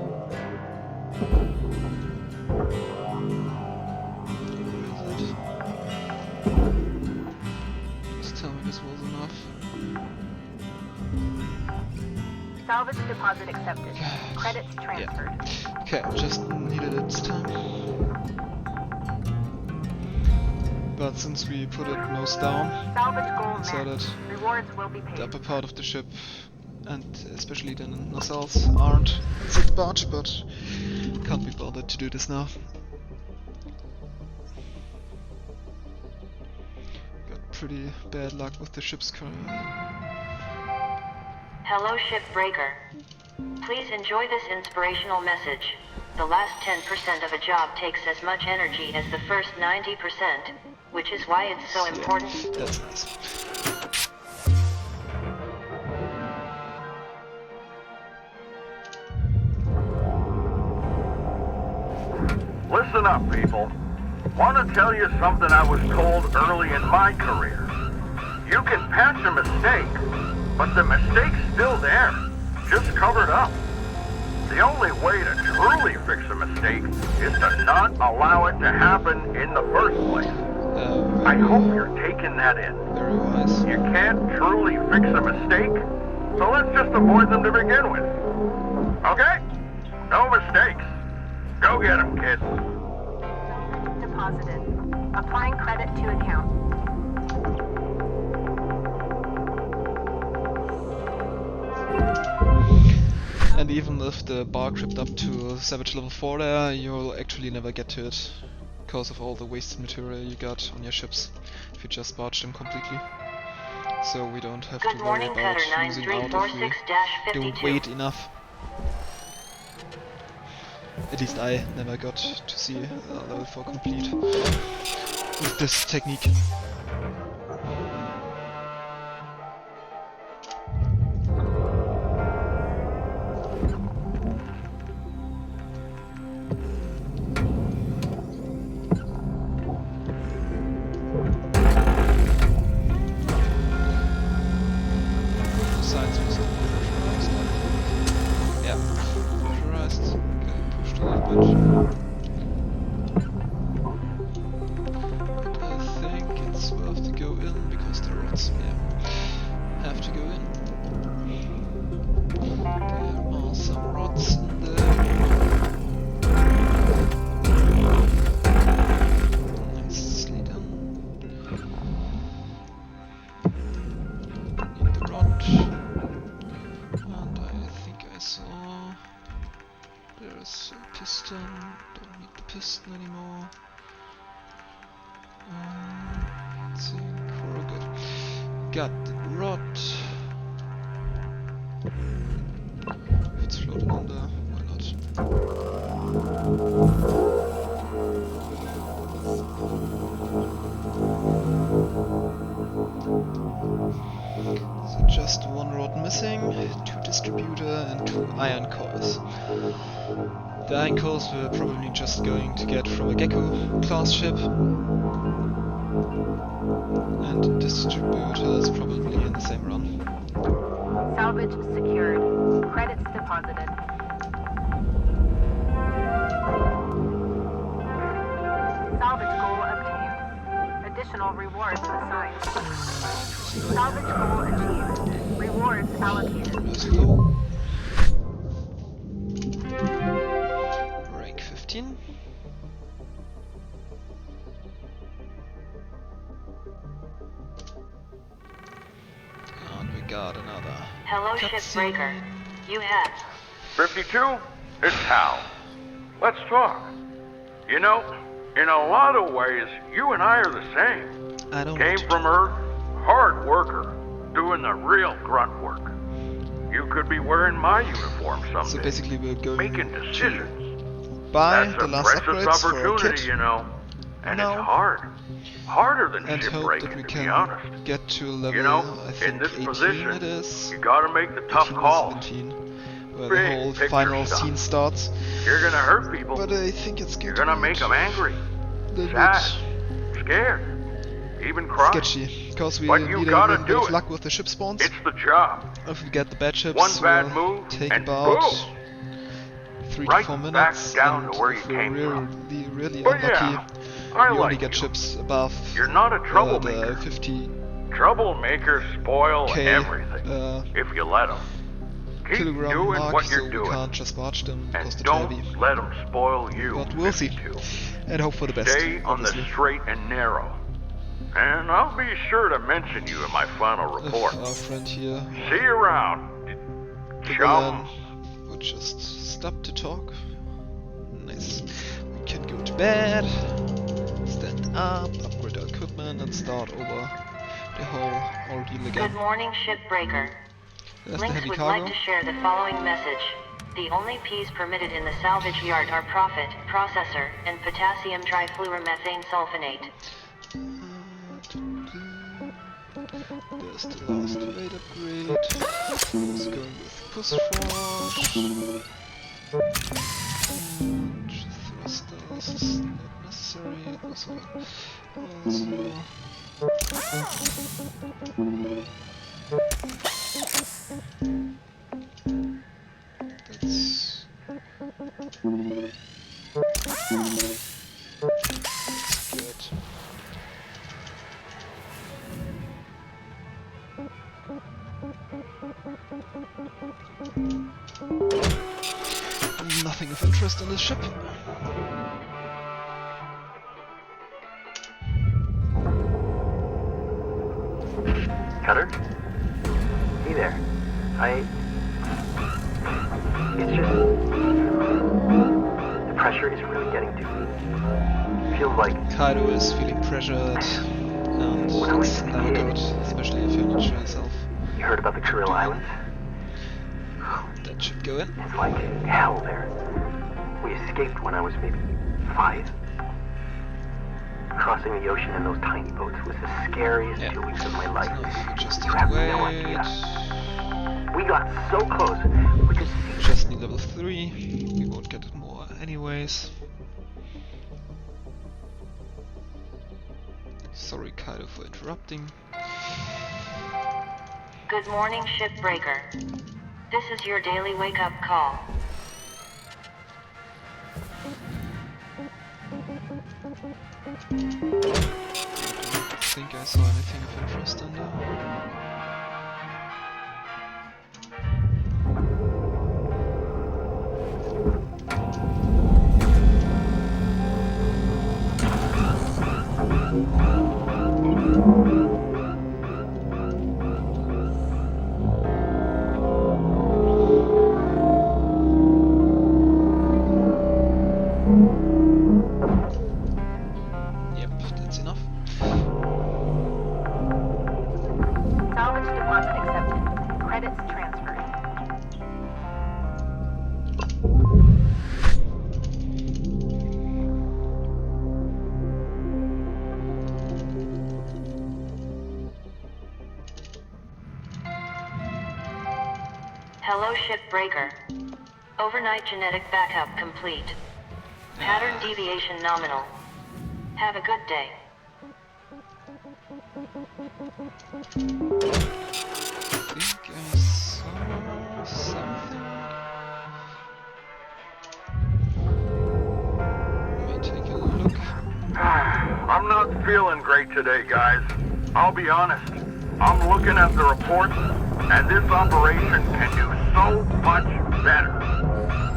Speaker 1: Just tell me this was enough.
Speaker 5: Salvage deposit accepted. Credits transferred.
Speaker 1: Okay, just needed it this time. But since we put it nose down
Speaker 5: Salvage goal
Speaker 1: inside
Speaker 5: met.
Speaker 1: it,
Speaker 5: Rewards will be
Speaker 1: the
Speaker 5: paid.
Speaker 1: upper part of the ship, and especially the nacelles, aren't that much, but can't be bothered to do this now. Got pretty bad luck with the ship's
Speaker 2: Hello, Shipbreaker. Please enjoy this inspirational message. The last 10% of a job takes as much energy as the first 90%, which is why it's so important.
Speaker 1: That's nice.
Speaker 8: Listen up, people. Want to tell you something I was told early in my career. You can patch a mistake, but the mistake's still there, just covered up. The only way to truly fix a mistake is to not allow it to happen in the first place. I hope you're taking that in.
Speaker 1: Very wise.
Speaker 8: You can't truly fix a mistake, so let's just avoid them to begin with. Okay? No mistakes. Go get them, kids.
Speaker 5: Deposited. Applying credit to account.
Speaker 1: And even if the bar crept up to Savage level 4 there, you'll actually never get to it because of all the wasted material you got on your ships if you just barge them completely. So we don't have
Speaker 2: Good
Speaker 1: to worry
Speaker 2: morning,
Speaker 1: about
Speaker 2: Cutter
Speaker 1: losing out if we
Speaker 2: 9346-52.
Speaker 1: don't wait enough. At least I never got to see level 4 complete with this technique. good. But I think it's worth to go in because the rods, have to go in. There are some rods in there. Nicely done. Need the rod. And I think I saw there's a piston. Don't need the piston anymore. I think we're good. Got the rod. If it's floating under, why not? So just one rod missing, 2 distributor and 2 iron cores. The iron cores we're probably just going to get from a Gecko class ship. And distributors probably in the same run.
Speaker 5: Salvage secured. Credits deposited. Salvage goal obtained. Additional rewards assigned. Salvage goal achieved. Rewards allocated.
Speaker 1: Break 15. And we got another.
Speaker 2: Hello, Shipbreaker. You have
Speaker 8: 52? It's Hal. Let's talk. You know, in a lot of ways, you and I are the same.
Speaker 1: I don't
Speaker 8: Came from Earth, hard worker, doing the real grunt work. You could be wearing my uniform someday.
Speaker 1: So basically we're going
Speaker 8: making decisions.
Speaker 1: buy
Speaker 8: That's
Speaker 1: the
Speaker 8: a
Speaker 1: last
Speaker 8: precious
Speaker 1: upgrades for our
Speaker 8: opportunity,
Speaker 1: kit
Speaker 8: you know. And
Speaker 1: now,
Speaker 8: it's hard. Harder than
Speaker 1: and hope that we
Speaker 8: shipbreaking, to be
Speaker 1: can
Speaker 8: honest.
Speaker 1: get to a level,
Speaker 8: You know,
Speaker 1: I
Speaker 8: in
Speaker 1: think
Speaker 8: this
Speaker 1: 18
Speaker 8: position,
Speaker 1: it is,
Speaker 8: you gotta make the tough
Speaker 1: 18 or
Speaker 8: calls.
Speaker 1: 17, where
Speaker 8: Big
Speaker 1: the whole
Speaker 8: picture
Speaker 1: final
Speaker 8: stuff.
Speaker 1: scene starts.
Speaker 8: You're gonna hurt people.
Speaker 1: But I think it's
Speaker 8: You're
Speaker 1: going
Speaker 8: gonna
Speaker 1: to
Speaker 8: make them angry,
Speaker 1: little
Speaker 8: sad, scared, even cry.
Speaker 1: sketchy, because we
Speaker 8: But you
Speaker 1: need a
Speaker 8: gotta
Speaker 1: little bit
Speaker 8: do
Speaker 1: of
Speaker 8: it.
Speaker 1: luck with the ship spawns.
Speaker 8: It's the job.
Speaker 1: If we get the bad ships,
Speaker 8: One bad
Speaker 1: we'll
Speaker 8: move,
Speaker 1: take
Speaker 8: and
Speaker 1: about
Speaker 8: boom!
Speaker 1: 3
Speaker 8: Right
Speaker 1: to 4
Speaker 8: back
Speaker 1: minutes,
Speaker 8: down
Speaker 1: and
Speaker 8: to where you
Speaker 1: if we're
Speaker 8: came
Speaker 1: really, really
Speaker 8: But
Speaker 1: unlucky,
Speaker 8: yeah, I
Speaker 1: we only
Speaker 8: like
Speaker 1: get
Speaker 8: you.
Speaker 1: ships above
Speaker 8: You're not a
Speaker 1: the
Speaker 8: troublemaker.
Speaker 1: 50
Speaker 8: Troublemakers spoil
Speaker 1: K
Speaker 8: everything, if you let them. Keep
Speaker 1: kilogram
Speaker 8: doing
Speaker 1: mark,
Speaker 8: what
Speaker 1: so
Speaker 8: you're
Speaker 1: we
Speaker 8: doing.
Speaker 1: can't just barge them because
Speaker 8: And
Speaker 1: they're
Speaker 8: don't
Speaker 1: heavy.
Speaker 8: let them spoil you.
Speaker 1: But we'll see,
Speaker 8: 52.
Speaker 1: and hope for the best.
Speaker 8: Stay on the
Speaker 1: obviously.
Speaker 8: straight and narrow. And I'll be sure to mention you in my final
Speaker 1: If
Speaker 8: report.
Speaker 1: our friend here,
Speaker 8: See you around.
Speaker 1: the
Speaker 8: Chum.
Speaker 1: villain, would just stop to talk. Nice. We can go to bed, stand up, upgrade our equipment, and start over the whole ordeal again.
Speaker 2: Good morning, Shipbreaker.
Speaker 1: There's the
Speaker 2: Lynx
Speaker 1: heavy
Speaker 2: would
Speaker 1: cargo.
Speaker 2: like to share the following message. The only Ps permitted in the salvage yard are profit, processor, and potassium trifluoromethane sulfonate.
Speaker 1: There's the last raid upgrade. Let's go with push forge. And thrusters is not necessary. Also, that's good. Nothing of interest on this ship.
Speaker 6: Cutter? Hey there. It's just... The pressure is really getting to me. Feels like...
Speaker 1: Kaido is feeling pressured, and
Speaker 6: When I was
Speaker 1: it's
Speaker 6: a
Speaker 1: never
Speaker 6: kid.
Speaker 1: good, especially if you're not sure yourself.
Speaker 6: You heard about the Kuril Islands?
Speaker 1: That should go in.
Speaker 6: It's like hell there. We escaped when I was maybe 5. Crossing the ocean in those tiny boats was the scariest
Speaker 1: Yeah.
Speaker 6: 2 weeks of my life.
Speaker 1: So we just
Speaker 6: You
Speaker 1: have
Speaker 6: have
Speaker 1: to
Speaker 6: no
Speaker 1: wait.
Speaker 6: idea. We got so close, we could see.
Speaker 1: Just need level 3. We won't get it more anyways. Sorry, Kaido, for interrupting.
Speaker 2: Good morning, Shipbreaker. This is your daily wake-up call.
Speaker 1: I think I saw anything of interest in there. Yep, that's enough.
Speaker 5: Salvage deposit accepted. Credits transferred.
Speaker 2: Hello, Shipbreaker. Overnight genetic backup complete. Pattern deviation nominal. Have a good day.
Speaker 1: I think I saw something. Let me take a look.
Speaker 8: I'm not feeling great today, guys. I'll be honest. I'm looking at the reports, and this operation can do so much better.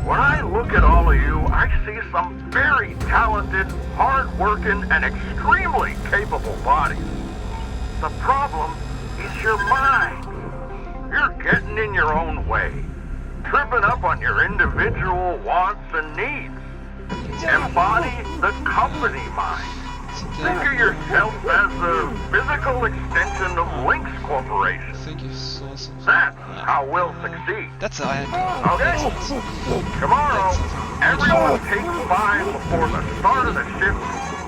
Speaker 8: When I look at all of you, I see some very talented, hard-working, and extremely capable bodies. The problem is your mind. You're getting in your own way, tripping up on your individual wants and needs. Embody the company mind. Think of yourself as a physical extension of Lynx Corporation.
Speaker 1: I think you saw something.
Speaker 8: That's how we'll succeed.
Speaker 1: That's Iron Core.
Speaker 8: Okay? Tomorrow, everyone takes 5 before the start of the shift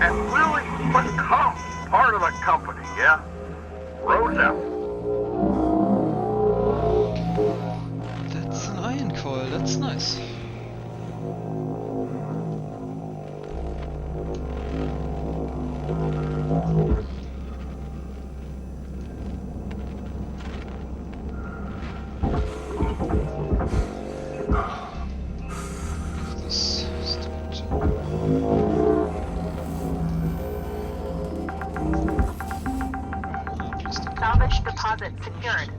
Speaker 8: and really become part of the company, yeah? Rose out.
Speaker 1: That's an Iron Coil, that's nice. This stupid
Speaker 5: Salvage deposit secured.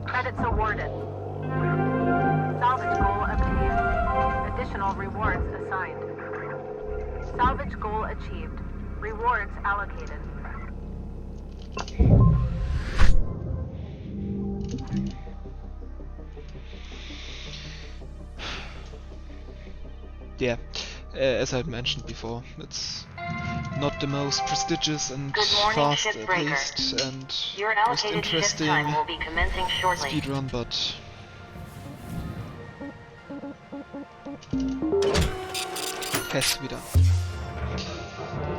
Speaker 5: Credits awarded. Salvage goal obtained. Additional rewards assigned. Salvage goal achieved. Rewards allocated.
Speaker 1: Yeah, as I had mentioned before, it's not the most prestigious and
Speaker 2: Good morning,
Speaker 1: fast-paced and
Speaker 2: Your
Speaker 1: most
Speaker 2: allocated shift
Speaker 1: interesting
Speaker 2: time will be commencing shortly.
Speaker 1: speedrun, but has to be done.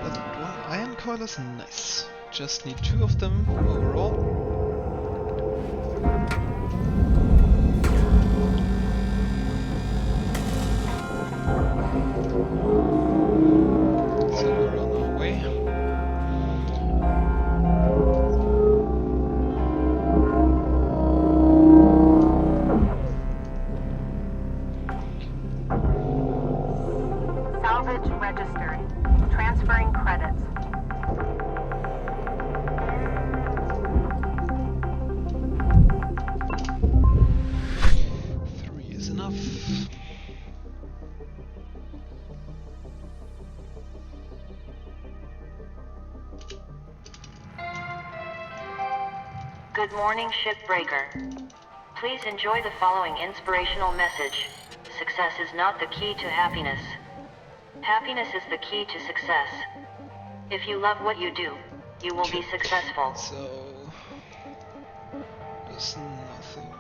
Speaker 1: But one Iron Coil is nice. Just need 2 of them overall. So we're on our way.
Speaker 5: Salvage registered. Transferring credits.
Speaker 1: Three is enough.
Speaker 2: Good morning, Shipbreaker. Please enjoy the following inspirational message. Success is not the key to happiness. Happiness is the key to success. If you love what you do, you will be successful.
Speaker 1: So there's nothing.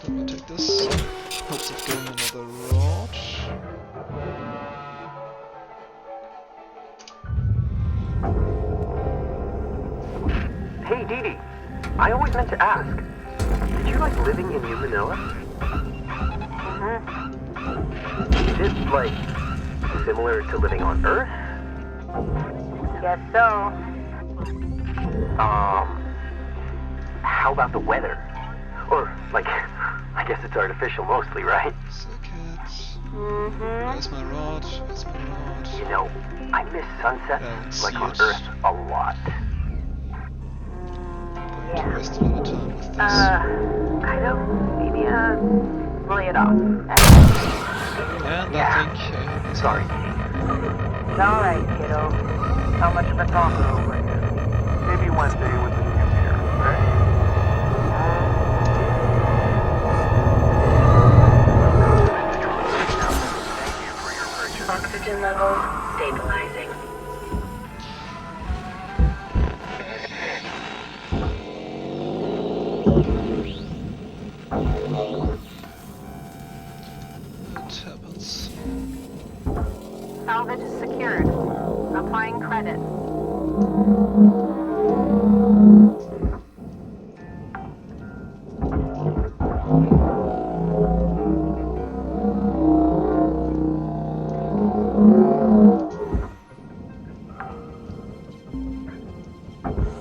Speaker 1: Let me take this. Hopes of getting another rod.
Speaker 6: Hey, Dee Dee. I always meant to ask. Did you like living in New Manila? Is it, like, similar to living on Earth?
Speaker 7: Guess so.
Speaker 6: How about the weather? Or, like, I guess it's artificial mostly, right?
Speaker 1: Second. Where's my rod? Where's my rod?
Speaker 6: You know, I miss sunsets
Speaker 1: I don't
Speaker 6: like
Speaker 1: see
Speaker 6: on
Speaker 1: it.
Speaker 6: Earth a lot.
Speaker 1: Going to waste a lot of time with this.
Speaker 7: Kaido, maybe, lay it off.
Speaker 1: And I think...
Speaker 6: Sorry.
Speaker 7: It's alright, kiddo. How much of a talker over here?
Speaker 10: Maybe Wednesday with the new year, okay?
Speaker 9: Oxygen levels stabilizing.
Speaker 1: What happens?
Speaker 5: Salvage secured. Applying credit.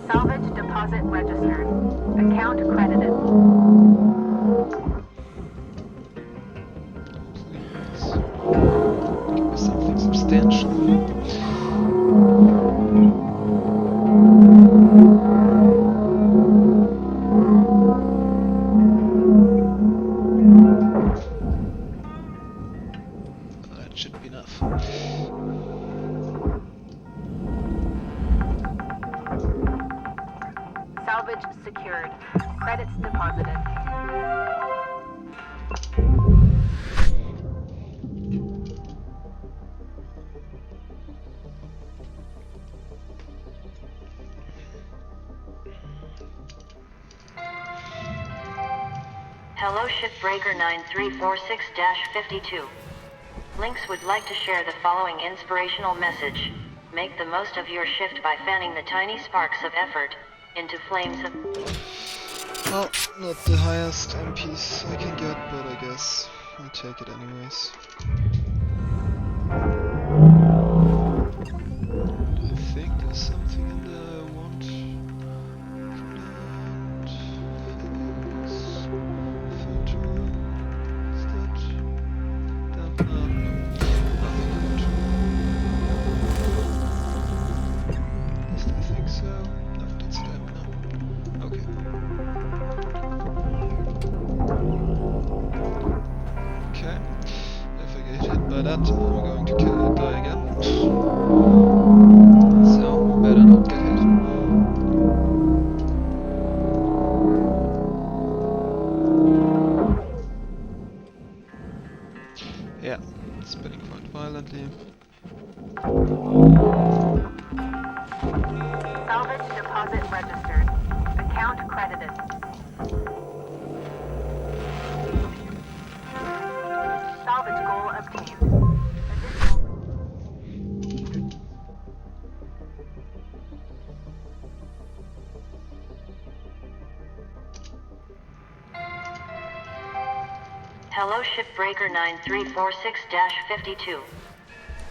Speaker 5: Salvage deposit registered. Account credited.
Speaker 1: Please. Give me something substantial. That should be enough.
Speaker 5: Salvage secured. Credits deposited.
Speaker 2: Hello Shipbreaker 9346-52. Lynx would like to share the following inspirational message. Make the most of your shift by fanning the tiny sparks of effort into flames of...
Speaker 1: Well, not the highest MPs I can get, but I guess I'll take it anyways. I think there's something in there I want. Filter. Is that... Damp? No, nothing I want. At least I think so. No, that's stamina. Okay. Okay, if I get hit by that, I'm going to die again. So, better not get hit. Yeah, spinning quite violently.
Speaker 5: Salvage deposit registered. Account credited. Salvage goal obtained.
Speaker 2: Hello Shipbreaker 9346-52.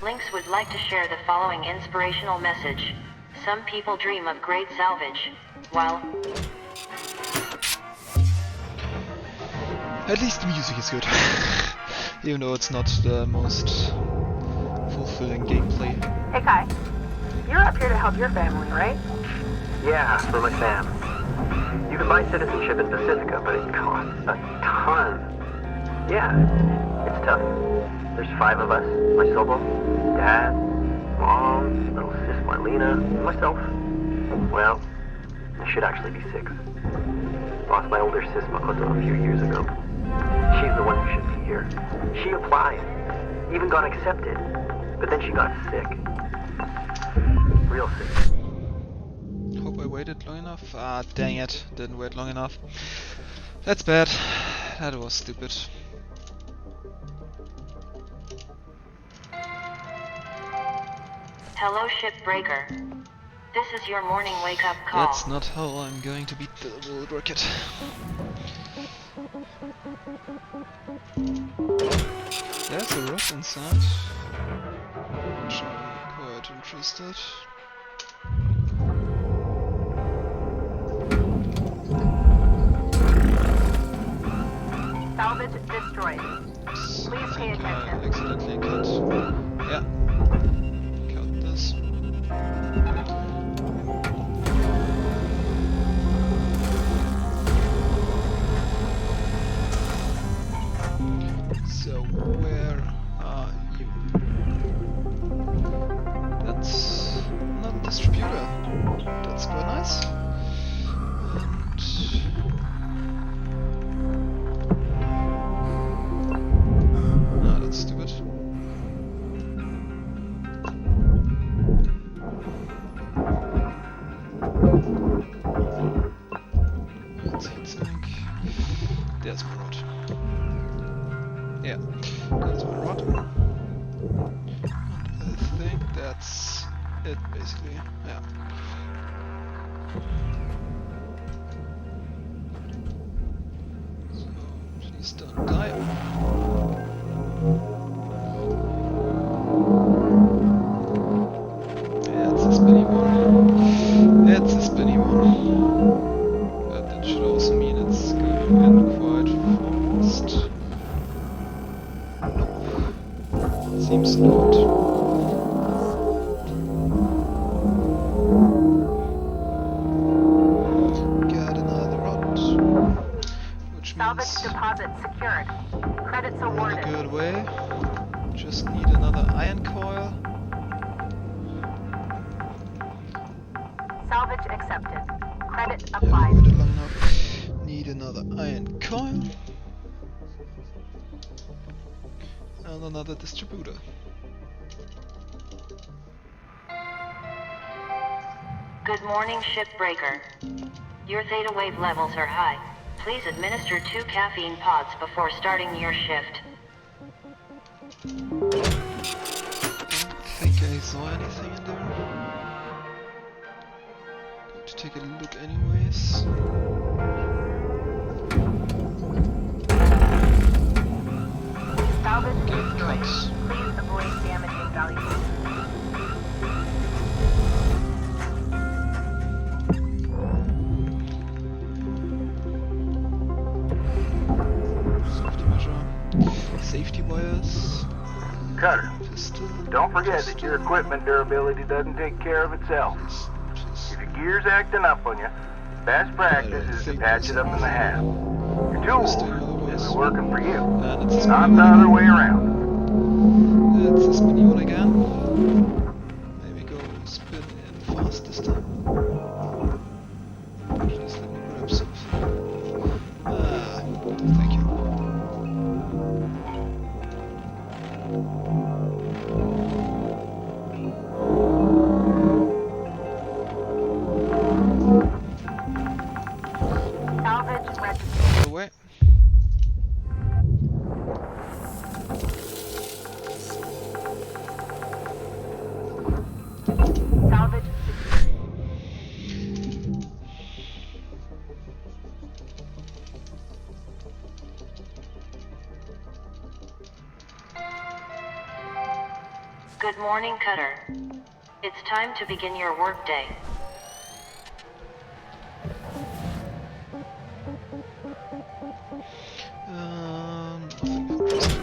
Speaker 2: Lynx would like to share the following inspirational message. Some people dream of great salvage, while...
Speaker 1: At least the music is good. Even though it's not the most fulfilling gameplay.
Speaker 7: Hey, Kai. You're up here to help your family, right?
Speaker 6: Yeah, for my fam. You can buy citizenship in Pacifica, but it costs a ton. Yeah, it's tough. There's 5 of us. My Sobo, Dad, Mom, little sis Marlena, and myself. Well, I should actually be 6. Lost my older sis Makoto a few years ago. She's the one who should be here. She applied, even got accepted, but then she got sick. Real sick.
Speaker 1: Hope I waited long enough. Ah, dang it. Didn't wait long enough. That's bad. That was stupid.
Speaker 2: Hello Shipbreaker. This is your morning wake-up call.
Speaker 1: That's not how I'm going to beat the World Rocket. There's a rock inside, which I'm quite interested.
Speaker 5: Salvage destroyed. Please pay
Speaker 1: I
Speaker 5: attention.
Speaker 1: accidentally cut. Yeah. Cut this. So where are you? That's not a distributor. That's quite nice. And that's stupid. That's heatsink. There's my rod. Yeah, that's my rod. And I think that's it, basically. Yeah. So, please don't die. Yeah, it's a spinny one. It's a spinny one. But that should also mean it's going in quite fast. Nope. Seems not. Got another rod. Which
Speaker 5: Salvage
Speaker 1: means
Speaker 5: deposit secured. Credits
Speaker 1: we're in a
Speaker 5: awarded.
Speaker 1: good way. Just need another iron coil.
Speaker 5: Salvage accepted. Credit
Speaker 1: Yeah,
Speaker 5: applied.
Speaker 1: waited long enough. Need another iron coil. And another distributor.
Speaker 2: Good morning, Shipbreaker. Your theta wave levels are high. Please administer 2 caffeine pods before starting your shift.
Speaker 1: I don't think I saw anything in there. Going to take a look anyways.
Speaker 5: Salvage
Speaker 1: Okay,
Speaker 5: destroyed.
Speaker 1: cuts.
Speaker 5: Please avoid damaging valuables.
Speaker 1: Safety measure. Safety wires.
Speaker 3: Cutter,
Speaker 1: Pistol.
Speaker 3: don't forget that your equipment durability doesn't take care of itself. If your gear's acting up on you, best practice is to patch it up in the half. Your tools is working for you,
Speaker 1: And it's a
Speaker 3: not
Speaker 1: spinny
Speaker 3: the
Speaker 1: one.
Speaker 3: other way around.
Speaker 1: It's a spinny one again. Maybe go spin in fast this time. Just let me grab something. Ah, thank you.
Speaker 5: Salvage registered.
Speaker 1: Away.
Speaker 5: Salvage
Speaker 2: Good morning, Cutter. It's time to begin your workday.
Speaker 1: Nothing interesting.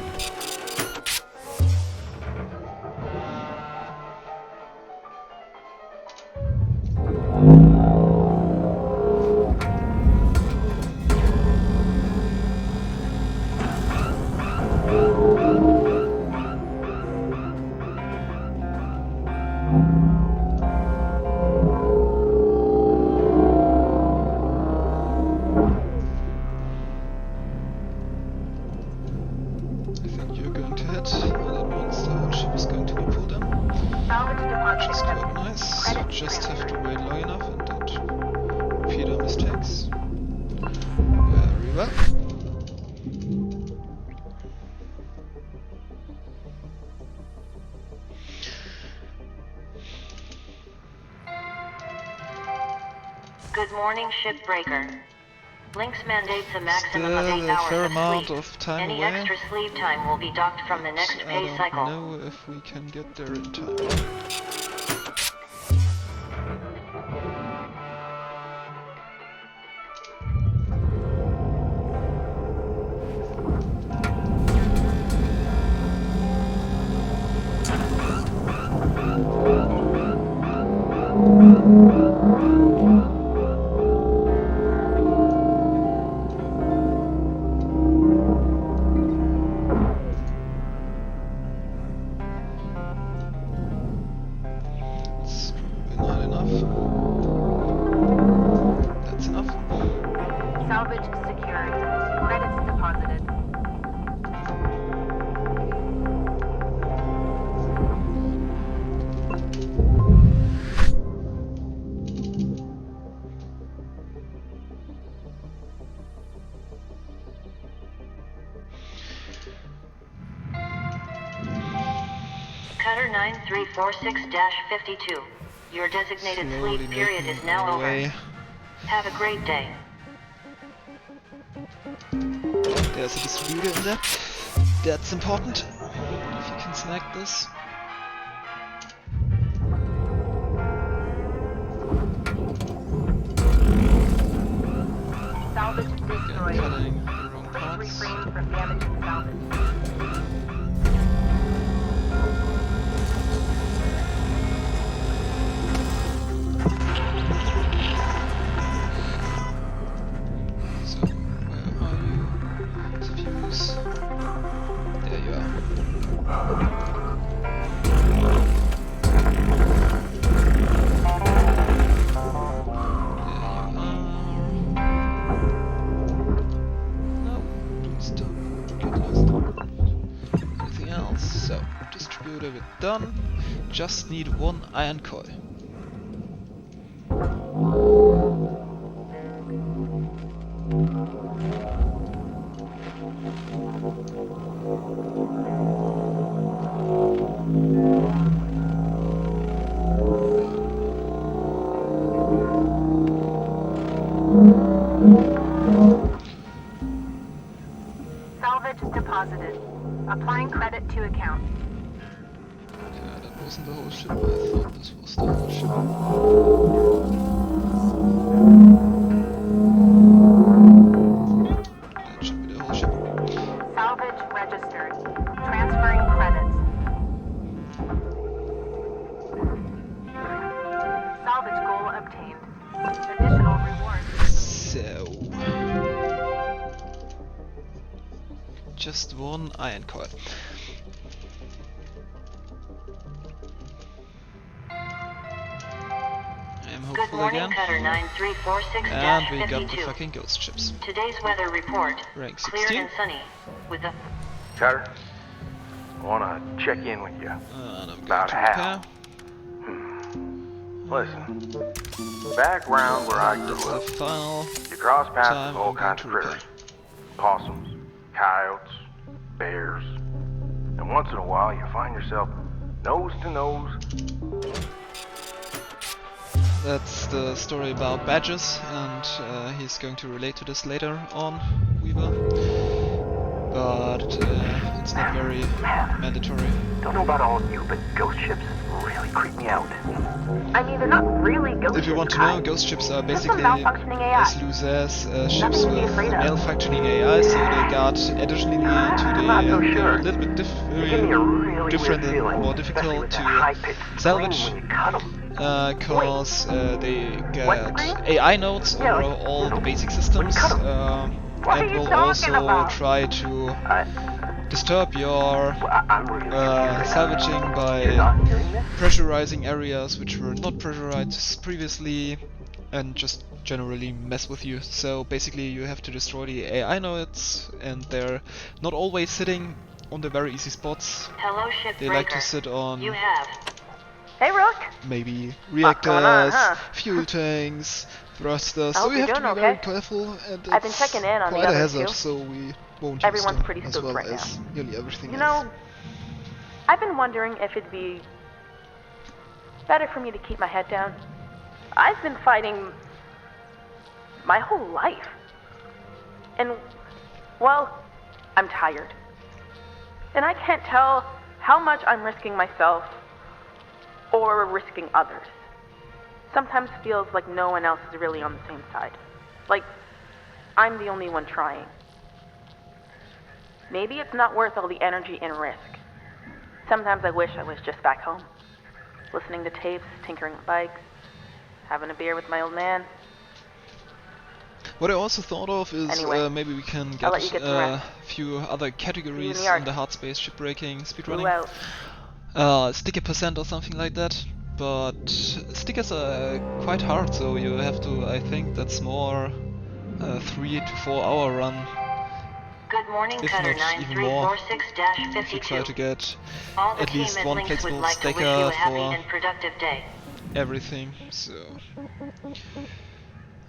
Speaker 1: I think you're going to hit, and that means the whole ship is going to be pulled in.
Speaker 5: salvage deposit
Speaker 1: Which is quite
Speaker 5: accepted.
Speaker 1: nice.
Speaker 5: Credit
Speaker 1: Just have to
Speaker 5: transferred.
Speaker 1: wait long enough and don't repeat our mistakes. Very well.
Speaker 2: Good morning, Shipbreaker. Lynx mandates a maximum of
Speaker 1: Still
Speaker 2: 8
Speaker 1: a
Speaker 2: hours
Speaker 1: fair
Speaker 2: of
Speaker 1: amount
Speaker 2: sleep.
Speaker 1: of time
Speaker 2: Any
Speaker 1: away.
Speaker 2: extra sleep time will be docked from the next
Speaker 1: I
Speaker 2: pay
Speaker 1: don't
Speaker 2: cycle.
Speaker 1: know if we can get there in time.
Speaker 2: Cutter 9346-52. Your designated
Speaker 1: Slowly
Speaker 2: sleep period
Speaker 1: making
Speaker 2: is now
Speaker 1: our
Speaker 2: over.
Speaker 1: way.
Speaker 2: Have a great day.
Speaker 1: There's a distributor in there. That's important. If you can snag this.
Speaker 5: Salvage destroyed.
Speaker 1: Cutting the wrong
Speaker 5: Please
Speaker 1: parts.
Speaker 5: refrain from damaging salvage.
Speaker 1: So, where are you? Views. There you are. No, don't stop. Get lost. Anything else? So, distributor, we're done. Just need one iron coil.
Speaker 5: Salvage deposited. Applying credit to account.
Speaker 1: Yeah, that wasn't the whole ship. I thought this was the whole ship. That should be the whole ship.
Speaker 5: Salvage registered. Transferring credits. Salvage goal obtained. Additional rewards.
Speaker 1: So, just one iron coil. I am
Speaker 2: Good
Speaker 1: hopeful
Speaker 2: morning,
Speaker 1: again.
Speaker 2: Cutter
Speaker 1: And we got the
Speaker 2: 9346-52.
Speaker 1: fucking ghost ships.
Speaker 2: Today's weather report.
Speaker 1: Rank
Speaker 2: Clear
Speaker 1: 16.
Speaker 2: and sunny. With a
Speaker 10: Cutter, I want to check in with you.
Speaker 1: And I'm going
Speaker 10: About
Speaker 1: to
Speaker 10: how?
Speaker 1: repair.
Speaker 10: Listen, back round where I grew
Speaker 1: That's the
Speaker 10: up,
Speaker 1: final
Speaker 10: you cross paths
Speaker 1: time
Speaker 10: with all
Speaker 1: I'm going
Speaker 10: kinds
Speaker 1: to
Speaker 10: of
Speaker 1: repair.
Speaker 10: critters. Possums, coyotes, bears. And once in a while you find yourself nose to nose.
Speaker 1: That's the story about badges, and he's going to relate to this later on, Weaver. But it's not very mandatory.
Speaker 6: Don't know about all of you, but ghost ships really creep me out.
Speaker 7: I mean, they're not really ghost
Speaker 1: If you want to
Speaker 7: ships,
Speaker 1: know, ghost ships are
Speaker 7: Just some
Speaker 1: basically
Speaker 7: malfunctioning AI.
Speaker 1: as loose as ships
Speaker 7: Nothing to be
Speaker 1: with
Speaker 7: afraid of.
Speaker 1: malfunctioning AI, so they got additionally to
Speaker 6: I'm not so
Speaker 1: the
Speaker 6: sure.
Speaker 1: a little bit
Speaker 6: They give me a really
Speaker 1: different
Speaker 6: weird feeling,
Speaker 1: and more
Speaker 6: especially
Speaker 1: difficult
Speaker 6: with that
Speaker 1: to
Speaker 6: high-pitched
Speaker 1: salvage.
Speaker 6: scream when you cut 'em.
Speaker 1: Cause they
Speaker 7: What
Speaker 1: get
Speaker 7: screen?
Speaker 1: AI nodes
Speaker 7: Yeah,
Speaker 1: over
Speaker 7: like,
Speaker 1: all
Speaker 7: you
Speaker 1: the
Speaker 7: know,
Speaker 1: basic systems,
Speaker 7: cut 'em. What
Speaker 1: and
Speaker 7: are you
Speaker 1: will
Speaker 7: talking
Speaker 1: also
Speaker 7: about?
Speaker 1: try to
Speaker 6: I,
Speaker 1: disturb your
Speaker 6: I'm really confused.
Speaker 1: salvaging
Speaker 6: You're
Speaker 1: by
Speaker 6: not hearing this?
Speaker 1: pressurizing areas which were not pressurized previously, and just generally mess with you. So basically you have to destroy the AI nodes, and they're not always sitting on the very easy spots.
Speaker 2: hello
Speaker 1: They like to
Speaker 2: shipbreaker.
Speaker 1: sit on
Speaker 2: You have
Speaker 7: Hey, Rook.
Speaker 1: maybe
Speaker 7: What's going on,
Speaker 1: reactors,
Speaker 7: huh?
Speaker 1: fuel tanks, thrusters,
Speaker 7: I
Speaker 1: so
Speaker 7: hope
Speaker 1: we
Speaker 7: you're
Speaker 1: have to be
Speaker 7: doing
Speaker 1: very
Speaker 7: okay.
Speaker 1: careful, and
Speaker 7: I've been
Speaker 1: it's
Speaker 7: checking in on the
Speaker 1: quite a
Speaker 7: others
Speaker 1: hazard,
Speaker 7: too.
Speaker 1: so we won't
Speaker 7: Everyone's
Speaker 1: use them
Speaker 7: pretty
Speaker 1: as
Speaker 7: spooked
Speaker 1: well
Speaker 7: right
Speaker 1: as nearly everything
Speaker 7: You
Speaker 1: else.
Speaker 7: know, I've been wondering if it'd be better for me to keep my head down. I've been fighting my whole life. And, well, I'm tired. And I can't tell how much I'm risking myself or risking others. Sometimes feels like no one else is really on the same side. Like, I'm the only one trying. Maybe it's not worth all the energy and risk. Sometimes I wish I was just back home, listening to tapes, tinkering with bikes, having a beer with my old man.
Speaker 1: What I also thought of is
Speaker 7: Anyway,
Speaker 1: maybe we can
Speaker 7: I'll
Speaker 1: get
Speaker 7: let you get some
Speaker 1: a
Speaker 7: rest.
Speaker 1: few other categories
Speaker 7: the yard.
Speaker 1: in the Hardspace Shipbreaking
Speaker 7: Who
Speaker 1: speedrunning.
Speaker 7: else?
Speaker 1: Sticker percent or something like that. But stickers are quite hard, so you have to, I think that's more 3 to 4 hour run,
Speaker 2: good morning,
Speaker 1: if
Speaker 2: Cutter
Speaker 1: not even more, if you try to
Speaker 2: 9346-52.
Speaker 1: get
Speaker 2: All the
Speaker 1: at least
Speaker 2: team
Speaker 1: one
Speaker 2: at Links would
Speaker 1: placeable
Speaker 2: like to wish you
Speaker 1: sticker
Speaker 2: a happy
Speaker 1: for
Speaker 2: and productive day.
Speaker 1: everything, so...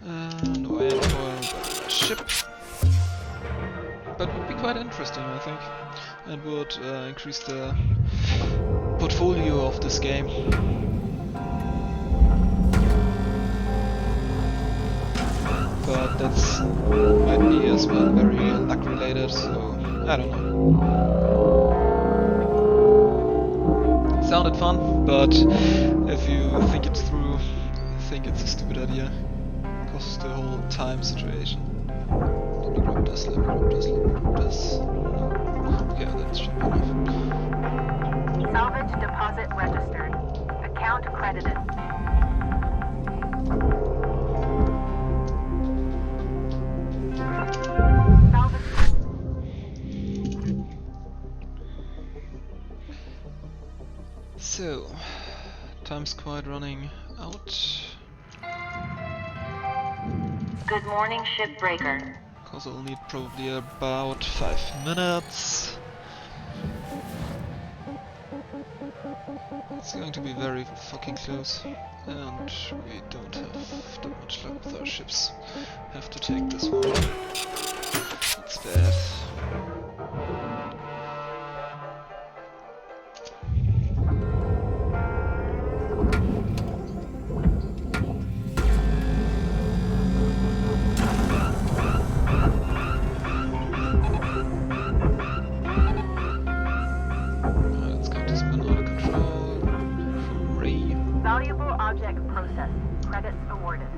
Speaker 1: no iron coil, but a ship. But would be quite interesting, I think, and would increase the portfolio of this game. But that's might be as well very luck related, so I don't know. Sounded fun, but if you think it through, I think it's a stupid idea. Because the whole time situation. Let me grab this, let me grab this, let me grab this. Okay, that should be enough.
Speaker 5: Salvage deposit registered. Account credited. Salvage.
Speaker 1: So, time's quite running out.
Speaker 2: Good morning, Shipbreaker.
Speaker 1: Because I'll need probably about 5 minutes. It's going to be very fucking close, and we don't have that much luck with our ships. Have to take this one. It's bad. It's going to spin out of control. Hooray.
Speaker 5: Valuable object processed. Credits awarded.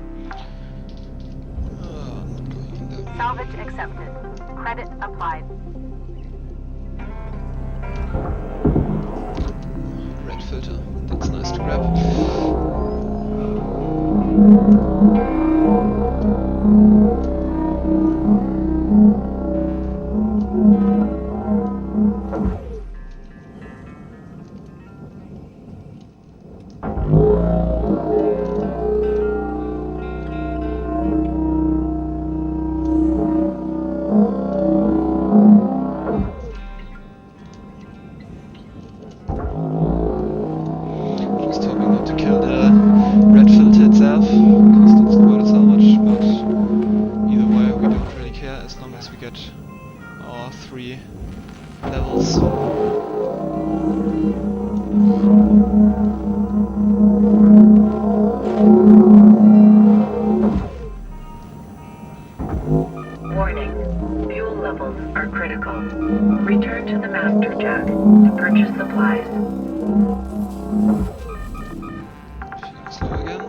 Speaker 1: Not going in there.
Speaker 5: Salvage accepted. Credit applied.
Speaker 1: Red filter. That's nice to grab. Just hoping not to kill the red filter itself, because that's quite a salvage, but either way we don't really care as long as we get our 3 levels.
Speaker 7: Warning. Fuel levels are critical. Return to the master jack to purchase supplies.
Speaker 1: Feeling slow again.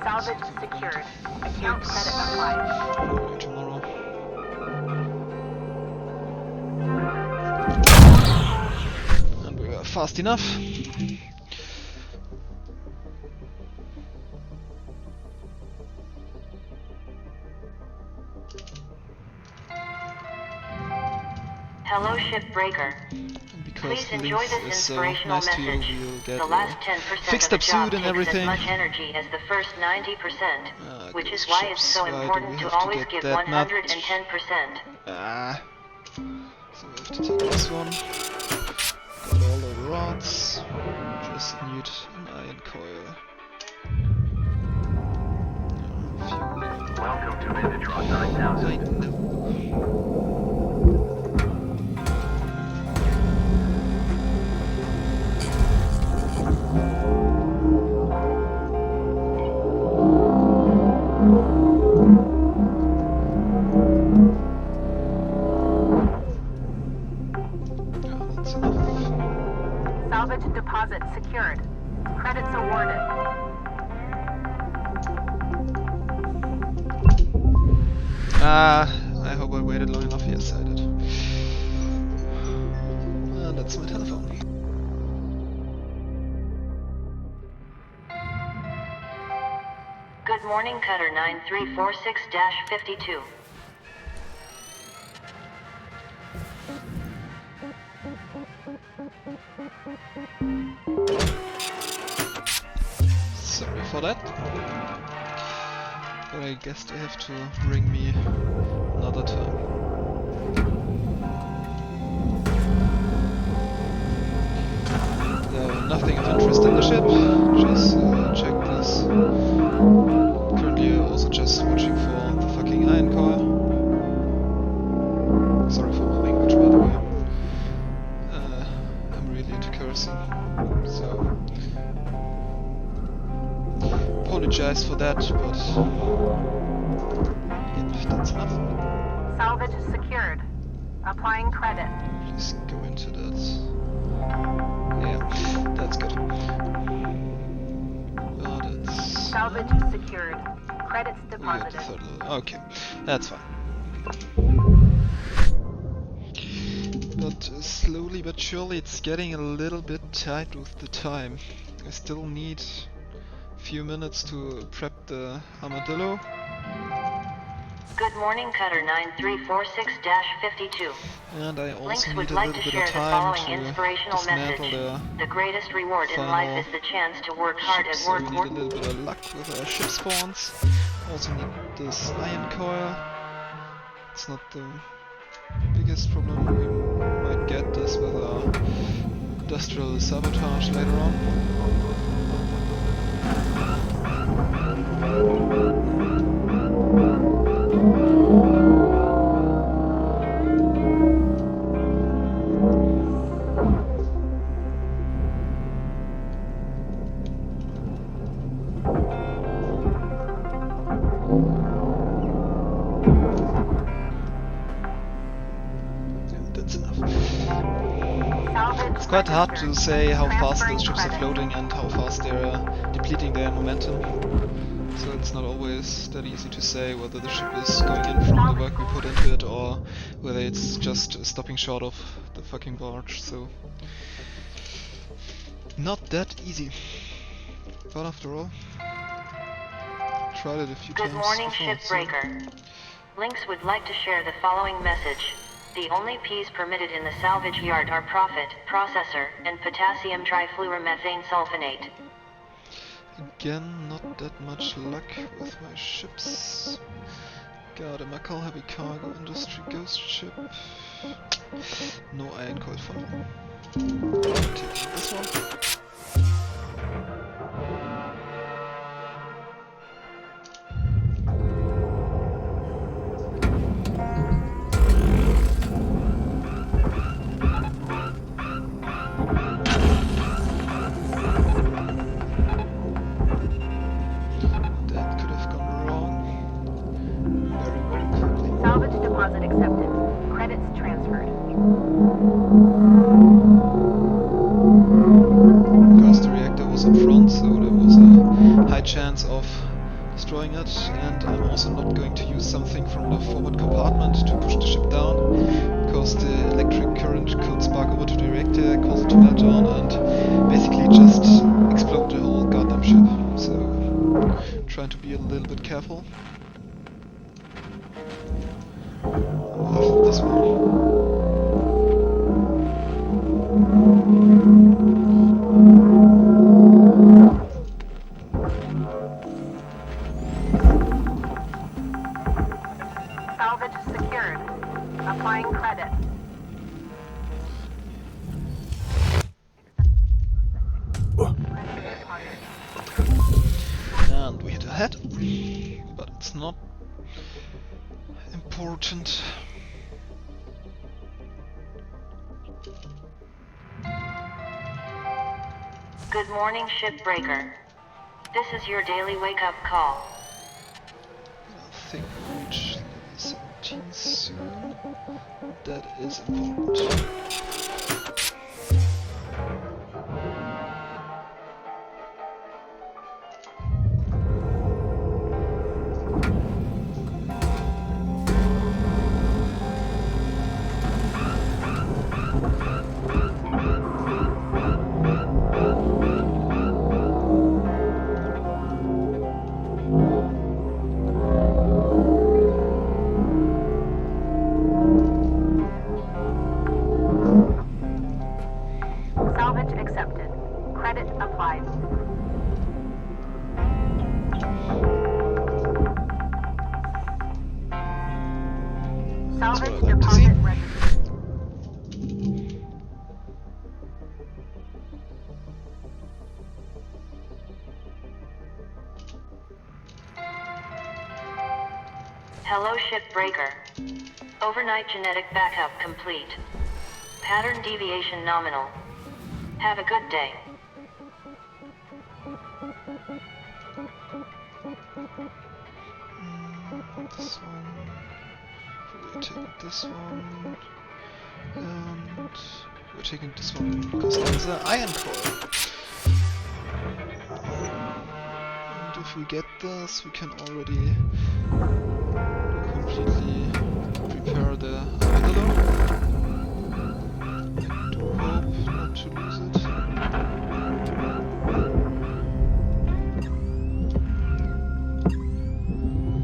Speaker 5: Salvage secured. Account
Speaker 1: Fix.
Speaker 5: credit applied.
Speaker 1: Hopefully tomorrow. And we were fast enough.
Speaker 2: Hello, Shipbreaker.
Speaker 1: And because
Speaker 2: Please
Speaker 1: the
Speaker 2: enjoy
Speaker 1: link
Speaker 2: this
Speaker 1: is so
Speaker 2: inspirational
Speaker 1: nice to you,
Speaker 2: message.
Speaker 1: we'll get
Speaker 2: The last 10%
Speaker 1: fixed
Speaker 2: of
Speaker 1: up
Speaker 2: the job
Speaker 1: suit and
Speaker 2: takes
Speaker 1: everything.
Speaker 2: as much energy as the first 90%, which is
Speaker 1: those
Speaker 2: why it's
Speaker 1: ships,
Speaker 2: so
Speaker 1: why do
Speaker 2: important
Speaker 1: we
Speaker 2: to
Speaker 1: have to
Speaker 2: always
Speaker 1: get
Speaker 2: give
Speaker 1: that nut?
Speaker 2: 110%.
Speaker 1: Ah. So we have to take this one. Got all the rods. Just need an iron coil.
Speaker 6: Welcome to Indatron
Speaker 1: I
Speaker 6: 9000.
Speaker 1: know. Yeah, that's enough.
Speaker 5: Salvage deposit secured. Credits awarded.
Speaker 1: I hope I waited long enough. Yes, I did. And that's my telephone.
Speaker 2: Good morning, Cutter 9346-52.
Speaker 1: Sorry for that. But I guess they have to bring me another time. Nothing of interest in the ship, just check this. Currently also just watching for the fucking iron coil. Sorry for my language, by the way. I'm really into mercy. So apologize for that, but if that's enough.
Speaker 5: Salvage secured. Applying credit.
Speaker 1: Please go into that. Yeah, that's good. But it's
Speaker 5: Salvage secured. Credits
Speaker 1: we got the
Speaker 5: deposited.
Speaker 1: third level. Okay, that's fine. But slowly but surely it's getting a little bit tight with the time. I still need a few minutes to prep the armadillo.
Speaker 2: Good morning, Cutter 9346-52.
Speaker 1: And I also
Speaker 2: Lynx
Speaker 1: need
Speaker 2: would
Speaker 1: a
Speaker 2: like
Speaker 1: little
Speaker 2: to
Speaker 1: bit
Speaker 2: share
Speaker 1: of
Speaker 2: the
Speaker 1: time
Speaker 2: following
Speaker 1: to
Speaker 2: inspirational
Speaker 1: dismantle
Speaker 2: message.
Speaker 1: the
Speaker 2: The greatest reward in
Speaker 1: final
Speaker 2: life is the chance to work hard
Speaker 1: ship,
Speaker 2: at
Speaker 1: so
Speaker 2: work.
Speaker 1: we need a little bit of luck with our ship spawns. Also need this ion coil. It's not the biggest problem. We might get this with our industrial sabotage later on. It's quite hard to say how fast those ships are floating and how fast they're depleting their momentum. So it's not always that easy to say whether the ship is going in from the work we put into it or whether it's just stopping short of the fucking barge. So not that easy. But after all, tried it a few
Speaker 2: Good
Speaker 1: times
Speaker 2: morning,
Speaker 1: before.
Speaker 2: Shipbreaker. Lynx would like to share the following message. The only P's permitted in the salvage yard are profit, processor, and potassium trifluoromethane sulfonate.
Speaker 1: Again, not that much luck with my ships. Got a Macau heavy cargo industry ghost ship. No iron coil for me. Taking this one.
Speaker 5: Salvage deposit accepted. Credits transferred.
Speaker 1: Because the reactor was up front, so there was a high chance of destroying it, and I'm also not going to use something from the forward compartment to push the ship down, because the electric current could spark over to the reactor, cause it to melt down, and basically just explode the whole goddamn ship. So, trying to be a little bit careful. This one.
Speaker 5: Salvage secured. Applying credit.
Speaker 1: And we hit a head, but it's not important.
Speaker 2: Good morning, Shipbreaker. This is your daily wake-up call.
Speaker 1: I think we'll reach level 17 soon. That is important.
Speaker 5: Salvage accepted. Credit applied. Salvage
Speaker 1: That's what I like to see.
Speaker 5: deposit registered.
Speaker 2: Hello, Shipbreaker. Overnight genetic backup complete. Pattern deviation nominal. Have a good day.
Speaker 1: This one. We're taking this one. And we're taking this one because there's an iron core. And if we get this, we can already completely prepare the armadillo. Do hope not to lose it. I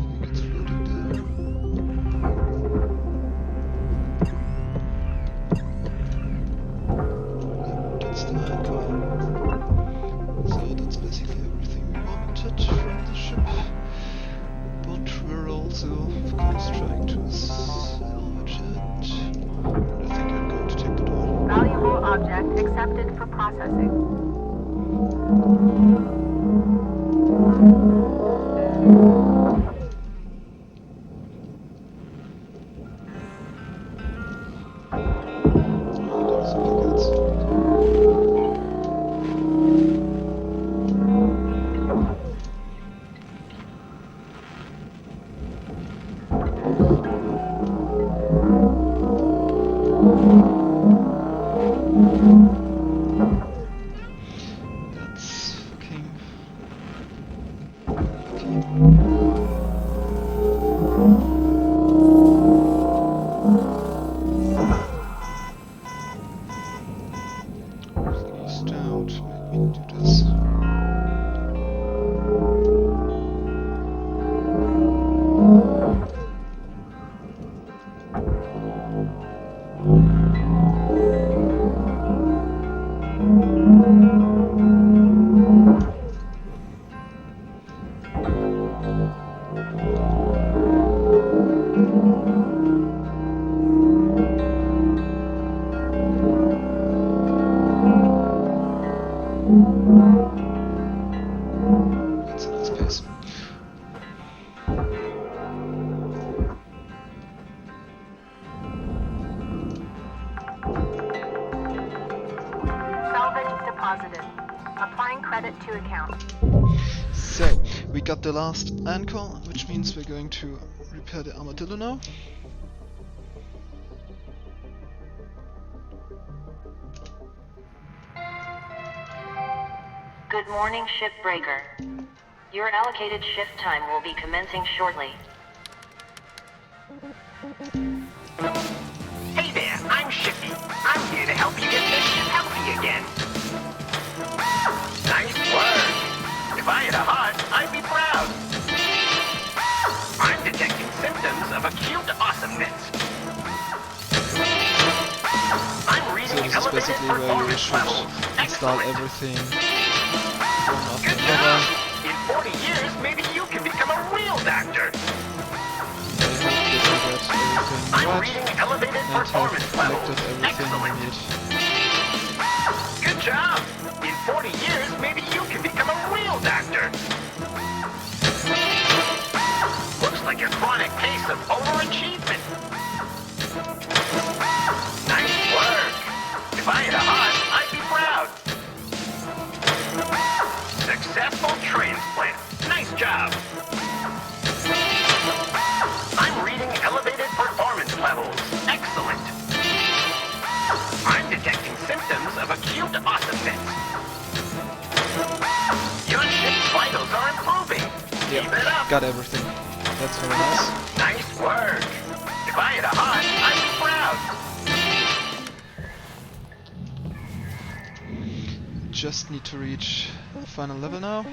Speaker 1: think it's floating there. Yep, that's the iron core. So that's basically everything we wanted from the ship. But we're also, of course, trying to salvage it. And I think I'm going to take the door.
Speaker 5: Valuable object accepted for processing.
Speaker 1: There's some packets. That's fucking please don't make me do this. That's a nice pace.
Speaker 5: Salvage deposited. Applying credit to account.
Speaker 1: So, we got the last anchor, which means we're going to repair the armadillo now.
Speaker 2: Good morning, Shipbreaker. Your allocated shift time will be commencing shortly.
Speaker 6: Hey there, I'm Shippy. I'm here to help you get this ship healthy again. Nice work. If I had a heart, I'd be proud. I'm detecting symptoms of acute awesomeness. I'm
Speaker 1: So
Speaker 6: reading
Speaker 1: this is
Speaker 6: elevated
Speaker 1: basically where you
Speaker 6: performance
Speaker 1: should
Speaker 6: levels.
Speaker 1: install
Speaker 6: Excellent.
Speaker 1: everything one after
Speaker 6: Good
Speaker 1: another.
Speaker 6: job. In 40 years, maybe you can become a real doctor.
Speaker 1: I hope that we get everything
Speaker 6: I'm
Speaker 1: right
Speaker 6: reading elevated
Speaker 1: and have
Speaker 6: performance levels.
Speaker 1: collected everything we
Speaker 6: Excellent.
Speaker 1: need.
Speaker 6: Good job. In 40 years, maybe you can become a real doctor. Looks like a chronic case of overachievement. Nice work. If I had a heart, I'd be proud. Successful transplant. Nice job. I'm reading elevated performance levels. Excellent. I'm detecting symptoms of acute awesomeness. Your ship's vitals are improving. Keep it up.
Speaker 1: Got everything. That's very nice.
Speaker 6: Nice work. If I had a heart, I'd be proud.
Speaker 1: Just need to reach the final level now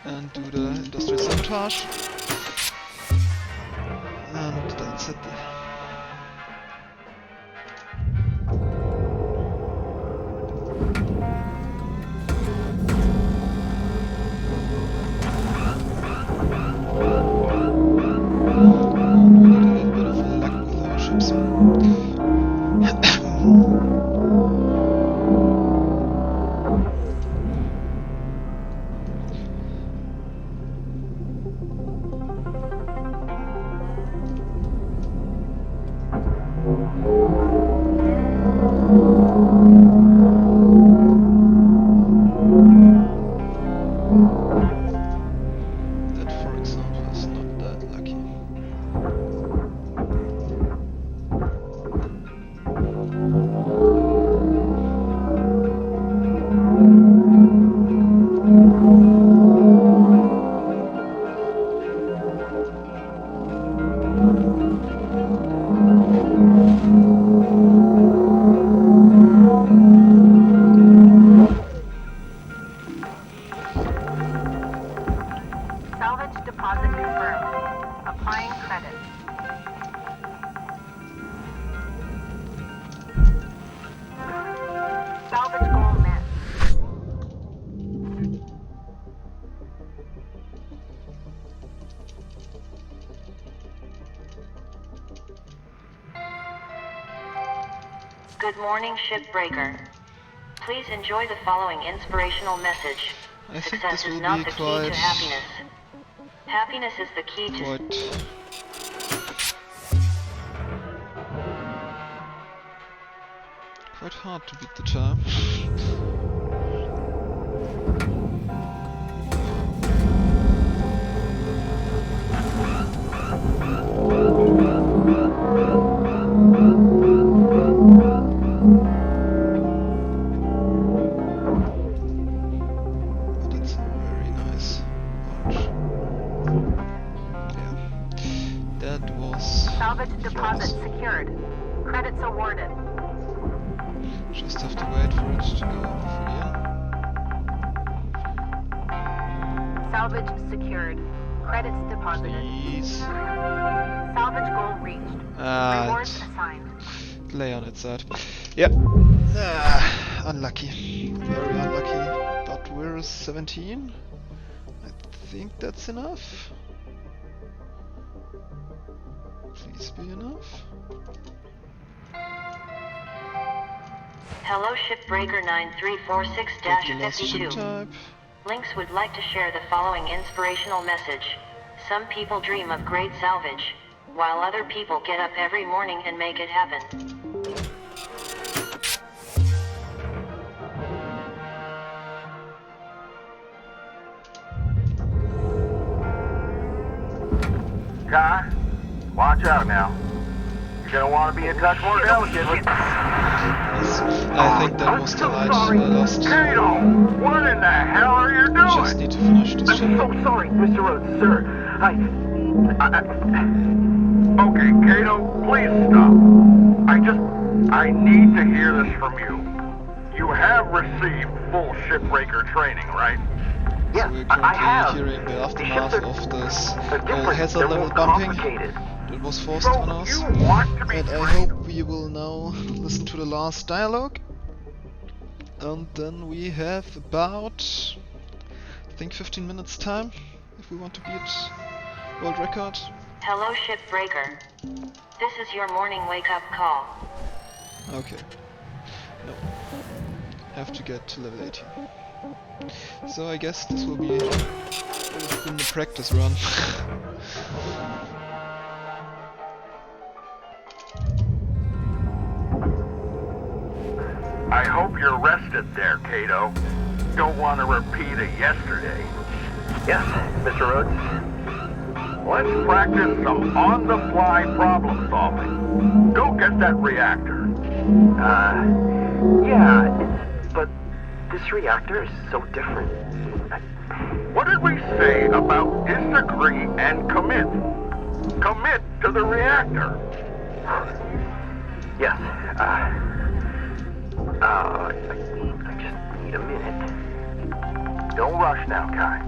Speaker 1: and do the industrial sabotage. And that's it.
Speaker 2: Good morning, Shipbreaker. Please enjoy the following inspirational message.
Speaker 1: I think
Speaker 2: Success
Speaker 1: this will
Speaker 2: is not
Speaker 1: be
Speaker 2: the key
Speaker 1: quite...
Speaker 2: to happiness. Happiness is the key to...
Speaker 1: quite hard to beat the time.
Speaker 5: Deposit secured. Credits awarded.
Speaker 1: Just have to wait for it to go fully in.
Speaker 5: Salvage secured. Credits deposited.
Speaker 1: Please.
Speaker 5: Salvage goal reached. Rewards assigned.
Speaker 1: Lay on its side. Yep. Unlucky. Very unlucky. But we're 17. I think that's enough. Please be enough.
Speaker 2: Hello, Shipbreaker 9346-52. Lynx would like to share the following inspirational message. Some people dream of great salvage, while other people get up every morning and make it happen.
Speaker 8: Kai, watch out now. You're gonna want to be a touch more delicate with...
Speaker 1: I think that was the light lost.
Speaker 8: Kato, what in the hell are you doing?
Speaker 1: Just need to finish this ship.
Speaker 6: I'm so sorry, Mr. Rhodes, sir.
Speaker 8: Okay, Kato, please stop. I need to hear this from you. You have received full shipbreaker training, right?
Speaker 6: Yeah,
Speaker 1: so we're
Speaker 6: I have.
Speaker 1: Hearing the aftermath of this whole
Speaker 6: They're
Speaker 1: hazard level
Speaker 6: more
Speaker 1: bumping
Speaker 6: complicated.
Speaker 1: that was forced on us.
Speaker 8: You want to be
Speaker 1: And I hope we will now listen to the last dialogue. And then we have about, I think, 15 minutes time if we want to beat world record.
Speaker 2: Hello, Shipbreaker. This is your morning wake-up call.
Speaker 1: Okay. No. Have to get to level 18. So I guess this will be in the practice run.
Speaker 8: I hope you're rested there, Kato. Don't want to repeat it yesterday.
Speaker 6: Yes, Mr. Rhodes.
Speaker 8: Let's practice some on-the-fly problem solving. Go get that reactor.
Speaker 6: Yeah, but this reactor is so different.
Speaker 8: What did we say about disagree and commit? Commit to the reactor.
Speaker 6: Yes, I just need a minute.
Speaker 8: Don't rush now, Kai.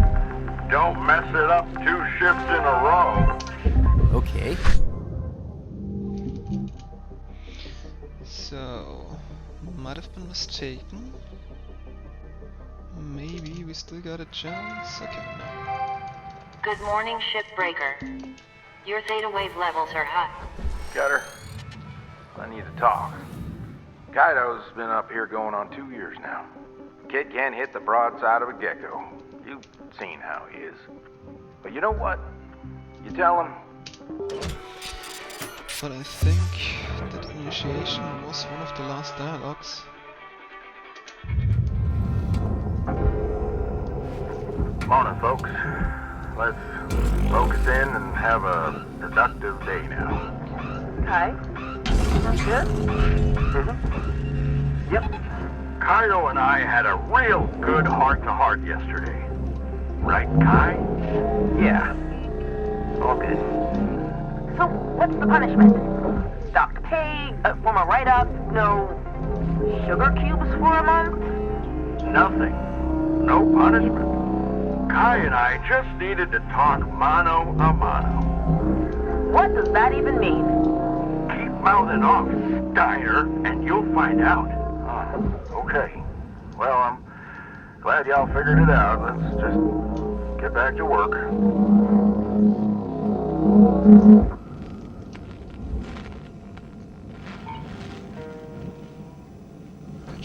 Speaker 8: Don't mess it up 2 shifts in a row.
Speaker 11: Okay.
Speaker 1: So, might have been mistaken. Maybe we still got a chance. Okay, no.
Speaker 2: Good morning, Shipbreaker. Your theta wave levels are high.
Speaker 10: Cutter, I need to talk. Kaido's been up here going on 2 years now. Kid can't hit the broadside of a gecko. You've seen how he is. But you know what? You tell him.
Speaker 1: But I think that initiation was one of the last dialogues.
Speaker 8: Morning, folks. Let's focus in and have a productive day now.
Speaker 7: Kai? Good?
Speaker 6: Mm-hmm. Yep.
Speaker 8: Kaido and I had a real good heart-to-heart yesterday. Right, Kai?
Speaker 6: Yeah. All good.
Speaker 7: So, what's the punishment? Docked pay, form a write-up, no sugar cubes for a month?
Speaker 8: Nothing. No punishment. Kai and I just needed to talk mano a mano.
Speaker 7: What does that even mean?
Speaker 8: Keep mouthing off, Steiner, and you'll find out. Okay. Well, I'm glad y'all figured it out. Let's just get back to work.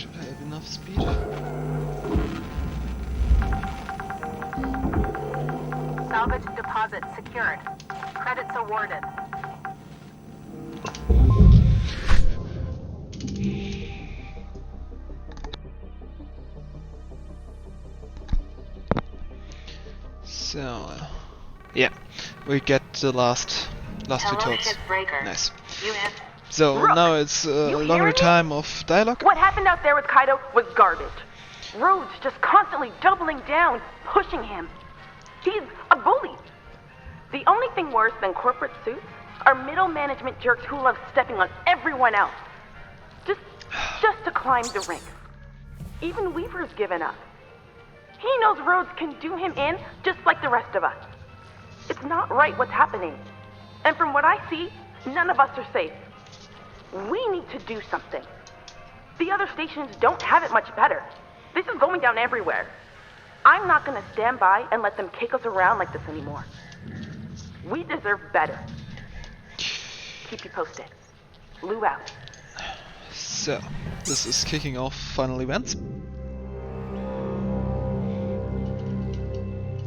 Speaker 1: Should I have enough speed?
Speaker 5: Salvage deposit secured. Credits awarded.
Speaker 1: So, yeah, we get the last two
Speaker 2: Hello,
Speaker 1: talks.
Speaker 2: Shipbreaker.
Speaker 1: Nice.
Speaker 2: You have
Speaker 1: So
Speaker 4: Rook,
Speaker 1: now it's a
Speaker 4: you
Speaker 1: longer
Speaker 4: hearing me?
Speaker 1: time of dialogue.
Speaker 4: What happened out there with Kaido was garbage. Rhodes just constantly doubling down, pushing him. He's a bully. The only thing worse than corporate suits are middle management jerks who love stepping on everyone else. Just to climb the ranks. Even Weaver's given up. He knows Rhodes can do him in just like the rest of us. It's not right what's happening. And from what I see, none of us are safe. We need to do something. The other stations don't have it much better. This is going down everywhere. I'm not gonna stand by and let them kick us around like this anymore. We deserve better. Keep you posted. Lou out.
Speaker 1: So, this is kicking off final events.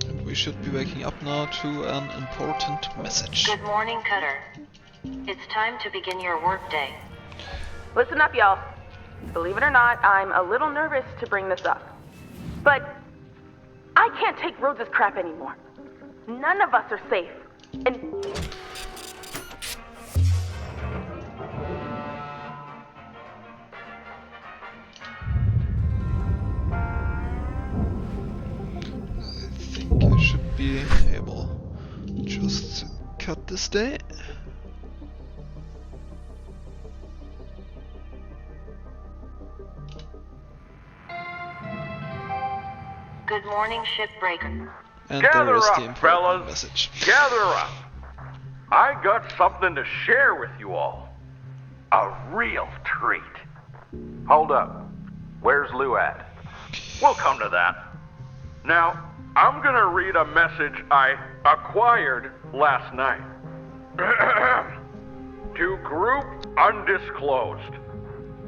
Speaker 1: And we should be waking up now to an important message.
Speaker 2: good morning, Cutter. It's time to begin your workday.
Speaker 4: Listen up, y'all. Believe it or not, I'm a little nervous to bring this up. But I can't take Rhodes' crap anymore. None of us are safe. And
Speaker 1: I think I should be able to just cut this day.
Speaker 2: Good morning, Shipbreaker.
Speaker 1: And
Speaker 10: Gather
Speaker 1: there is
Speaker 10: up,
Speaker 1: the important
Speaker 10: fellas.
Speaker 1: message.
Speaker 10: Gather up. I got something to share with you all. A real treat. Hold up. Where's Lou at? We'll come to that. Now, I'm gonna read a message I acquired last night. To Group Undisclosed.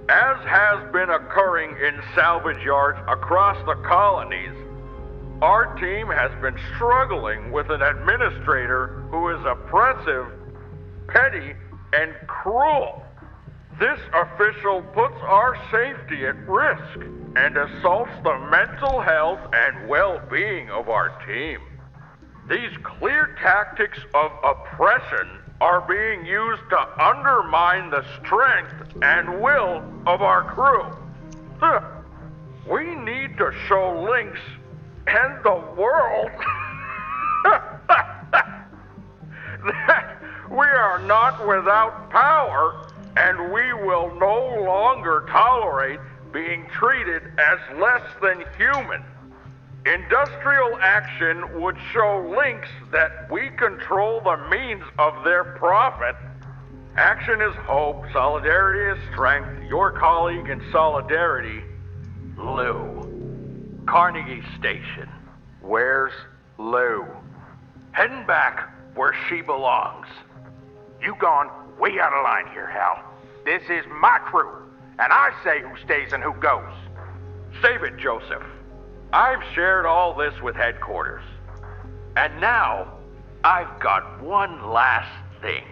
Speaker 10: As has been occurring in salvage yards across the colonies, our team has been struggling with an administrator who is oppressive, petty, and cruel. This official puts our safety at risk and assaults the mental health and well-being of our team. These clear tactics of oppression are being used to undermine the strength and will of our crew. We need to show Lynx and the world that we are not without power, and we will no longer tolerate being treated as less than human. Industrial action would show Lynx that we control the means of their profit. Action is hope, solidarity is strength. Your colleague in solidarity, Lou. Carnegie Station. Where's Lou? Heading back where she belongs.
Speaker 11: You gone way out of line here, Hal. This is my crew, and I say who stays and who goes.
Speaker 10: Save it, Joseph. I've shared all this with headquarters. And now, I've got one last thing.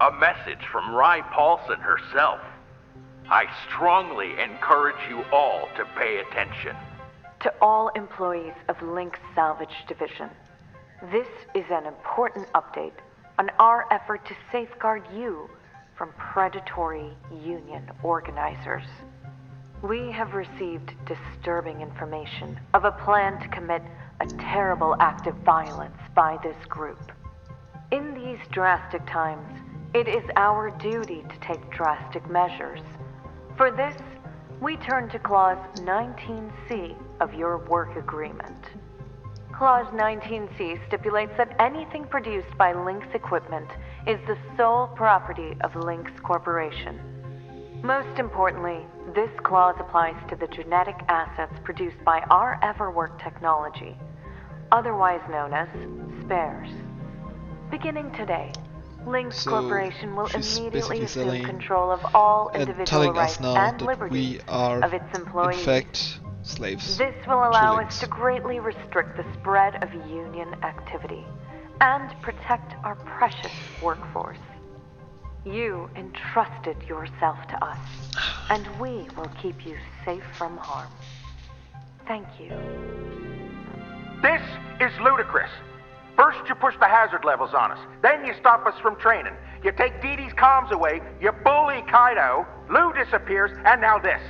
Speaker 10: A message from Rye Paulson herself. I strongly encourage you all to pay attention.
Speaker 12: To all employees of Lynx Salvage Division, this is an important update on our effort to safeguard you from predatory union organizers. We have received disturbing information of a plan to commit a terrible act of violence by this group. In these drastic times, it is our duty to take drastic measures. For this, we turn to Clause 19C of your work agreement. Clause 19C stipulates that anything produced by Lynx Equipment is the sole property of Lynx Corporation. Most importantly, this clause applies to the genetic assets produced by our Everwork technology, otherwise known as spares. Beginning today, Lynx
Speaker 1: So
Speaker 12: Corporation will
Speaker 1: she's
Speaker 12: immediately
Speaker 1: basically
Speaker 12: assume
Speaker 1: selling
Speaker 12: control of all
Speaker 1: and
Speaker 12: individual
Speaker 1: telling us
Speaker 12: rights
Speaker 1: now
Speaker 12: and
Speaker 1: that
Speaker 12: liberties
Speaker 1: we are
Speaker 12: of its employees.
Speaker 1: in fact slaves.
Speaker 12: This will allow
Speaker 1: Lynx.
Speaker 12: us to greatly restrict the spread of union activity and protect our precious workforce. You entrusted yourself to us, and we will keep you safe from harm. Thank you.
Speaker 11: This is ludicrous. First you push the hazard levels on us, then you stop us from training. You take Dee Dee's comms away, you bully Kaido, Lou disappears, and now this.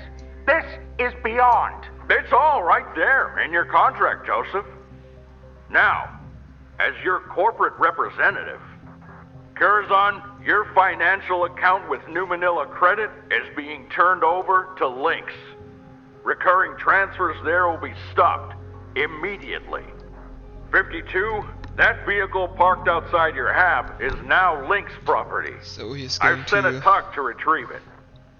Speaker 11: This is beyond.
Speaker 10: It's all right there in your contract, Joseph. Now, as your corporate representative, Curzon, your financial account with New Manila Credit is being turned over to Lynx. Recurring transfers there will be stopped immediately. 52, that vehicle parked outside your hab is now Lynx property.
Speaker 1: So he's going
Speaker 10: I've sent a
Speaker 1: to
Speaker 10: tuck to retrieve it.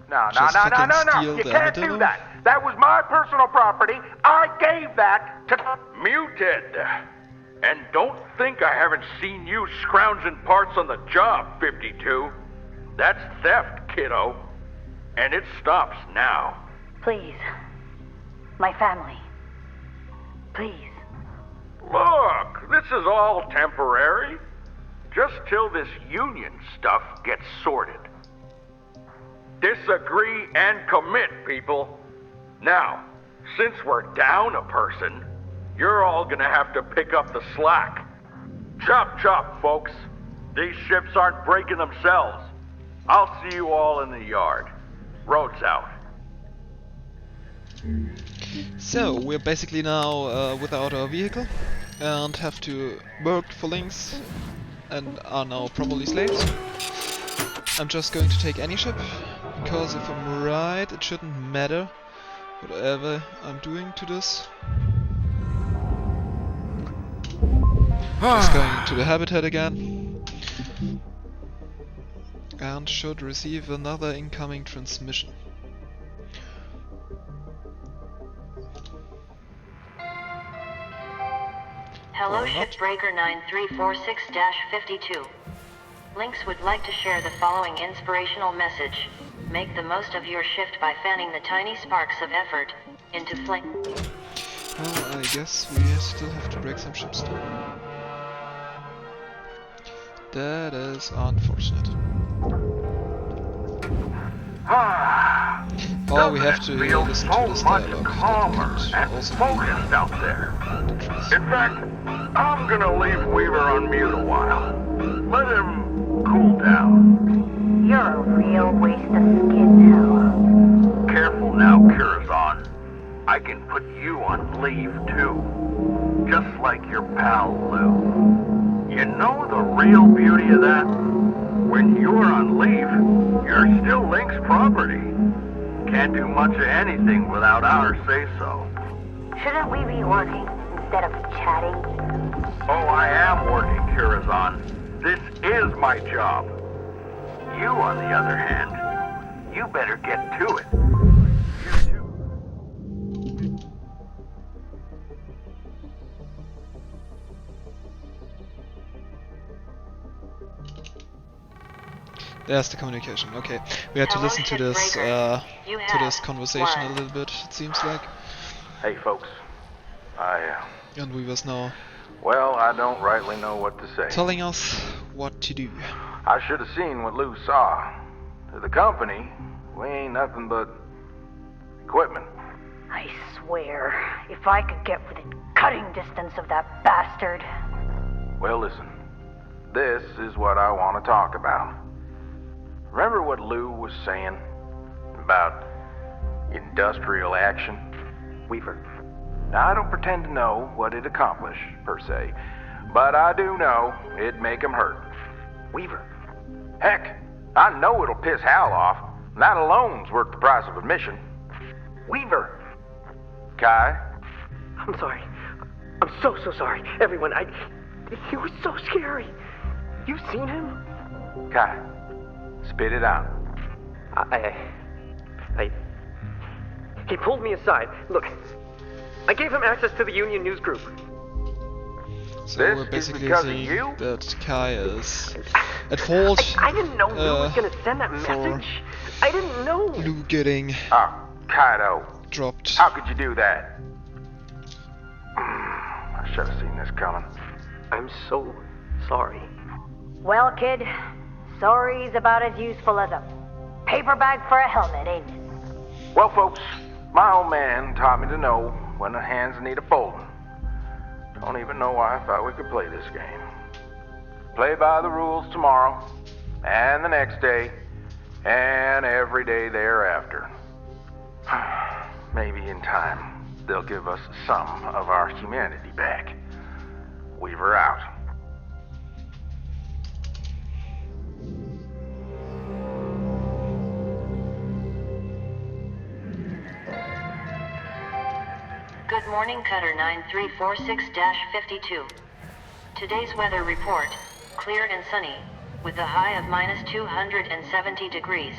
Speaker 11: No.
Speaker 1: Just fucking steal
Speaker 11: You
Speaker 1: the
Speaker 11: can't do
Speaker 1: armadillo?
Speaker 11: that. That was my personal property. I gave that to...
Speaker 10: Muted. And don't think I haven't seen you scrounging parts on the job, 52. That's theft, kiddo. And it stops now.
Speaker 9: Please. My family. Please.
Speaker 10: Look, this is all temporary. Just till this union stuff gets sorted. Disagree and commit, people. Now, since we're down a person, you're all gonna have to pick up the slack. Chop chop, folks. These ships aren't breaking themselves. I'll see you all in the yard. Road's out.
Speaker 1: So we're basically now without our vehicle and have to work for Lynx and are now probably slaves. I'm just going to take any ship because if I'm right, it shouldn't matter whatever I'm doing to this. Just going to the habitat again and should receive another incoming transmission.
Speaker 2: Hello,
Speaker 1: Or not.
Speaker 2: Shipbreaker 9346-52. Lynx would like to share the following inspirational message. Make the most of your shift by fanning the tiny sparks of effort into flame.
Speaker 1: Well, I guess we still have to break some ships too. That is unfortunate. Or we have to
Speaker 8: Feels
Speaker 1: listen
Speaker 8: so
Speaker 1: to this
Speaker 8: much
Speaker 1: dialogue.
Speaker 8: calmer
Speaker 1: That
Speaker 8: and
Speaker 1: could also
Speaker 8: focused out there. In fact, I'm gonna leave Weaver on mute a while. Let him cool down.
Speaker 9: You're a real waste of skin now.
Speaker 8: Careful now, Curzon. I can put you on leave too. Just like your pal Lou. You know the real beauty of that? When you're on leave, you're still Lynx property. Can't do much of anything without our say-so.
Speaker 9: Shouldn't we be working instead of chatting?
Speaker 8: Oh, I am working, Curzon. This is my job. You, on the other hand, you better get to it. You too.
Speaker 1: There's the communication. Okay, we had to
Speaker 2: Hello,
Speaker 1: listen to this
Speaker 2: Shipbreaker. You have
Speaker 1: conversation a
Speaker 2: one.
Speaker 1: little bit. It seems like,
Speaker 10: Hey, folks.
Speaker 1: and we was now
Speaker 10: Well, I don't rightly know what to say.
Speaker 1: telling us what to do.
Speaker 10: I should have seen what Lou saw. To the company, we ain't nothing but equipment.
Speaker 9: I swear, if I could get within cutting distance of that bastard.
Speaker 10: Well, listen. This is what I want to talk about. Remember what Lou was saying about industrial action? Weaver. Now, I don't pretend to know what it accomplished, per se, but I do know it'd make him hurt. Weaver. Heck, I know it'll piss Hal off. That alone's worth the price of admission. Weaver. Kai?
Speaker 6: I'm sorry. I'm so sorry. Everyone, he was so scary. You seen him?
Speaker 10: Kai. Spit it out.
Speaker 6: He pulled me aside. Look, I gave him access to the Union news group.
Speaker 1: So
Speaker 11: This
Speaker 1: we're
Speaker 11: is
Speaker 1: basically
Speaker 11: because of
Speaker 1: saying
Speaker 11: you?
Speaker 1: that Kai is at fault
Speaker 6: I didn't know Lou was gonna send that message. I didn't know.
Speaker 1: Lou getting
Speaker 11: Kaido.
Speaker 1: dropped.
Speaker 11: How could you do that? I should have seen this coming.
Speaker 6: I'm so sorry.
Speaker 9: Well, kid, sorry's about as useful as a paper bag for a helmet, ain't it?
Speaker 11: Well, folks, my old man taught me to know when the hands need a folding. Don't even know why I thought we could play this game. Play by the rules tomorrow, and the next day, and every day thereafter. Maybe in time, they'll give us some of our humanity back. Weaver out.
Speaker 2: Good morning, Cutter 9346-52. Today's weather report, clear and sunny, with a high of minus 270 degrees.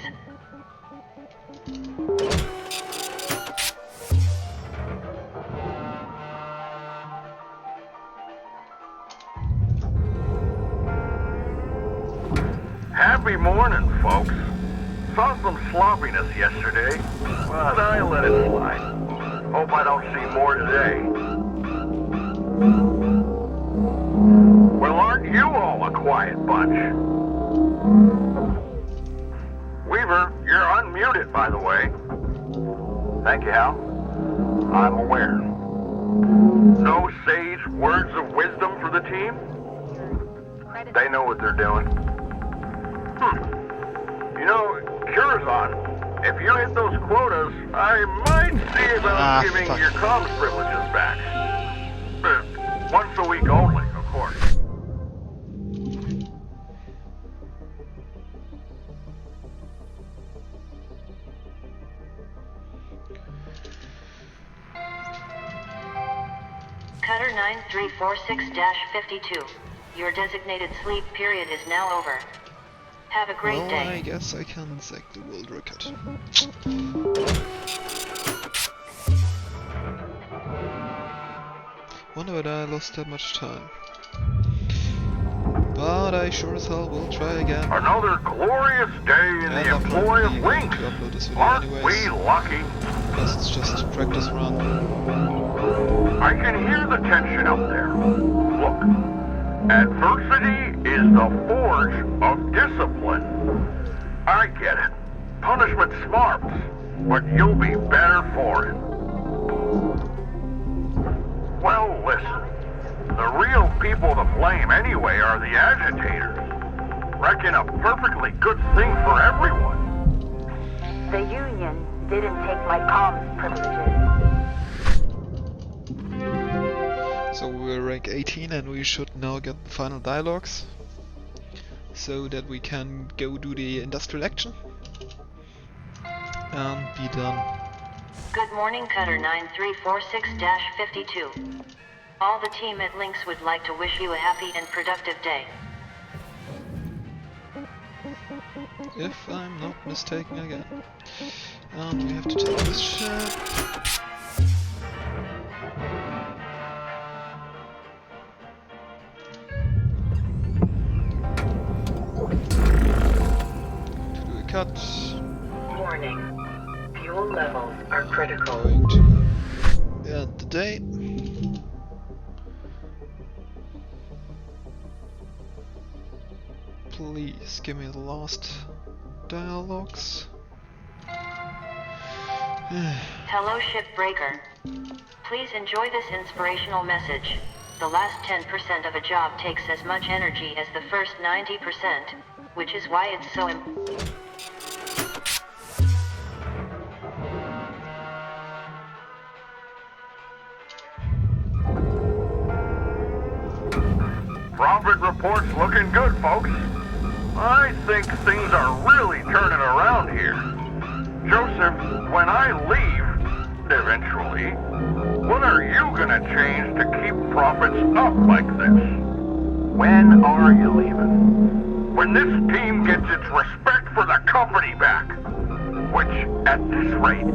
Speaker 8: Happy morning, folks. Saw some sloppiness yesterday, but I let it slide. Hope I don't see more today. Well, aren't you all a quiet bunch? Weaver, you're unmuted, by the way. Thank you, Hal. I'm aware. No sage words of wisdom for the team? They know what they're doing. You know, Curazon, if you hit those quotas, I might see about giving your comms privileges back. Once a week only, of course.
Speaker 2: Cutter 9346-52. Your designated sleep period is now over. Have a great
Speaker 1: Well,
Speaker 2: day.
Speaker 1: I guess I can sack the world record. Wonder whether I lost that much time. But I sure as hell will try again.
Speaker 8: Another glorious day in the employ of Link.
Speaker 1: To upload this video
Speaker 8: Aren't
Speaker 1: anyways.
Speaker 8: we lucky?
Speaker 1: Plus it's just a practice run.
Speaker 8: I can hear the tension up there. Look, adversity is the forge of discipline. I get it. Punishment smarts, but you'll be better for it. Well, listen. The real people to blame anyway are the agitators. Reckon a perfectly good thing for everyone.
Speaker 9: The Union didn't take my comms privileges.
Speaker 1: So we're rank 18 and we should now get the final dialogues. So that we can go do the industrial action. And be done.
Speaker 2: Good morning, Cutter 9346-52. All the team at Lynx would like to wish you a happy and productive day.
Speaker 1: If I'm not mistaken again. And we have to take this ship. To do a cut.
Speaker 13: Warning. Fuel levels are critical.
Speaker 1: Going to end the day. Please give me the last dialogues.
Speaker 2: Hello, Shipbreaker. Please enjoy this inspirational message. The last 10% of a job takes as much energy as the first 90%, which is why it's so
Speaker 8: Profit report's looking good, folks. I think things are really turning around here. Joseph, when I leave, eventually, what are you gonna change to keep profits up like this? When are you leaving? When this team gets its respect for the company back. Which, at this rate,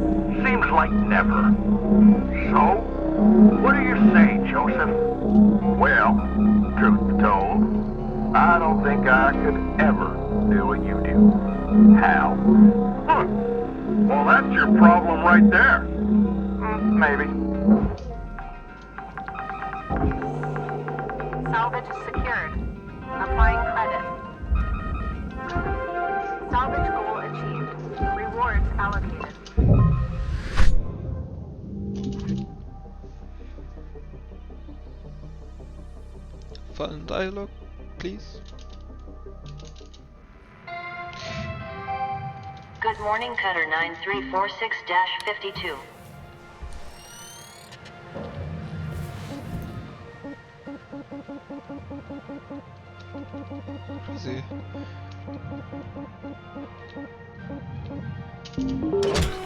Speaker 8: seems like never. So, What do you say, Joseph? Well, truth told, I don't think I could ever do what you do. How? Well, that's your problem right there. Maybe.
Speaker 5: Salvage secured. Applying credit. Salvage goal achieved. Rewards allocated.
Speaker 1: Final dialogue, please.
Speaker 2: Good morning, Cutter 9346-52.
Speaker 1: Easy.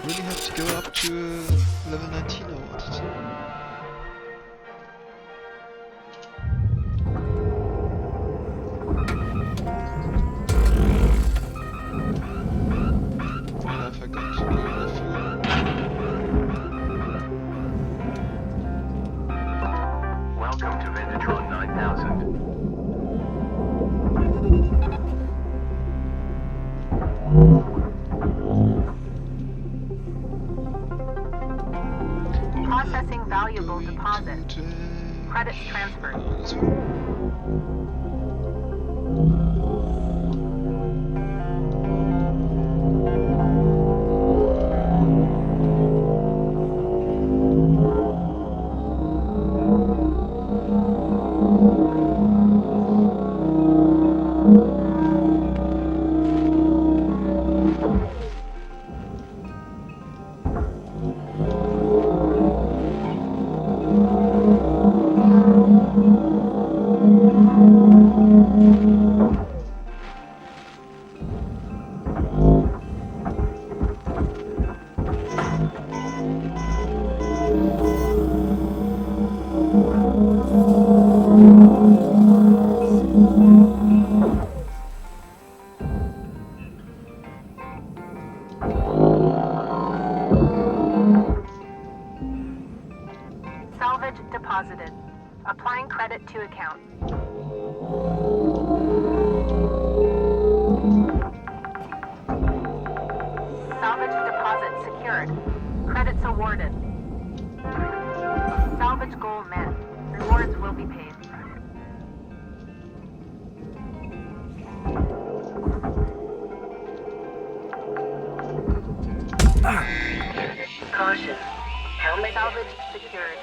Speaker 1: Really have to go up to level 19 or what? And I forgot to go the fuel.
Speaker 6: Welcome to Ventatron 9000.
Speaker 5: Processing valuable deposit. Credits transferred.
Speaker 1: This one.
Speaker 5: Salvage deposited. Applying credit to account. Salvage deposit secured. Credits awarded. Salvage goal met. Rewards will be paid.
Speaker 13: Caution. Helmet
Speaker 5: Salvage secured.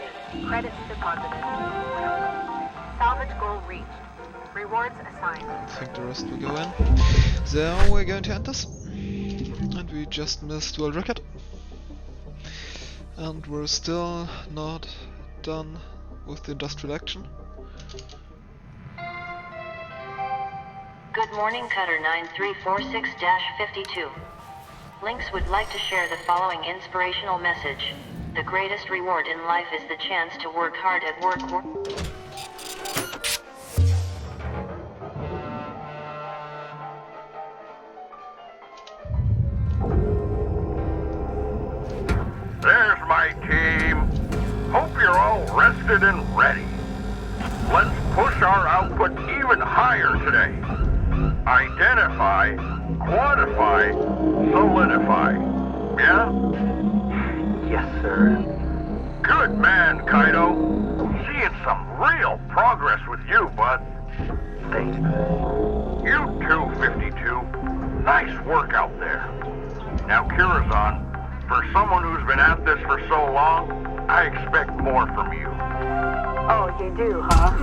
Speaker 5: Credits deposited. Salvage goal reached. Rewards assigned.
Speaker 1: I think the rest will go in. So we're going to end this. And we just missed world record. And we're still not done with the industrial action.
Speaker 2: Good morning, Cutter 9346-52. Lynx would like to share the following inspirational message. The greatest reward in life is the chance to work hard at work.
Speaker 8: There's my team. Hope you're all rested and ready. Let's push our output even higher today. Identify, quantify, solidify. Yeah?
Speaker 6: Yes, sir.
Speaker 8: Good man, Kaido. Seeing some real progress with you, bud.
Speaker 6: Thanks.
Speaker 8: You too, 52. Nice work out there. Now, Kirazan, for someone who's been at this for so long, I expect more from you.
Speaker 4: Oh, you do, huh?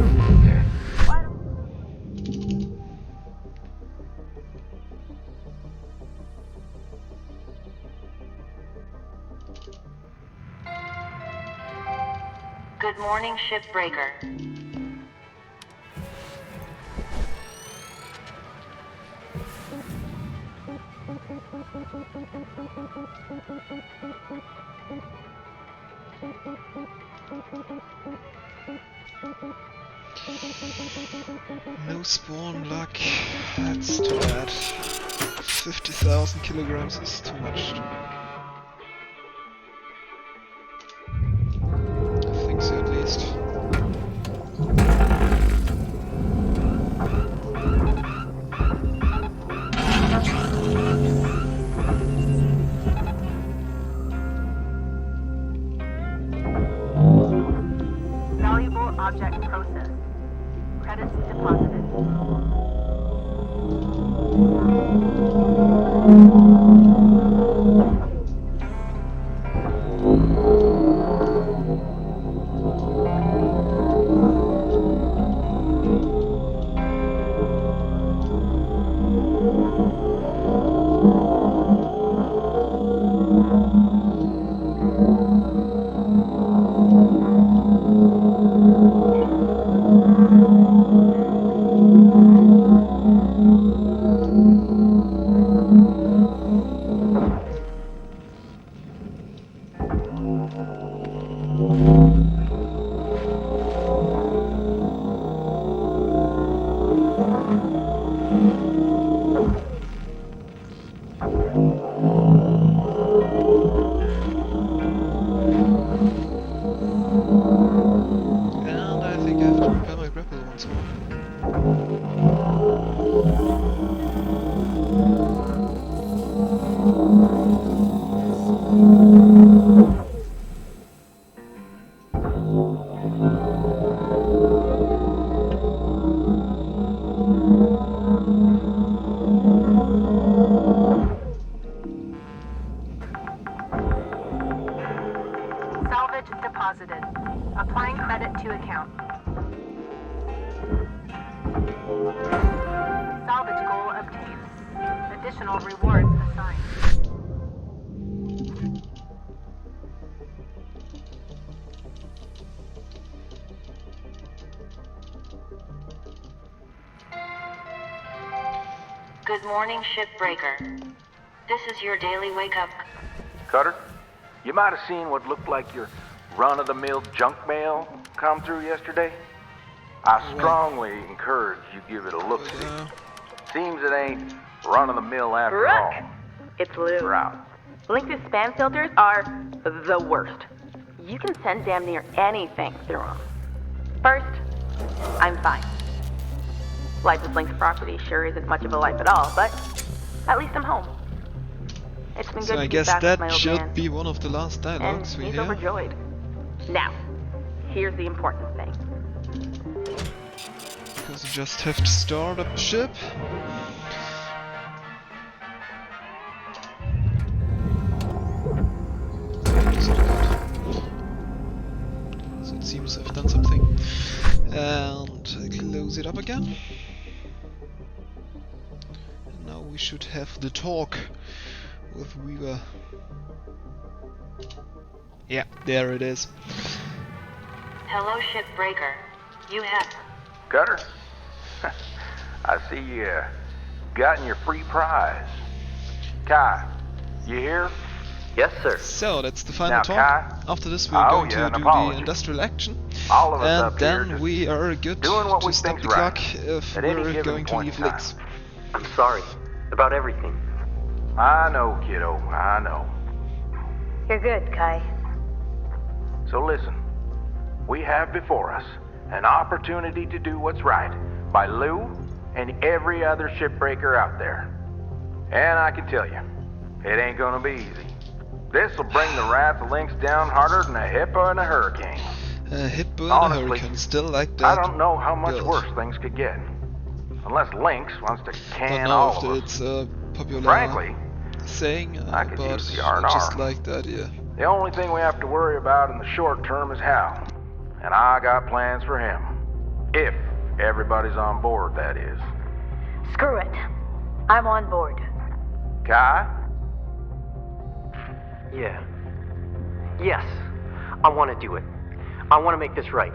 Speaker 2: Good morning, Shipbreaker.
Speaker 1: No spawn luck. That's too bad. 50,000 kilograms is too much. I think so.
Speaker 5: object processed. Credits deposited.
Speaker 1: And I think I have to repair my grapple once more.
Speaker 5: Salvage deposited. Applying credit to account. Salvage goal obtained. Additional rewards assigned.
Speaker 2: Good morning, Shipbreaker. This is your daily wake-up.
Speaker 10: Cutter, you might have seen what looked like your run-of-the-mill junk mail come through yesterday. I strongly encourage you give it a look-see. Seems it ain't run-of-the-mill after all.
Speaker 4: Rook! It's Lou.
Speaker 10: We're out.
Speaker 4: LinkedIn spam filters are the worst. You can send damn near anything through them. First, I'm fine. Life with Link's property sure isn't much of a life at all, but at least I'm home. It's been good
Speaker 1: So
Speaker 4: to
Speaker 1: I
Speaker 4: be
Speaker 1: guess
Speaker 4: back with my
Speaker 1: that
Speaker 4: old
Speaker 1: should
Speaker 4: man.
Speaker 1: be one of the last dialogues
Speaker 4: And
Speaker 1: we
Speaker 4: he's
Speaker 1: hear.
Speaker 4: overjoyed. Now, here's the important thing.
Speaker 1: Because you just have to start up the ship. So it seems I've done something. And close it up again. And now we should have the talk with Weaver. Yeah, there it is.
Speaker 2: Hello, Shipbreaker. You have...
Speaker 10: Cutter, I see you gotten your free prize. Kai, you here?
Speaker 6: Yes, sir.
Speaker 1: So that's the final
Speaker 10: Now,
Speaker 1: talk.
Speaker 10: Kai,
Speaker 1: After this we're
Speaker 10: I owe
Speaker 1: going
Speaker 10: you
Speaker 1: to
Speaker 10: an
Speaker 1: do
Speaker 10: apology.
Speaker 1: the industrial action.
Speaker 10: All of us
Speaker 1: And
Speaker 10: up here
Speaker 1: then
Speaker 10: just
Speaker 1: we are good
Speaker 10: doing what
Speaker 1: to
Speaker 10: we
Speaker 1: stop
Speaker 10: think's
Speaker 1: the
Speaker 10: right
Speaker 1: clock if
Speaker 10: at any
Speaker 1: we're
Speaker 10: given
Speaker 1: going to
Speaker 10: point
Speaker 1: leave
Speaker 10: in time.
Speaker 1: Links.
Speaker 6: I'm sorry about everything.
Speaker 10: I know, kiddo, I know.
Speaker 9: You're good, Kai.
Speaker 10: So listen, we have before us an opportunity to do what's right by Lou and every other shipbreaker out there. And I can tell you, it ain't gonna be easy. This'll bring the wrath of Lynx down harder than a hippo in a hurricane.
Speaker 1: A hippo and
Speaker 10: Honestly,
Speaker 1: a hurricane, still like that.
Speaker 10: I don't know how much
Speaker 1: build.
Speaker 10: worse things could get. Unless Lynx wants to
Speaker 1: Don't
Speaker 10: can
Speaker 1: know
Speaker 10: all
Speaker 1: if
Speaker 10: of us.
Speaker 1: it's a popular
Speaker 10: Frankly,
Speaker 1: saying,
Speaker 10: I could
Speaker 1: but
Speaker 10: use the
Speaker 1: I just
Speaker 10: R&R.
Speaker 1: like the idea.
Speaker 10: The only thing we have to worry about in the short term is Hal. And I got plans for him. If everybody's on board, that is.
Speaker 9: Screw it. I'm on board.
Speaker 10: Kai?
Speaker 6: Yeah. Yes. I want to do it. I want to make this right.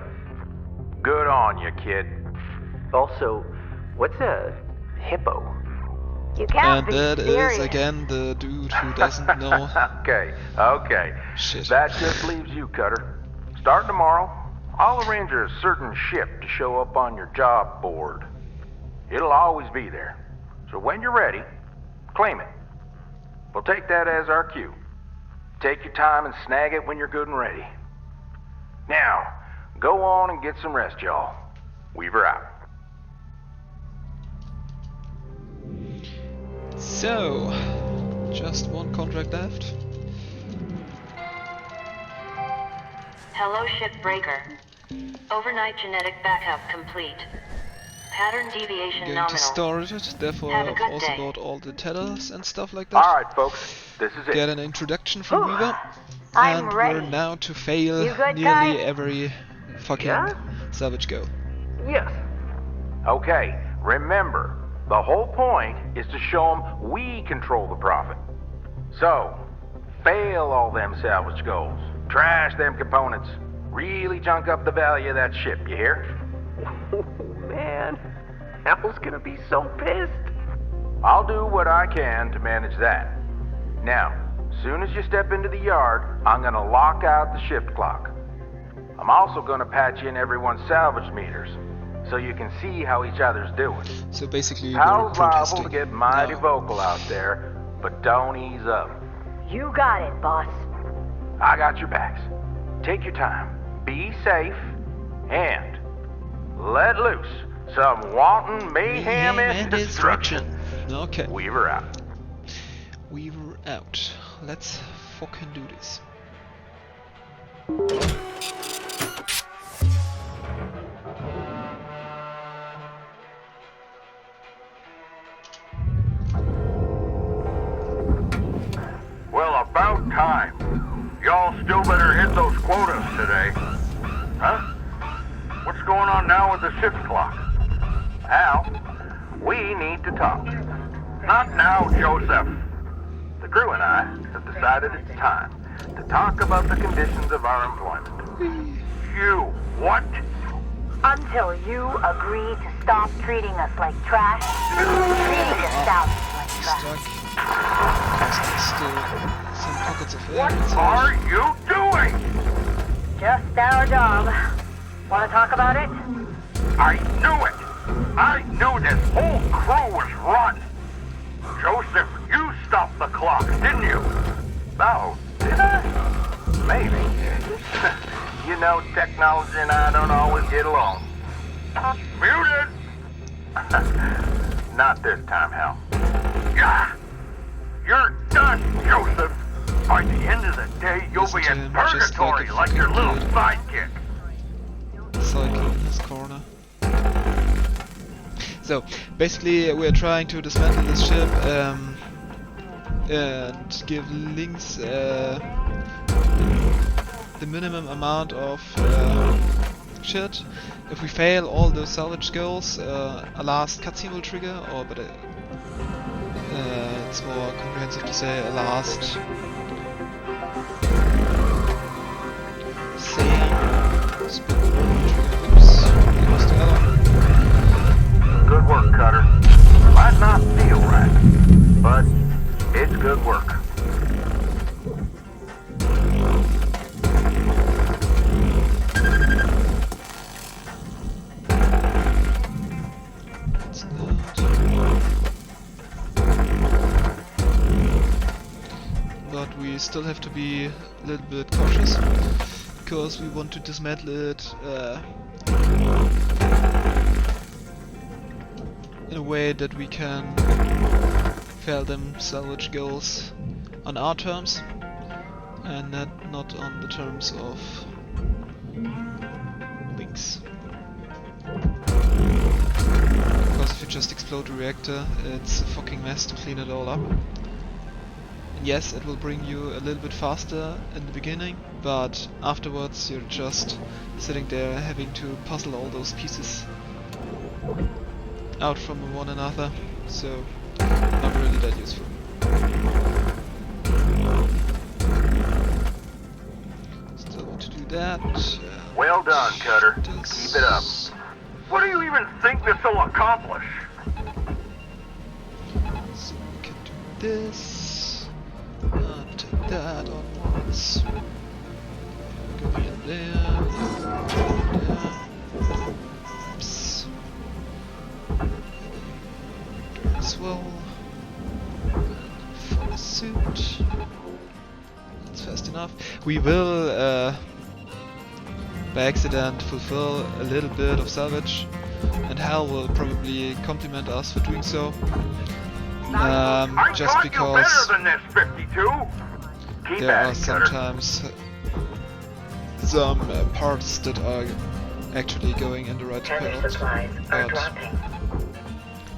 Speaker 10: Good on you, kid.
Speaker 6: Also, what's a hippo?
Speaker 9: You can't
Speaker 1: And
Speaker 9: be
Speaker 1: that
Speaker 9: serious.
Speaker 1: is again the dude who doesn't know.
Speaker 10: Okay.
Speaker 1: Shit.
Speaker 10: That just leaves you, Cutter. Starting tomorrow, I'll arrange a certain ship to show up on your job board. It'll always be there. So when you're ready, claim it. We'll take that as our cue. Take your time and snag it when you're good and ready. Now, go on and get some rest, y'all. Weaver out.
Speaker 1: So, just one contract left.
Speaker 2: Hello, Shipbreaker. Overnight genetic backup complete. Pattern deviation
Speaker 1: Going
Speaker 2: nominal.
Speaker 1: to store it, therefore
Speaker 2: Have a
Speaker 1: I've
Speaker 2: good
Speaker 1: also
Speaker 2: day.
Speaker 1: bought all the tethers and stuff like that.
Speaker 11: Alright, folks, this is it.
Speaker 1: Get an introduction from Weaver.
Speaker 9: I'm
Speaker 1: And
Speaker 9: ready.
Speaker 1: we're now to fail
Speaker 9: You good,
Speaker 1: nearly
Speaker 9: Kai?
Speaker 1: every fucking
Speaker 6: Yeah?
Speaker 1: salvage go.
Speaker 6: Yes.
Speaker 11: Okay, remember, the whole point is to show them we control the profit. So, fail all them salvage goals. Trash them components. Really junk up the value of that ship, you hear?
Speaker 6: Oh, man. Al's gonna be so pissed.
Speaker 11: I'll do what I can to manage that. Now, as soon as you step into the yard, I'm gonna lock out the shift clock. I'm also gonna patch in everyone's salvage meters, so you can see how each other's doing.
Speaker 1: So basically we're
Speaker 11: Hal's liable
Speaker 1: protesting.
Speaker 11: to get mighty
Speaker 1: now.
Speaker 11: vocal out there, but don't ease up.
Speaker 9: You got it, boss.
Speaker 11: I got your backs. Take your time, be safe, and let loose some wanton mayhem and destruction.
Speaker 1: Okay.
Speaker 11: Weaver out.
Speaker 1: Weaver out. Let's fucking do this.
Speaker 8: Well, about time. Y'all still better hit those quotas today. Huh? What's going on now with the shift clock? Al, we need to talk. Not now, Joseph. The crew and I have decided it's time to talk about the conditions of our employment. You, what?
Speaker 9: Until you agree to stop treating us like trash, treating the salvage like trash.
Speaker 1: Stuck. There's still some pockets of air
Speaker 8: What
Speaker 1: inside.
Speaker 8: are you doing?
Speaker 9: Just our job. Want to talk about it?
Speaker 8: I knew it! I knew this whole crew was run! Joseph, you stopped the clock, didn't you? Oh, did I? Maybe. You know, technology and I don't always get along. Muted! Not this time, Hal. Yeah! You're done, Joseph! By the end of the day, you'll
Speaker 1: Listen
Speaker 8: be
Speaker 1: to
Speaker 8: in
Speaker 1: him, just
Speaker 8: purgatory
Speaker 1: like
Speaker 8: like
Speaker 1: a
Speaker 8: your
Speaker 1: fucking
Speaker 8: little
Speaker 1: kid.
Speaker 8: sidekick.
Speaker 1: Cycle in his corner. So, basically we're trying to dismantle this ship and give Lynx the minimum amount of shit. If we fail all those salvage goals, a last cutscene will trigger, or but it's more comprehensive to say a last save spin will trigger. Oops, we lost the other.
Speaker 8: Good work, Cutter. Might not feel right, but it's good work.
Speaker 1: It's not. But we still have to be a little bit cautious, because we want to dismantle it in a way that we can fail them salvage goals on our terms and not on the terms of Lynx. Because if you just explode the reactor, it's a fucking mess to clean it all up. And yes, it will bring you a little bit faster in the beginning, but afterwards you're just sitting there having to puzzle all those pieces out from one another, so not really that useful. Still want to do that.
Speaker 8: Well done, Cutter.
Speaker 1: This.
Speaker 8: Keep it up. What do you even think this will accomplish?
Speaker 1: So we can do this. Take that on once. Go in there. Oops. As well. For the suit. That's fast enough. We will by accident fulfill a little bit of salvage, and Hal will probably compliment us for doing so.
Speaker 8: I
Speaker 1: Just
Speaker 8: taught
Speaker 1: because
Speaker 8: you better than this, 52. Keep
Speaker 1: there
Speaker 8: at
Speaker 1: are
Speaker 8: it, Cutter.
Speaker 1: sometimes some parts that are actually going in the right
Speaker 13: Heavy
Speaker 1: path.
Speaker 13: supplies are
Speaker 1: But
Speaker 13: dropping.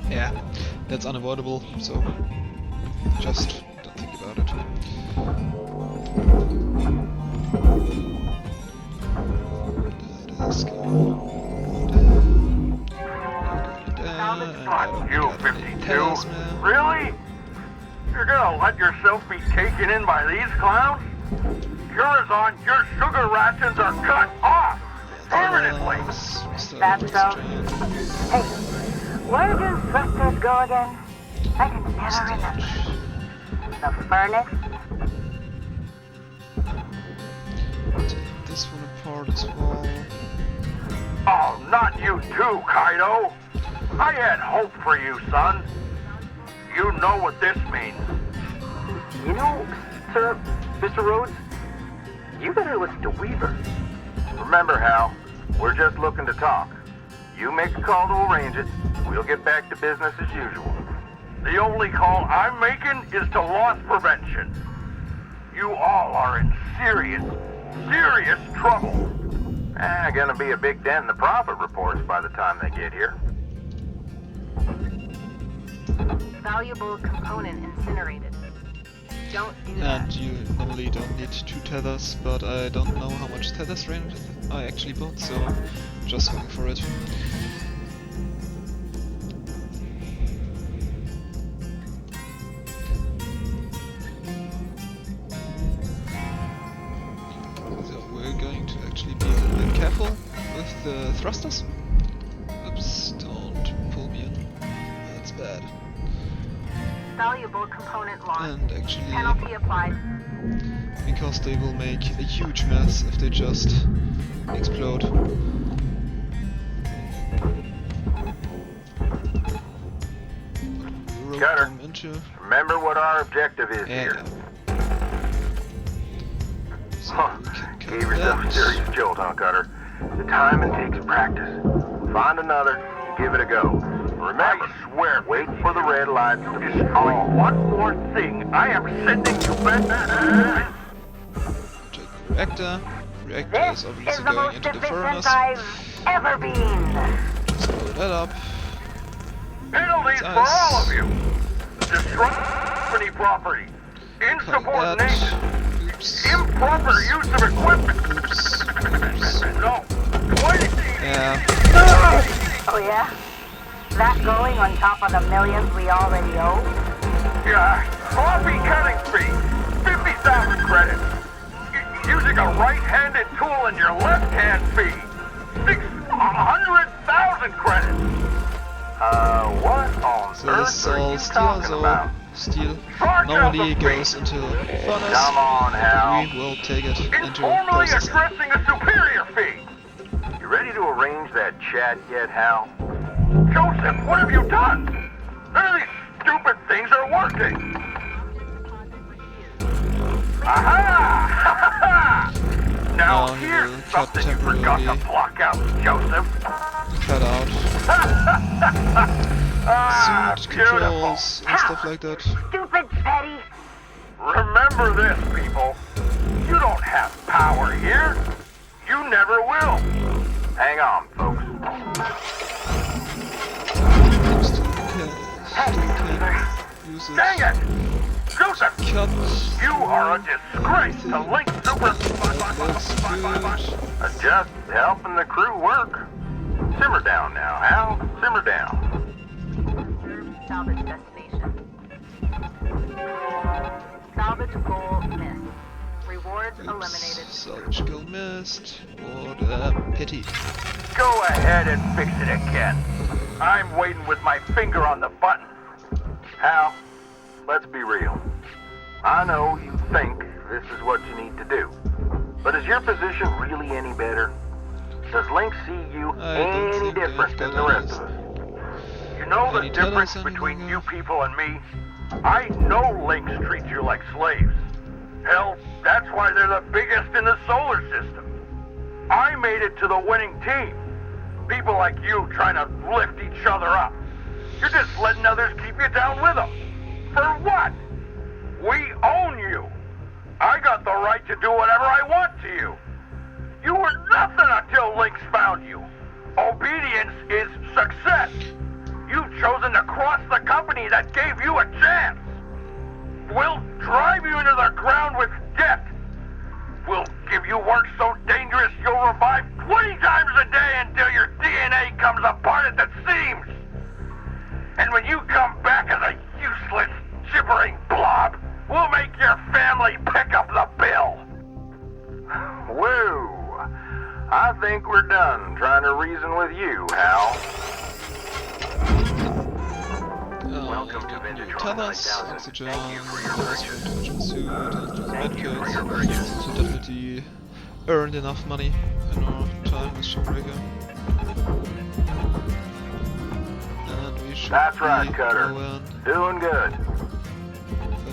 Speaker 1: yeah, that's unavoidable, so just don't think about it. Let us go down.
Speaker 8: You 52? Really? You're gonna let yourself be taken in by these clowns? Curazon, your sugar rations are cut off! Permanently!
Speaker 9: That's so. Hey, where do thrusters go again? I can never remember. The furnace?
Speaker 1: Take this one apart as well.
Speaker 8: Oh, not you too, Kaido! I had hope for you, son. You know what this means.
Speaker 6: You know, sir, Mr. Rhodes, you better listen to Weaver.
Speaker 8: Remember, Hal, we're just looking to talk. You make a call to arrange it, we'll get back to business as usual. The only call I'm making is to loss prevention. You all are in serious, serious trouble. Gonna be a big dent in the profit reports by the time they get here.
Speaker 5: Valuable component incinerated. Don't do that.
Speaker 1: And you normally don't need 2 tethers, but I don't know how much tethers range I actually bought, so just going for it. So we're going to actually be a little bit careful with the thrusters. Oops, don't pull me in. That's bad.
Speaker 5: Valuable component lost.
Speaker 1: And actually,
Speaker 5: Penalty applied.
Speaker 1: because they will make a huge mess if they just explode. We will
Speaker 8: Cutter,
Speaker 1: come into.
Speaker 8: remember what our objective is here.
Speaker 1: So
Speaker 8: Huh.
Speaker 1: we can cut
Speaker 8: Gave yourself a
Speaker 1: that.
Speaker 8: serious jolt, huh, Cutter? The time it takes practice. Find another, give it a go. Remember, I swear, wait for the red lights to destroy one more thing. I am sending you back.
Speaker 1: Take the reactor. Reactor
Speaker 9: This
Speaker 1: is
Speaker 9: is
Speaker 1: obviously
Speaker 9: the
Speaker 1: going
Speaker 9: most
Speaker 1: into the
Speaker 9: efficient
Speaker 1: furnace.
Speaker 9: I've ever been.
Speaker 1: Just blow that up.
Speaker 8: Penalties for
Speaker 1: Nice.
Speaker 8: all of you. Destroy company property.
Speaker 1: Cutting
Speaker 8: Insubordination.
Speaker 1: that. Oops.
Speaker 8: Improper use of equipment.
Speaker 1: Oops. Oops.
Speaker 8: No.
Speaker 1: Yeah.
Speaker 9: Oh yeah? That going on top of the millions we already owe?
Speaker 8: Yeah. Coffee cutting fee. 50,000 credits. Using a right-handed tool in your left-hand fee. 600,000 credits. What on
Speaker 1: So
Speaker 8: earth
Speaker 1: this
Speaker 8: are
Speaker 1: all
Speaker 8: you
Speaker 1: steel,
Speaker 8: talking
Speaker 1: so
Speaker 8: about?
Speaker 1: steel
Speaker 8: Charge
Speaker 1: normally
Speaker 8: up the
Speaker 1: goes into furnace.
Speaker 8: Come on, Hal.
Speaker 1: We will take it into
Speaker 8: Informally
Speaker 1: processing.
Speaker 8: addressing a superior fee. You ready to arrange that chat yet, Hal? Joseph, what have you done? None of these stupid things are working. Aha! Now
Speaker 1: Now he
Speaker 8: here's
Speaker 1: will cut
Speaker 8: something you forgot to
Speaker 1: temporarily.
Speaker 8: block out, Joseph.
Speaker 1: Cut out suit
Speaker 8: Beautiful.
Speaker 1: controls and stuff like that.
Speaker 9: Stupid petty.
Speaker 8: Remember this, people. You don't have power here. You never will. Hang on, folks.
Speaker 1: Still can use it.
Speaker 8: Dang it! Joseph,
Speaker 1: Cut.
Speaker 8: you are a disgrace to Link Super...
Speaker 1: That's good.
Speaker 8: Just helping the crew work. Simmer down now, Hal. Simmer down.
Speaker 5: Salvage destination. Salvage goal missed. Rewards eliminated.
Speaker 1: Salvage goal missed. What a pity.
Speaker 8: Go ahead and fix it again. I'm waiting with my finger on the button. Hal, let's be real. I know you think this is what you need to do. But is your position really any better? Does Link see you
Speaker 1: I don't
Speaker 8: any
Speaker 1: think
Speaker 8: different
Speaker 1: I've
Speaker 8: than
Speaker 1: got
Speaker 8: the rest of us? You know the
Speaker 1: any tellers
Speaker 8: difference
Speaker 1: any
Speaker 8: between
Speaker 1: longer?
Speaker 8: you people and me? I know Lynx treat you like slaves. Hell, that's why they're the biggest in the solar system. I made it to the winning team. People like you trying to lift each other up. You're just letting others keep you down with them. For what? We own you. I got the right to do whatever I want to you.
Speaker 3: You were nothing until Lynx found you. Obedience is success. You've chosen to cross the company that gave you a chance. We'll drive you into the ground with debt. We'll give you work so dangerous you'll revive 20 times a day until your DNA comes apart at the seams. And when you come back as a useless, gibbering blob, we'll make your family pick up the bill.
Speaker 8: Woo! I think we're done trying to reason with you, Hal.
Speaker 1: Welcome to tethers, oxygen, hospital suit, and medkits. So definitely earned enough money in our time with Shipbreaker. And we should
Speaker 8: That's
Speaker 1: be
Speaker 8: right, Cutter.
Speaker 1: going
Speaker 8: Doing good.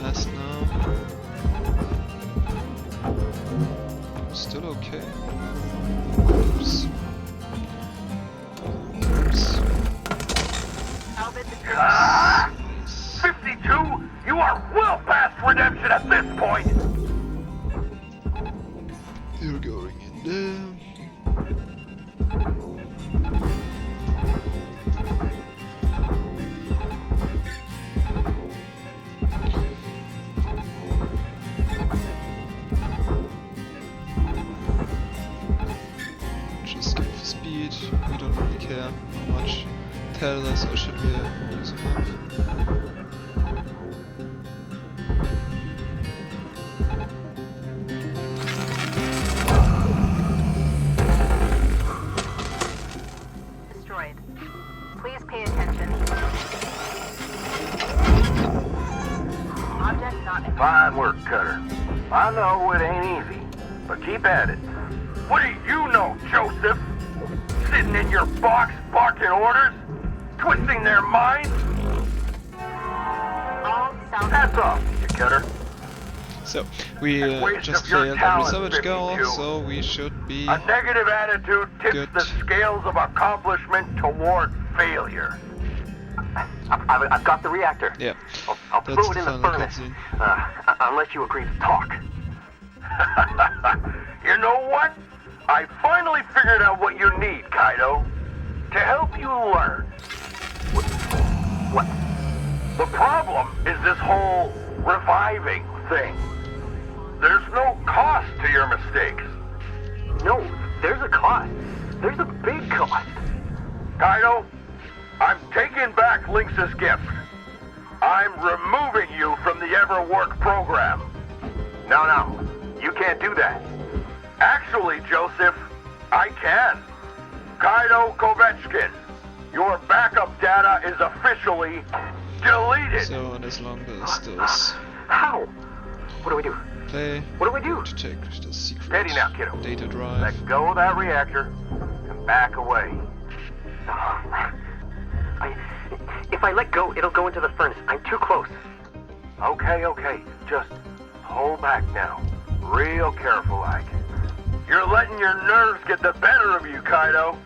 Speaker 1: fast now. Still okay. Oops. Oops.
Speaker 3: Ah! 52? You are well past redemption at this point!
Speaker 1: You're going in there. Just go for speed. We don't really care how much tethers or shit we're using up.
Speaker 5: Destroyed. Please pay attention. Object not in.
Speaker 8: Fine work, Cutter. I know it ain't easy, but keep at it.
Speaker 3: What do you know, Joseph? Sitting in your box barking orders? Twisting their minds?
Speaker 5: All sound.
Speaker 3: That's off, you Cutter.
Speaker 1: So, we
Speaker 3: Waste
Speaker 1: just
Speaker 3: of your
Speaker 1: failed every
Speaker 3: talent,
Speaker 1: salvage goal,
Speaker 3: 52.
Speaker 1: so we should be...
Speaker 3: A negative attitude tips
Speaker 1: Good.
Speaker 3: the scales of accomplishment toward failure.
Speaker 6: I've got the reactor.
Speaker 1: Yeah,
Speaker 6: I'll
Speaker 1: that's
Speaker 6: throw it
Speaker 1: the
Speaker 6: in the
Speaker 1: final
Speaker 6: furnace.
Speaker 1: cutscene.
Speaker 6: Unless you agree to talk.
Speaker 3: You know what? I finally figured out what you need, Kaido. To help you learn.
Speaker 6: What?
Speaker 3: The problem is this whole reviving thing. There's no cost to your mistakes.
Speaker 6: No, there's a cost. There's a big cost.
Speaker 3: Kaido, I'm taking back Lynx's gift. I'm removing you from the Everwork program.
Speaker 8: No, you can't do that.
Speaker 3: Actually, Joseph, I can. Kaido Kovechkin, your backup data is officially deleted.
Speaker 1: So, and as long as those
Speaker 6: How? What do we do?
Speaker 1: play
Speaker 6: What do we do?
Speaker 1: to take the secret
Speaker 8: Steady now, kiddo.
Speaker 1: data drive.
Speaker 8: Let go of that reactor and back away.
Speaker 6: If I let go, it'll go into the furnace. I'm too close.
Speaker 8: Okay. Just hold back now. Real careful, like.
Speaker 3: You're letting your nerves get the better of you, Kaido.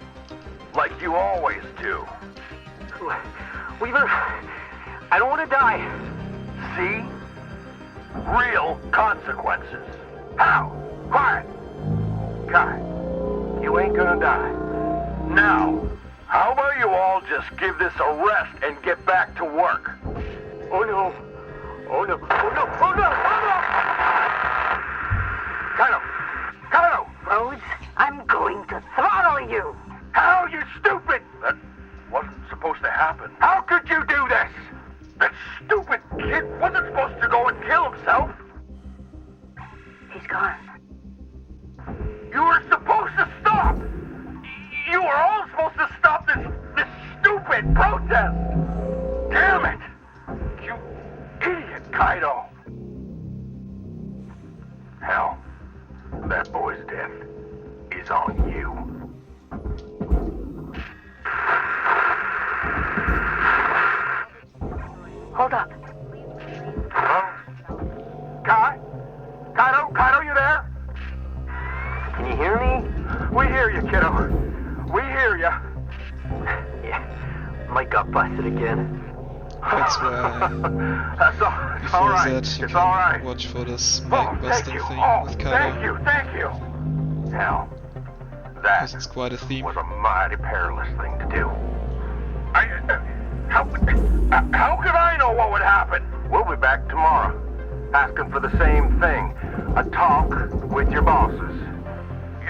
Speaker 3: Like you always do.
Speaker 6: Weaver, I don't want to die.
Speaker 3: See? Real consequences. How? Quiet.
Speaker 8: Kai, you ain't gonna die.
Speaker 3: Now, how about you all just give this a rest and get back to work?
Speaker 6: Oh no. Oh no. Oh no. Oh no. Oh no.
Speaker 3: Kaido!
Speaker 9: Rhodes, I'm going to throttle you.
Speaker 3: How, you stupid! That wasn't supposed to happen. How could you do this? That stupid kid wasn't supposed to go and kill himself.
Speaker 9: He's gone.
Speaker 3: You were supposed to stop. You were all supposed to stop this stupid protest. Damn it! You idiot, Kaido. Hell, that boy's death is on you.
Speaker 9: Hold up.
Speaker 3: Hello? Kaido, you there?
Speaker 6: Can you hear me?
Speaker 3: We hear you, kiddo. We hear you.
Speaker 6: Yeah. Mike got busted again.
Speaker 1: That's why
Speaker 3: That's all right.
Speaker 1: that you
Speaker 3: It's
Speaker 1: can
Speaker 3: all right.
Speaker 1: watch for this
Speaker 3: Oh,
Speaker 1: mic
Speaker 3: thank
Speaker 1: busting
Speaker 3: you.
Speaker 1: thing
Speaker 3: Oh,
Speaker 1: with Kaido.
Speaker 3: thank you. Hell, That
Speaker 1: because it's quite a theme.
Speaker 3: was a mighty perilous thing to do. How could I know what would happen? We'll be back tomorrow, asking for the same thing. A talk with your bosses.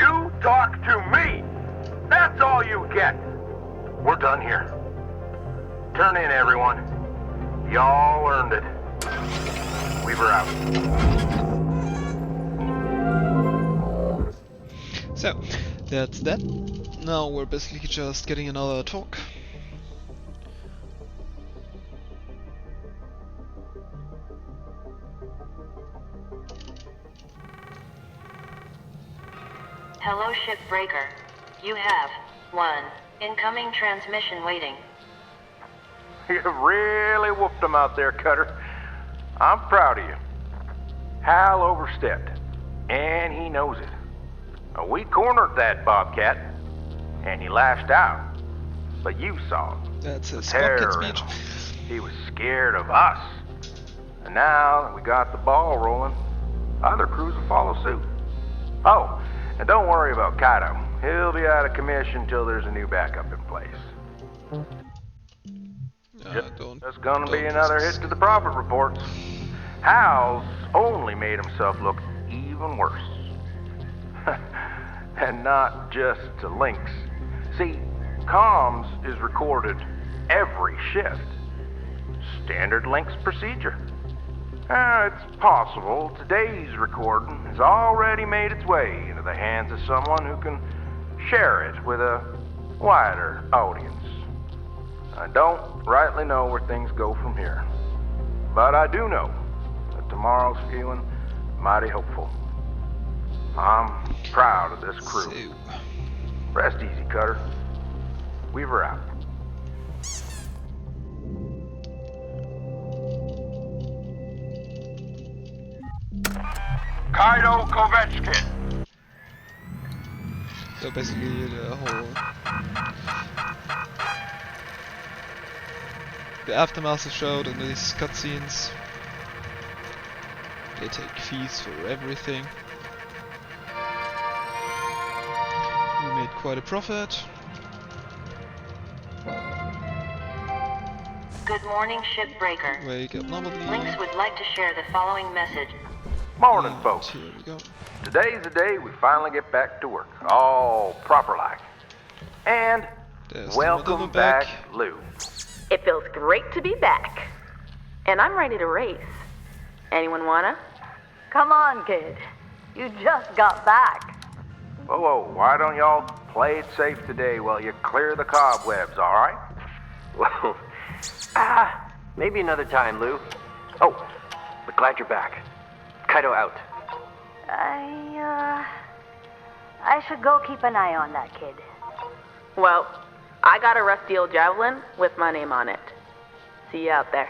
Speaker 3: You talk to me! That's all you get! We're done here. Turn in, everyone. Y'all earned it. Weaver out.
Speaker 1: So, that's that. Now we're basically just getting another talk.
Speaker 2: Hello, Shipbreaker. You have 1 incoming transmission waiting.
Speaker 11: You really whooped them out there, Cutter. I'm proud of you. Hal overstepped, and he knows it. We cornered that Bobcat, and he lashed out. But you saw it.
Speaker 1: That's his
Speaker 11: Terror
Speaker 1: Bobcat
Speaker 11: in
Speaker 1: speech.
Speaker 11: him. He was scared of us. And now that we got the ball rolling, other crews will follow suit. Oh, and don't worry about Kaido. He'll be out of commission till there's a new backup in place. That's gonna be another hit to the profit reports. Hal's only made himself look even worse. And not just to Lynx. See, comms is recorded every shift. Standard Lynx procedure. It's possible today's recording has already made its way into the hands of someone who can share it with a wider audience. I don't rightly know where things go from here, but I do know that tomorrow's feeling mighty hopeful. I'm proud of this crew. Rest easy, Cutter. Weaver out.
Speaker 3: Kaido Kovetskin.
Speaker 1: So basically the aftermath is showed in these cutscenes. They take fees for everything. We made quite a profit.
Speaker 2: Good morning, Shipbreaker.
Speaker 1: Wake up, Doublevil.
Speaker 2: Lynx would like to share the following message.
Speaker 11: Morning, folks.
Speaker 1: Here we go.
Speaker 11: Today's the day we finally get back to work, all proper-like. And
Speaker 1: There's
Speaker 11: welcome back, Lou.
Speaker 4: It feels great to be back. And I'm ready to race. Anyone wanna?
Speaker 9: Come on, kid. You just got back.
Speaker 11: Whoa, why don't y'all play it safe today while you clear the cobwebs, alright?
Speaker 6: Well, maybe another time, Lou. Oh, but glad you're back. Kaido out.
Speaker 9: I should go keep an eye on that kid.
Speaker 4: Well, I got a rusty old javelin with my name on it. See you out there.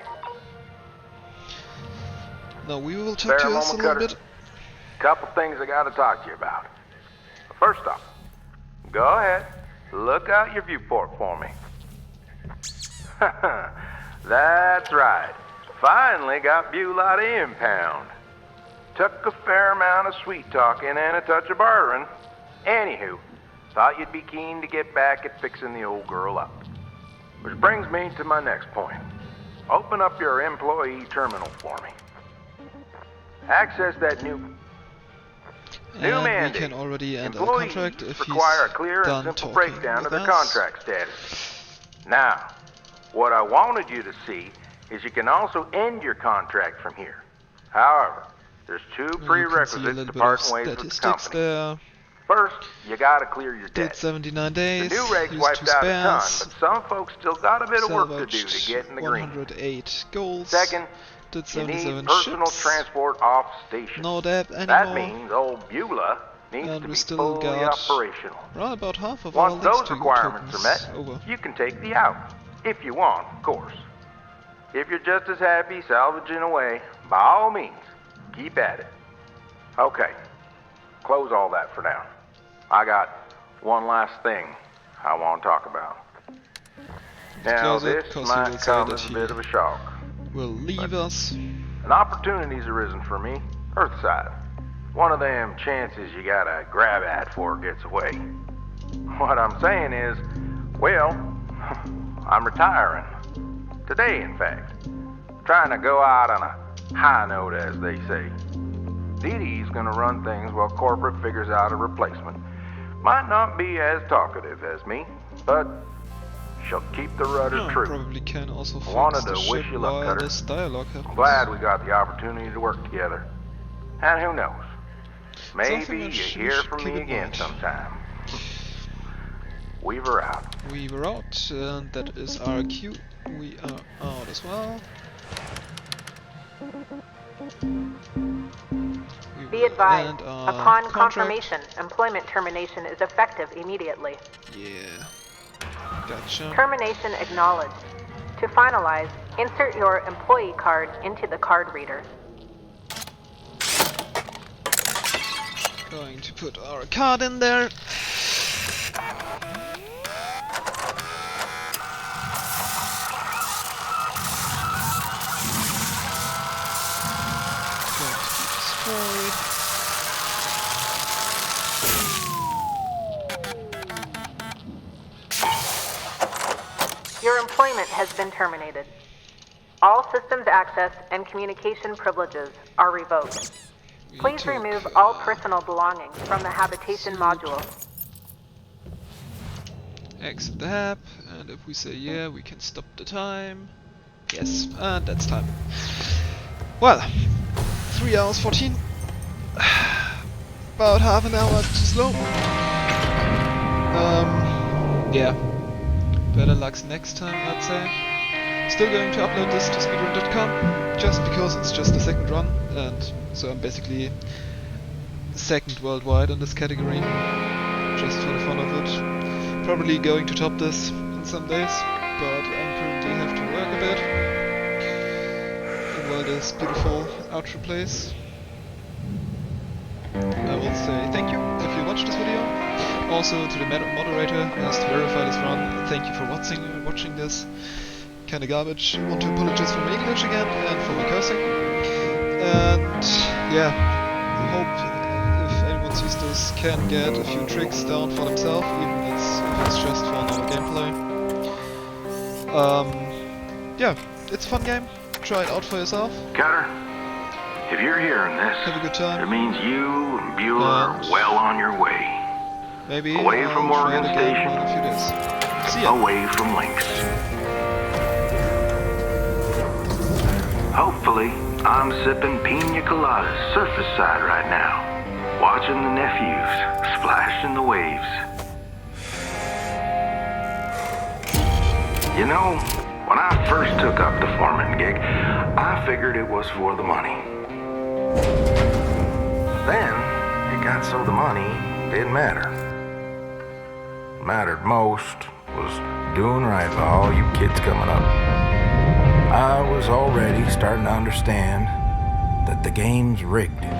Speaker 1: Now we will talk to us a little bit.
Speaker 11: Couple things I gotta talk to you about. First off, go ahead, look out your viewport for me. That's right. Finally got Beulah to impound. Took a fair amount of sweet talking and a touch of bartering. Anywho, thought you'd be keen to get back at fixing the old girl up. Which brings me to my next point. Open up your employee terminal for me. Access that new mandate.
Speaker 1: We can already end our
Speaker 11: Employees
Speaker 1: contract if he's
Speaker 11: require a clear and
Speaker 1: done
Speaker 11: simple
Speaker 1: talking
Speaker 11: breakdown of
Speaker 1: with
Speaker 11: their
Speaker 1: us.
Speaker 11: contract status. Now, what I wanted you to see is you can also end your contract from here. However, there's two
Speaker 1: You can see a
Speaker 11: prerequisites
Speaker 1: little
Speaker 11: to
Speaker 1: bit of
Speaker 11: parting ways with the
Speaker 1: statistics
Speaker 11: company.
Speaker 1: there.
Speaker 11: First, you gotta clear your
Speaker 1: Did
Speaker 11: debt.
Speaker 1: 79
Speaker 11: The
Speaker 1: days,
Speaker 11: new rates
Speaker 1: used
Speaker 11: wiped
Speaker 1: 2
Speaker 11: out a ton,
Speaker 1: spares,
Speaker 11: but some folks still got a bit of work to do
Speaker 1: salvaged
Speaker 11: to get in the green.
Speaker 1: 108 goals,
Speaker 11: Second,
Speaker 1: did
Speaker 11: you need
Speaker 1: 77
Speaker 11: personal
Speaker 1: ships,
Speaker 11: transport off station.
Speaker 1: no debt anymore,
Speaker 11: That means old Beulah needs
Speaker 1: and
Speaker 11: to
Speaker 1: we
Speaker 11: be
Speaker 1: still
Speaker 11: fully
Speaker 1: got
Speaker 11: operational.
Speaker 1: around about half of our
Speaker 11: Once
Speaker 1: links
Speaker 11: those
Speaker 1: to
Speaker 11: requirements are
Speaker 1: tokens
Speaker 11: met,
Speaker 1: over.
Speaker 11: you can take the out, if you want, of course. If you're just as happy salvaging away, by all means, keep at it. Okay, close all that for now. I got one last thing I want to talk about. Now,
Speaker 1: Close it,
Speaker 11: this
Speaker 1: 'cause he
Speaker 11: might
Speaker 1: will say
Speaker 11: come
Speaker 1: that
Speaker 11: as a
Speaker 1: he
Speaker 11: bit of a shock.
Speaker 1: will leave us.
Speaker 11: An opportunity's arisen for me, Earthside. One of them chances you gotta grab at before it gets away.
Speaker 10: What I'm saying is, well, I'm retiring. Today, in fact. Trying to go out on a high note, as they say. Dee Dee's gonna run things while corporate figures out a replacement. Might not be as talkative as me, but she'll keep the rudder true.
Speaker 1: Probably can also fix
Speaker 10: Wanted
Speaker 1: the
Speaker 10: to wish
Speaker 1: ship
Speaker 10: you luck,
Speaker 1: while
Speaker 10: Cutter.
Speaker 1: this dialogue happens.
Speaker 10: Glad we got the opportunity to work together. And who knows? Maybe
Speaker 1: Something
Speaker 10: you
Speaker 1: that we
Speaker 10: hear
Speaker 1: should
Speaker 10: from
Speaker 1: keep
Speaker 10: me
Speaker 1: in
Speaker 10: again
Speaker 1: mind.
Speaker 10: sometime. Weaver out.
Speaker 1: We were out, and that is our cue. We are out as well.
Speaker 5: Be advised,
Speaker 1: And
Speaker 5: upon
Speaker 1: contract.
Speaker 5: confirmation, employment termination is effective immediately.
Speaker 1: Yeah. Gotcha.
Speaker 5: Termination acknowledged. To finalize, insert your employee card into the card reader.
Speaker 1: Going to put our card in there. Going to be destroyed.
Speaker 5: Your employment has been terminated. All systems access and communication privileges are revoked. Please remove all personal belongings from the habitation module.
Speaker 1: Exit the app, and if we say yeah, we can stop the time. Yes, and that's time. Well, 3 hours 14. About half an hour too slow. Yeah. Better luck next time, I'd say. Still going to upload this to speedrun.com, just because it's just the second run, and so I'm basically second worldwide in this category, just for the fun of it. Probably going to top this in some days, but I currently have to work a bit. While this beautiful outro plays, I will say thank you if you watched this video. Also to the moderator who has to verify this run, thank you for watching this. Kinda garbage. I want to apologize for my English again and for my cursing. And yeah, I hope if anyone sees this can get a few tricks down for themselves, even if it's just for normal gameplay. Yeah, it's a fun game. Try it out for yourself.
Speaker 10: Cutter, if you're hearing this,
Speaker 1: have a good time.
Speaker 10: It means you and Bueller are well on your way.
Speaker 1: Maybe
Speaker 10: away from Morgan Station,
Speaker 1: in a few days. See ya.
Speaker 10: Away from Lynx. Hopefully, I'm sipping pina coladas surface-side right now, watching the nephews splash in the waves. You know, when I first took up the foreman gig, I figured it was for the money. Then, it got so the money didn't matter. What mattered most was doing right by all you kids coming up. I was already starting to understand that the game's rigged. You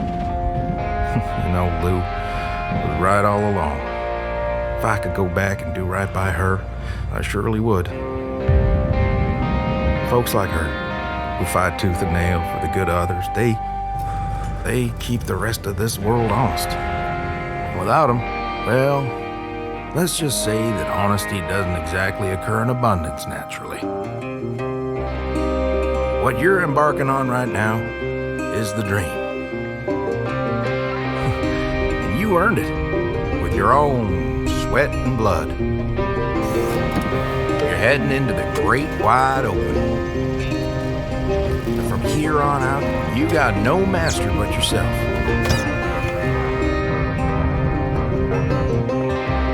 Speaker 10: know, Lou was right all along. If I could go back and do right by her, I surely would. Folks like her, who fight tooth and nail for the good of others, they keep the rest of this world honest. Without them, well, let's just say that honesty doesn't exactly occur in abundance naturally. What you're embarking on right now is the dream. And you earned it with your own sweat and blood. You're heading into the great wide open. And from here on out, you got no master but yourself.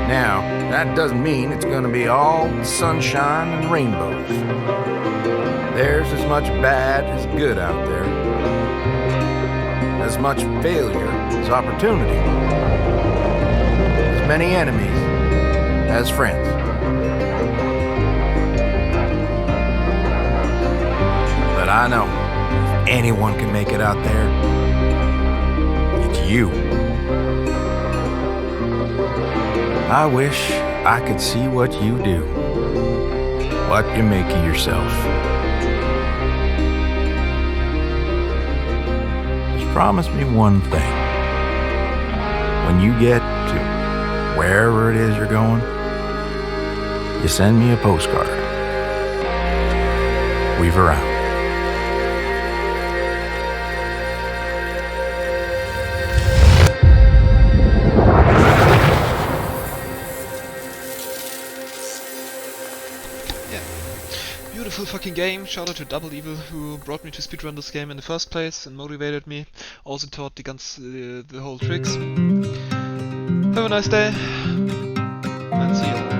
Speaker 10: Now, that doesn't mean it's going to be all sunshine and rainbows. There's as much bad as good out there. As much failure as opportunity. As many enemies as friends. But I know, if anyone can make it out there, it's you. I wish I could see what you do. What you make of yourself. Just promise me one thing. When you get to wherever it is you're going, you send me a postcard. Weaver out.
Speaker 1: Beautiful fucking game. Shout out to Doublevil who brought me to speedrun this game in the first place and motivated me. Also taught the whole tricks. Have a nice day and see you.